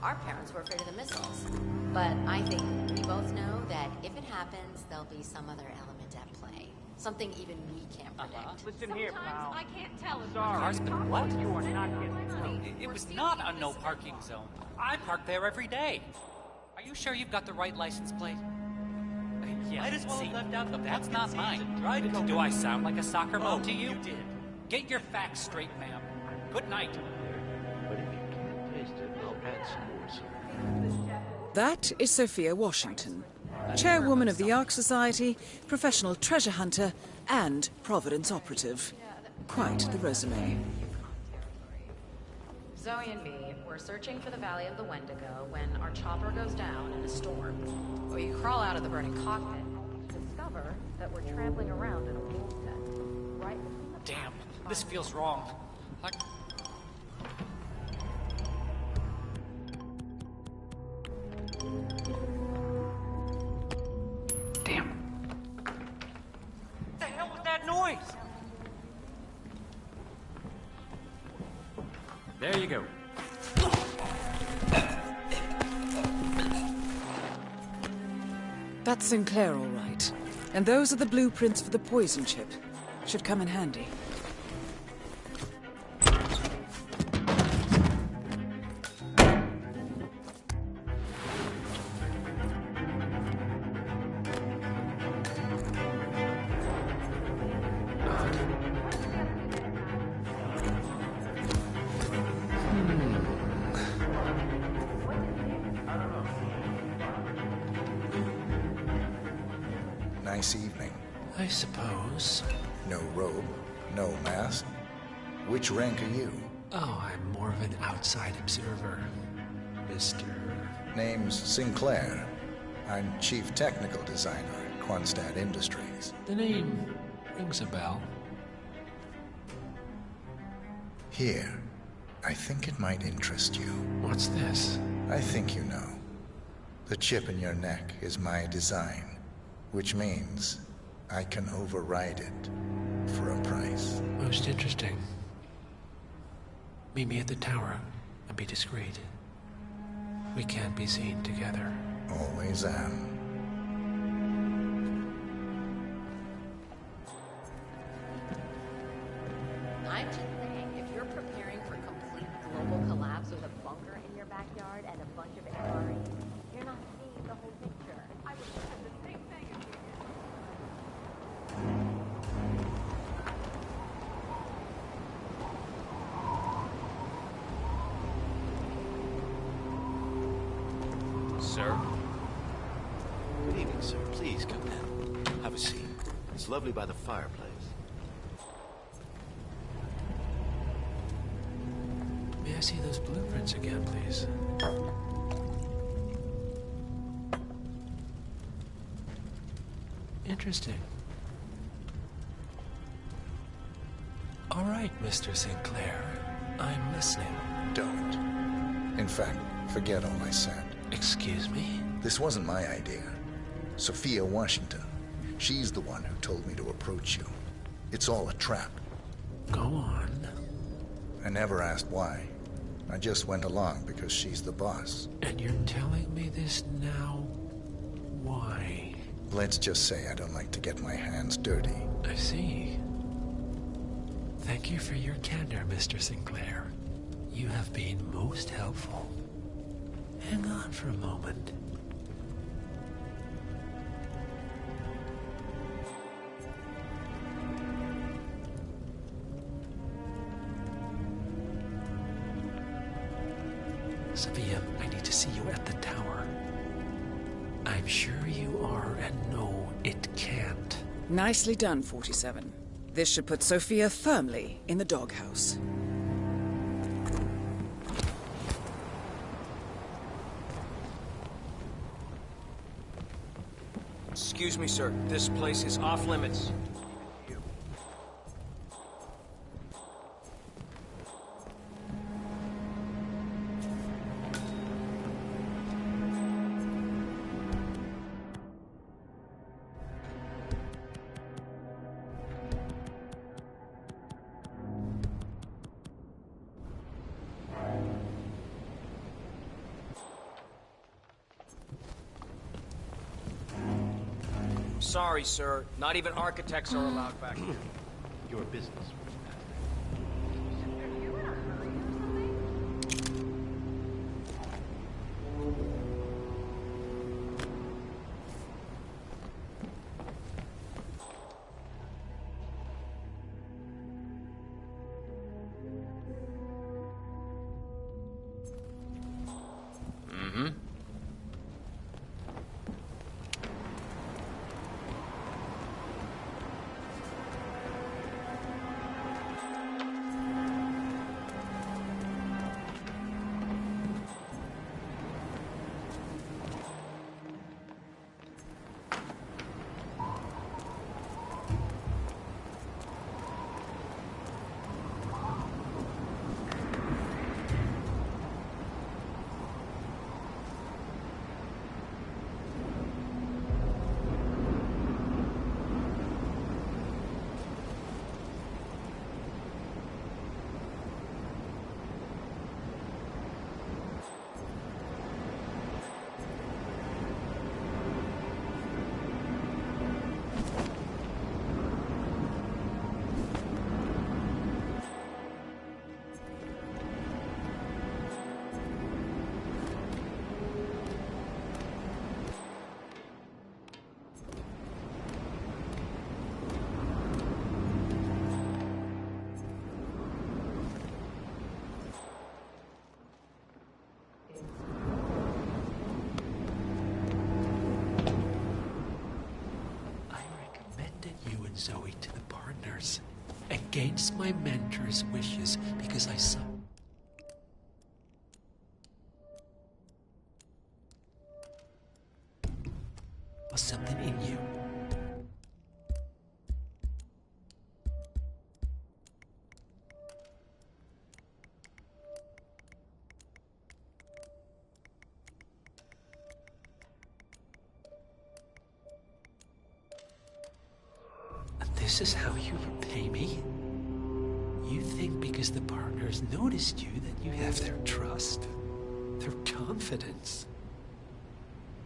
Our parents were afraid of the missiles. But I think we both know that if it happens, there'll be some other element at play. Something even we can't predict. Listen here, pal. I can't tell if Sorry. But what? You are not getting It was not a no parking zone. I park there every day. Are you sure you've got the right license plate? Yeah, Might as well see, have left out the that's not mine. and dried coconut. Do I sound like a soccer mom to you? You did. Get your facts straight, ma'am. Good night. But if you can't taste it, I'll add some more, sir. That is Sophia Washington, chairwoman of the Ark Society, professional treasure hunter, and Providence operative. Quite the resume. Zoe and me were searching for the Valley of the Wendigo when our chopper goes down in a storm. We crawl out of the burning cockpit and discover that we're trampling around in a wolf den. Right? Damn, this feels wrong. Like... Damn. What the hell was that noise? There you go. That's Sinclair, all right. And those are the blueprints for the poison chip. Should come in handy. Nice evening. I suppose. No robe, no mask. Which rank are you? Oh, I'm more of an outside observer, Mr. Name's Sinclair. I'm Chief Technical Designer at Quonstad Industries. The name rings a bell. Here, I think it might interest you. What's this? I think you know. The chip in your neck is my design, which means I can override it for a price. Most interesting. Meet me at the tower and be discreet. We can't be seen together. Always am. I'm just saying, if you're preparing for complete global collapse with a bunker in your backyard and a bunch of MREs, you're not seeing the whole picture. I would have said the same thing if you Sir? Good evening, sir. Please come in. Have a seat. It's lovely by the fireplace. May I see those blueprints again, please? Interesting. All right, Mr. Sinclair. I'm listening. Don't. In fact, forget all I said. Excuse me? This wasn't my idea. Sophia Washington. She's the one who told me to approach you. It's all a trap. Go on. I never asked why. I just went along because she's the boss. And you're telling me this now? Why? Let's just say I don't like to get my hands dirty. I see. Thank you for your candor, Mr. Sinclair. You have been most helpful. Hang on for a moment. Sophia, I need to see you at the tower. I'm sure you are, and no, it can't. Nicely done, 47. This should put Sophia firmly in the doghouse. Excuse me, sir. This place is off limits. sorry, sir. Not even architects are allowed back here. Your business. Zoe to the partners against my mentor's wishes because I saw something in you. This is how you repay me? You think because the partners noticed you that you have their trust, their confidence.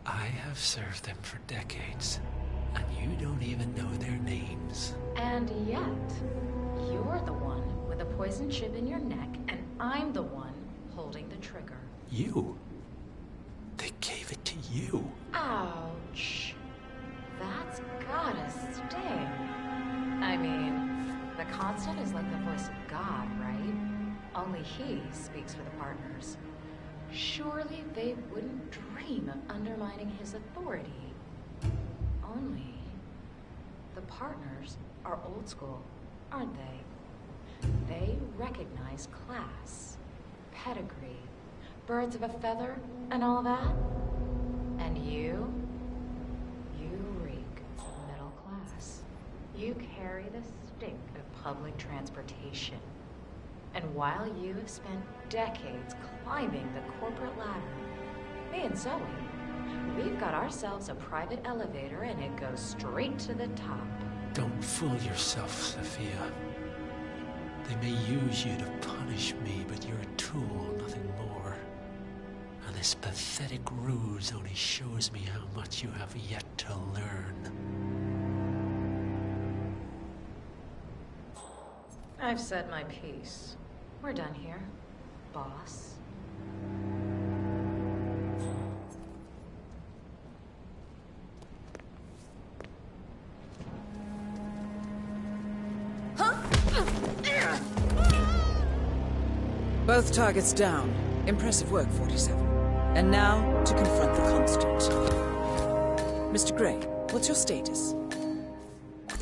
I have served them for decades, and you don't even know their names. And yet, you're the one with a poison chip in your neck, and I'm the one holding the trigger. You? They gave it to you. Ouch. That's gotta sting. I mean, the Constant is like the voice of God, right? Only he speaks for the partners. Surely they wouldn't dream of undermining his authority. Only the partners are old school, aren't they? They recognize class, pedigree, birds of a feather, and all that. And you reek of middle class. You carry the stink of public transportation. And while you have spent decades climbing the corporate ladder, me and Zoe, we've got ourselves a private elevator and it goes straight to the top. Don't fool yourself, Sophia. They may use you to punish me, but you're a tool, nothing more. And this pathetic ruse only shows me how much you have yet to learn. I've said my piece. We're done here, boss. Both targets down. Impressive work, 47. And now, to confront the Constant. Mr. Gray, what's your status?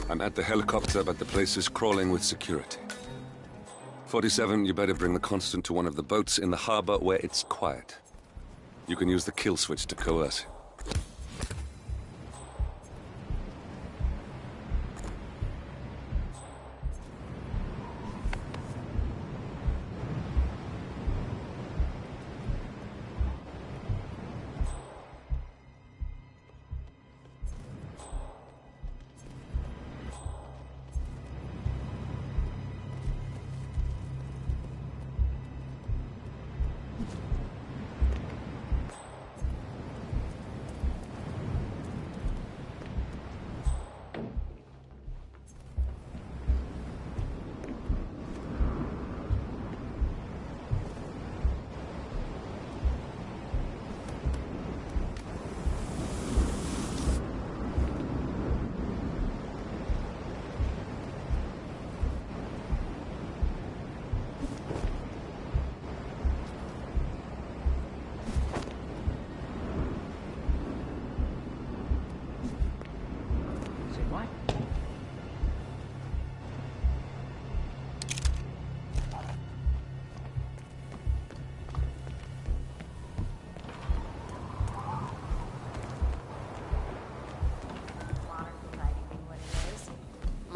I'm at the helicopter, but the place is crawling with security. 47, you better bring the Constant to one of the boats in the harbor where it's quiet. You can use the kill switch to coerce him.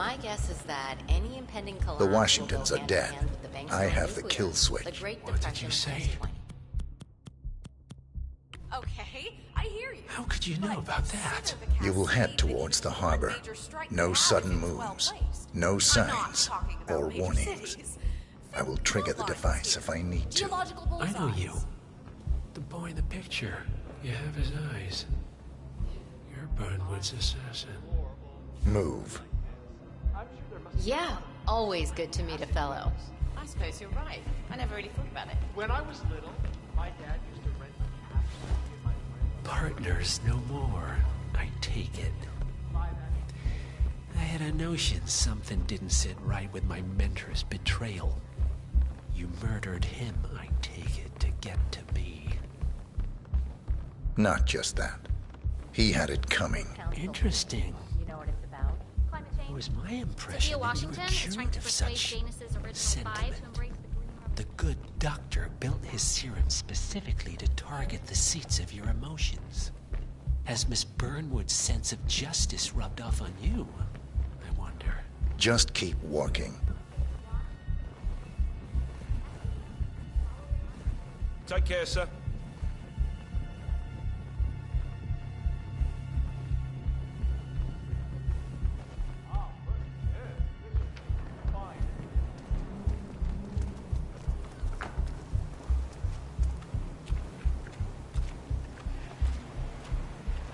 My guess is that any impending collapse The will go Washingtons are hand in dead. hand with the bank's I going have the nuclear. kill switch. The Great What did Depression you say? post-20. Okay, I hear you. How could you know about that? You will head towards the harbor. No sudden moves, no signs or warnings. I will trigger the device if I need to. I know you. The boy in the picture. You have his eyes. You're Burnwood's assassin. Move. Yeah, always good to meet a fellow. I suppose you're right. I never really thought about it. When I was little, my dad used to rent a cab for me and my friends. Partners no more, I take it. I had a notion something didn't sit right with my mentor's betrayal. You murdered him, I take it, to get to me. Not just that. He had it coming. Interesting. You know what it's about? Climate change. It was my impression that you were cured of such sentiment. The good doctor built his serum specifically to target the seats of your emotions. Has Miss Burnwood's sense of justice rubbed off on you? I wonder. Just keep walking. Take care, sir.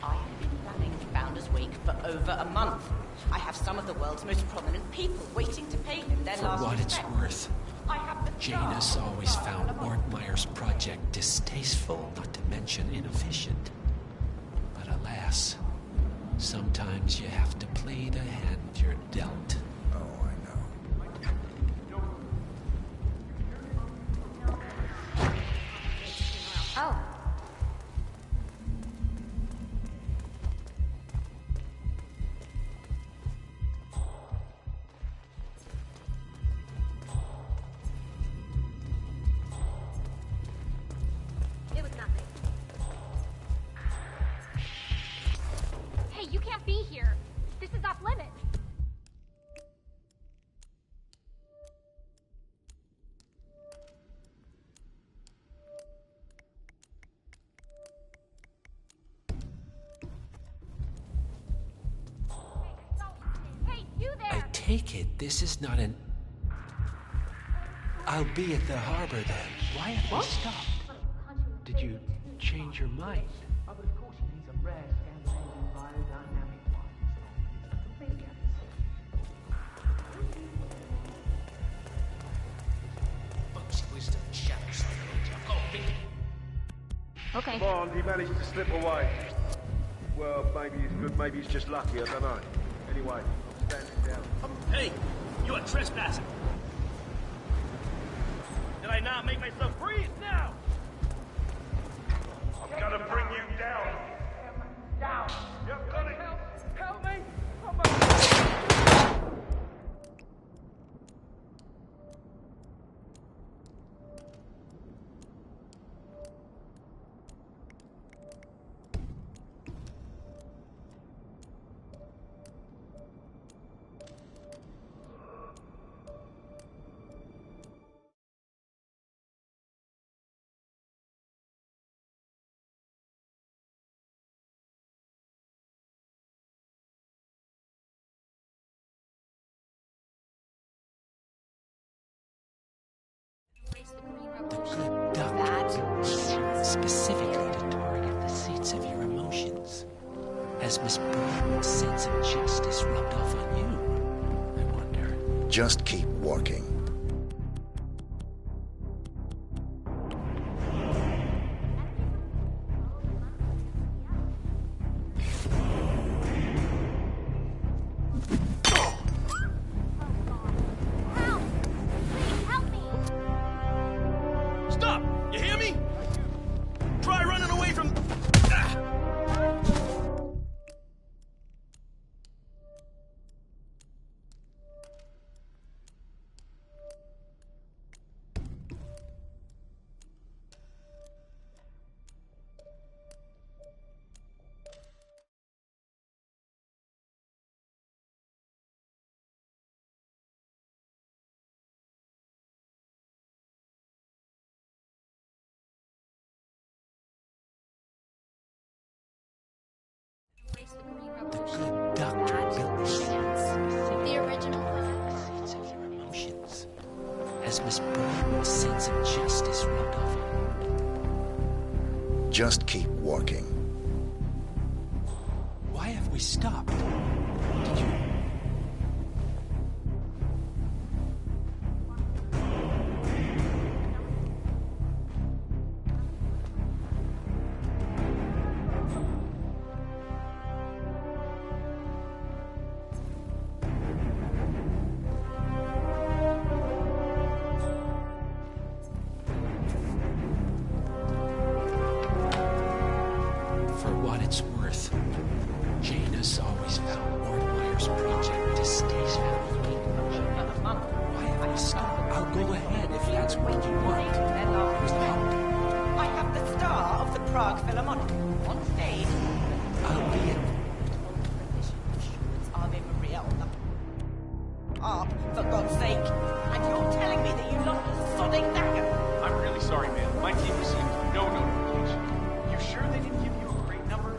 I have been planning Founders Week for over a month. I have some of the world's most prominent people waiting to pay him their For last what it's respect. worth, I have the Janus always found Ortmeyer's project distasteful, not to mention inefficient. But alas, sometimes you have to play the hand you're dealt. Oh, I know. Oh. It was nothing. Hey, you can't be here. This is off limits. Hey, you I there! take it this is not an... I'll be at the harbor then. Why have you stopped? Did you change your mind? Oh, but of course he needs a rare Scandinavian biodynamic one. It's completely Bugsy wisdom, shadow psychology. I've got a big... Okay. Come on, he managed to slip away. Well, maybe he's good, maybe he's just lucky, I don't know. Anyway, I'm standing down. Hey, you are trespassing. Did I not make myself breathe now? I'm gonna bring you down. Down. You've got it. Help me! The good doctor built his serum specifically to target the seats of your emotions. Has Miss Burnwood's sense of justice rubbed off on you? I wonder. Just keep walking. The good doctor built machines. The original Sense of your emotions. Has Miss Brown's sense of justice rubbed off on you? Just keep walking. Why have we stopped? Did you... For what it's worth, Janus always found Mordmeier's project distasteful. Why have we stopped? I'll go ahead if that's what you want. I have the star of the Prague Philharmonic on stage. I'll be it. Ave Maria on the harp, for God's sake. And you're telling me that you lost the sodding dagger? I'm really sorry, man. My team received no notification. You sure they didn't give you a crate number?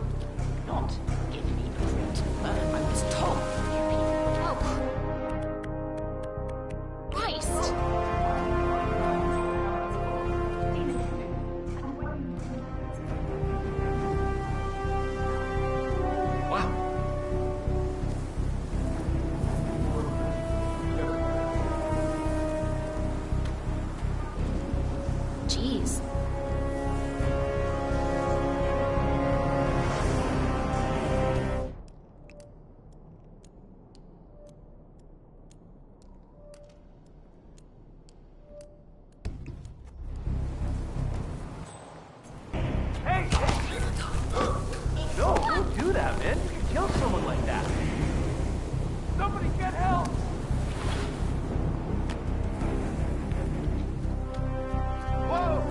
Not give me a crate. I was told you people. Oh. Christ! Wow. Jeez. Hey! No, don't do that, man. You can kill someone like that. Somebody get help! Whoa!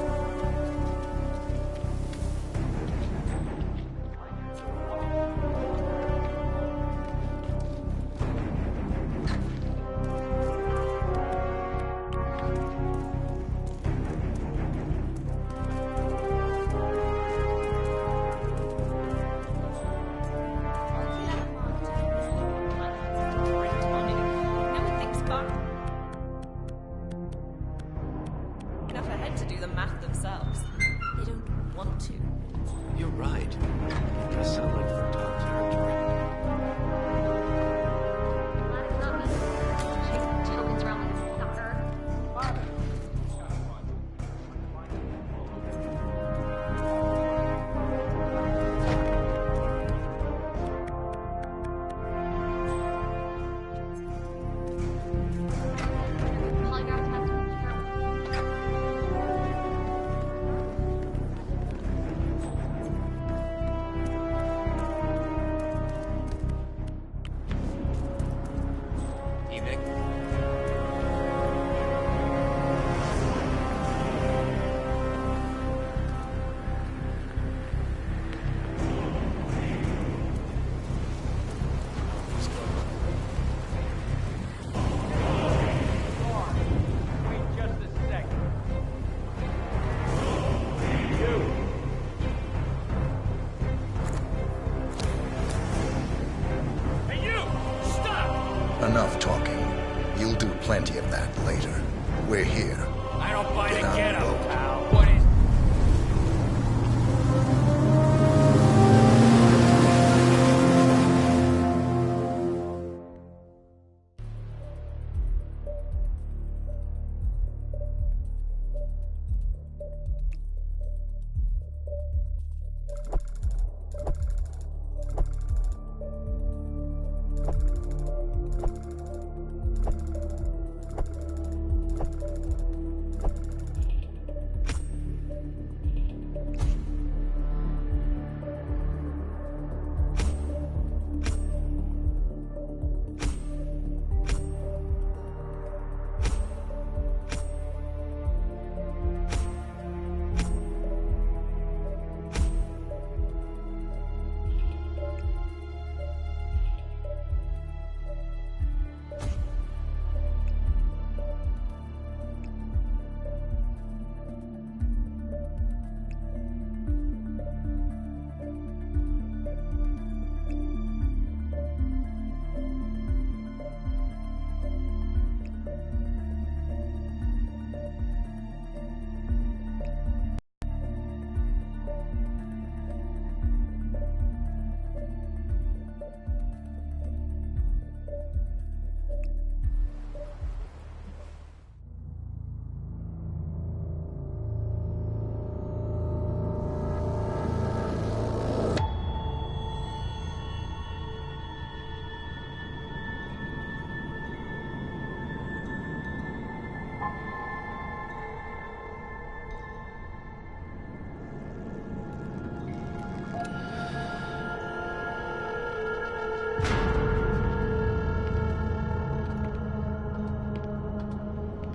Enough ahead to do the math themselves. They don't want to. You're right. It does sound like fertile territory. Gentleman's realm is soccer. Polygraph test was Evening. Wait just a second. You! Hey, you! Stop! Enough talking. You'll do plenty of that later. We're here. I don't buy the Get on the get-up, boat. pal. What is...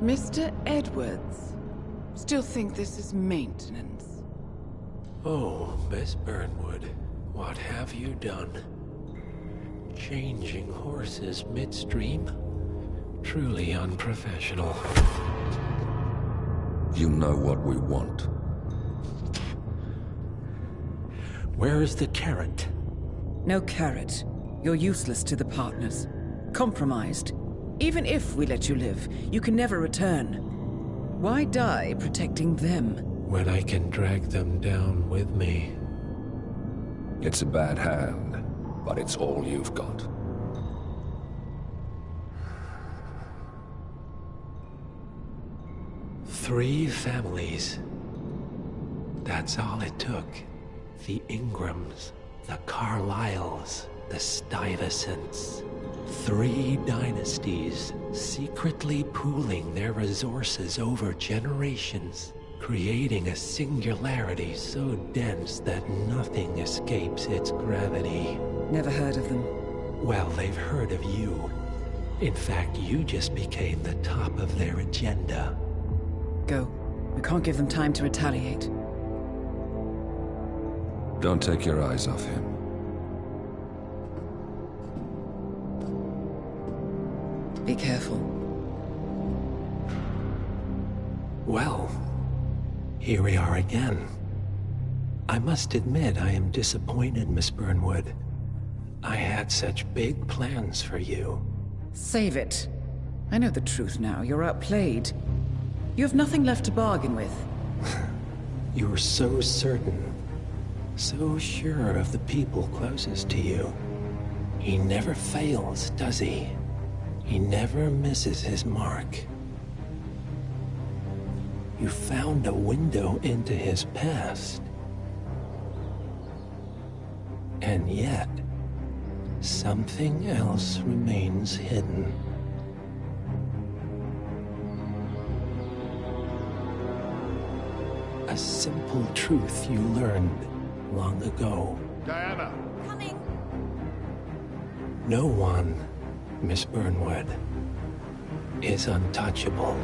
Mr. Edwards. Still think this is maintenance. Oh, Miss Burnwood, what have you done? Changing horses midstream? Truly unprofessional. You know what we want. Where is the carrot? No carrot. You're useless to the partners. Compromised. Even if we let you live, you can never return. Why die protecting them? When I can drag them down with me. It's a bad hand, but it's all you've got. Three families. That's all it took. The Ingrams, the Carlyles, the Stuyvesants. 3 dynasties, secretly pooling their resources over generations, creating a singularity so dense that nothing escapes its gravity. Never heard of them. Well, they've heard of you. In fact, you just became the top of their agenda. Go. We can't give them time to retaliate. Don't take your eyes off him. Be careful. Well, here we are again. I must admit I am disappointed, Miss Burnwood. I had such big plans for you. Save it. I know the truth now. You're outplayed. You have nothing left to bargain with. You were so certain, so sure of the people closest to you. He never fails, does he? He never misses his mark. You found a window into his past. And yet, something else remains hidden. A simple truth you learned long ago. Diana! Coming! No one, Miss Burnwood, is untouchable.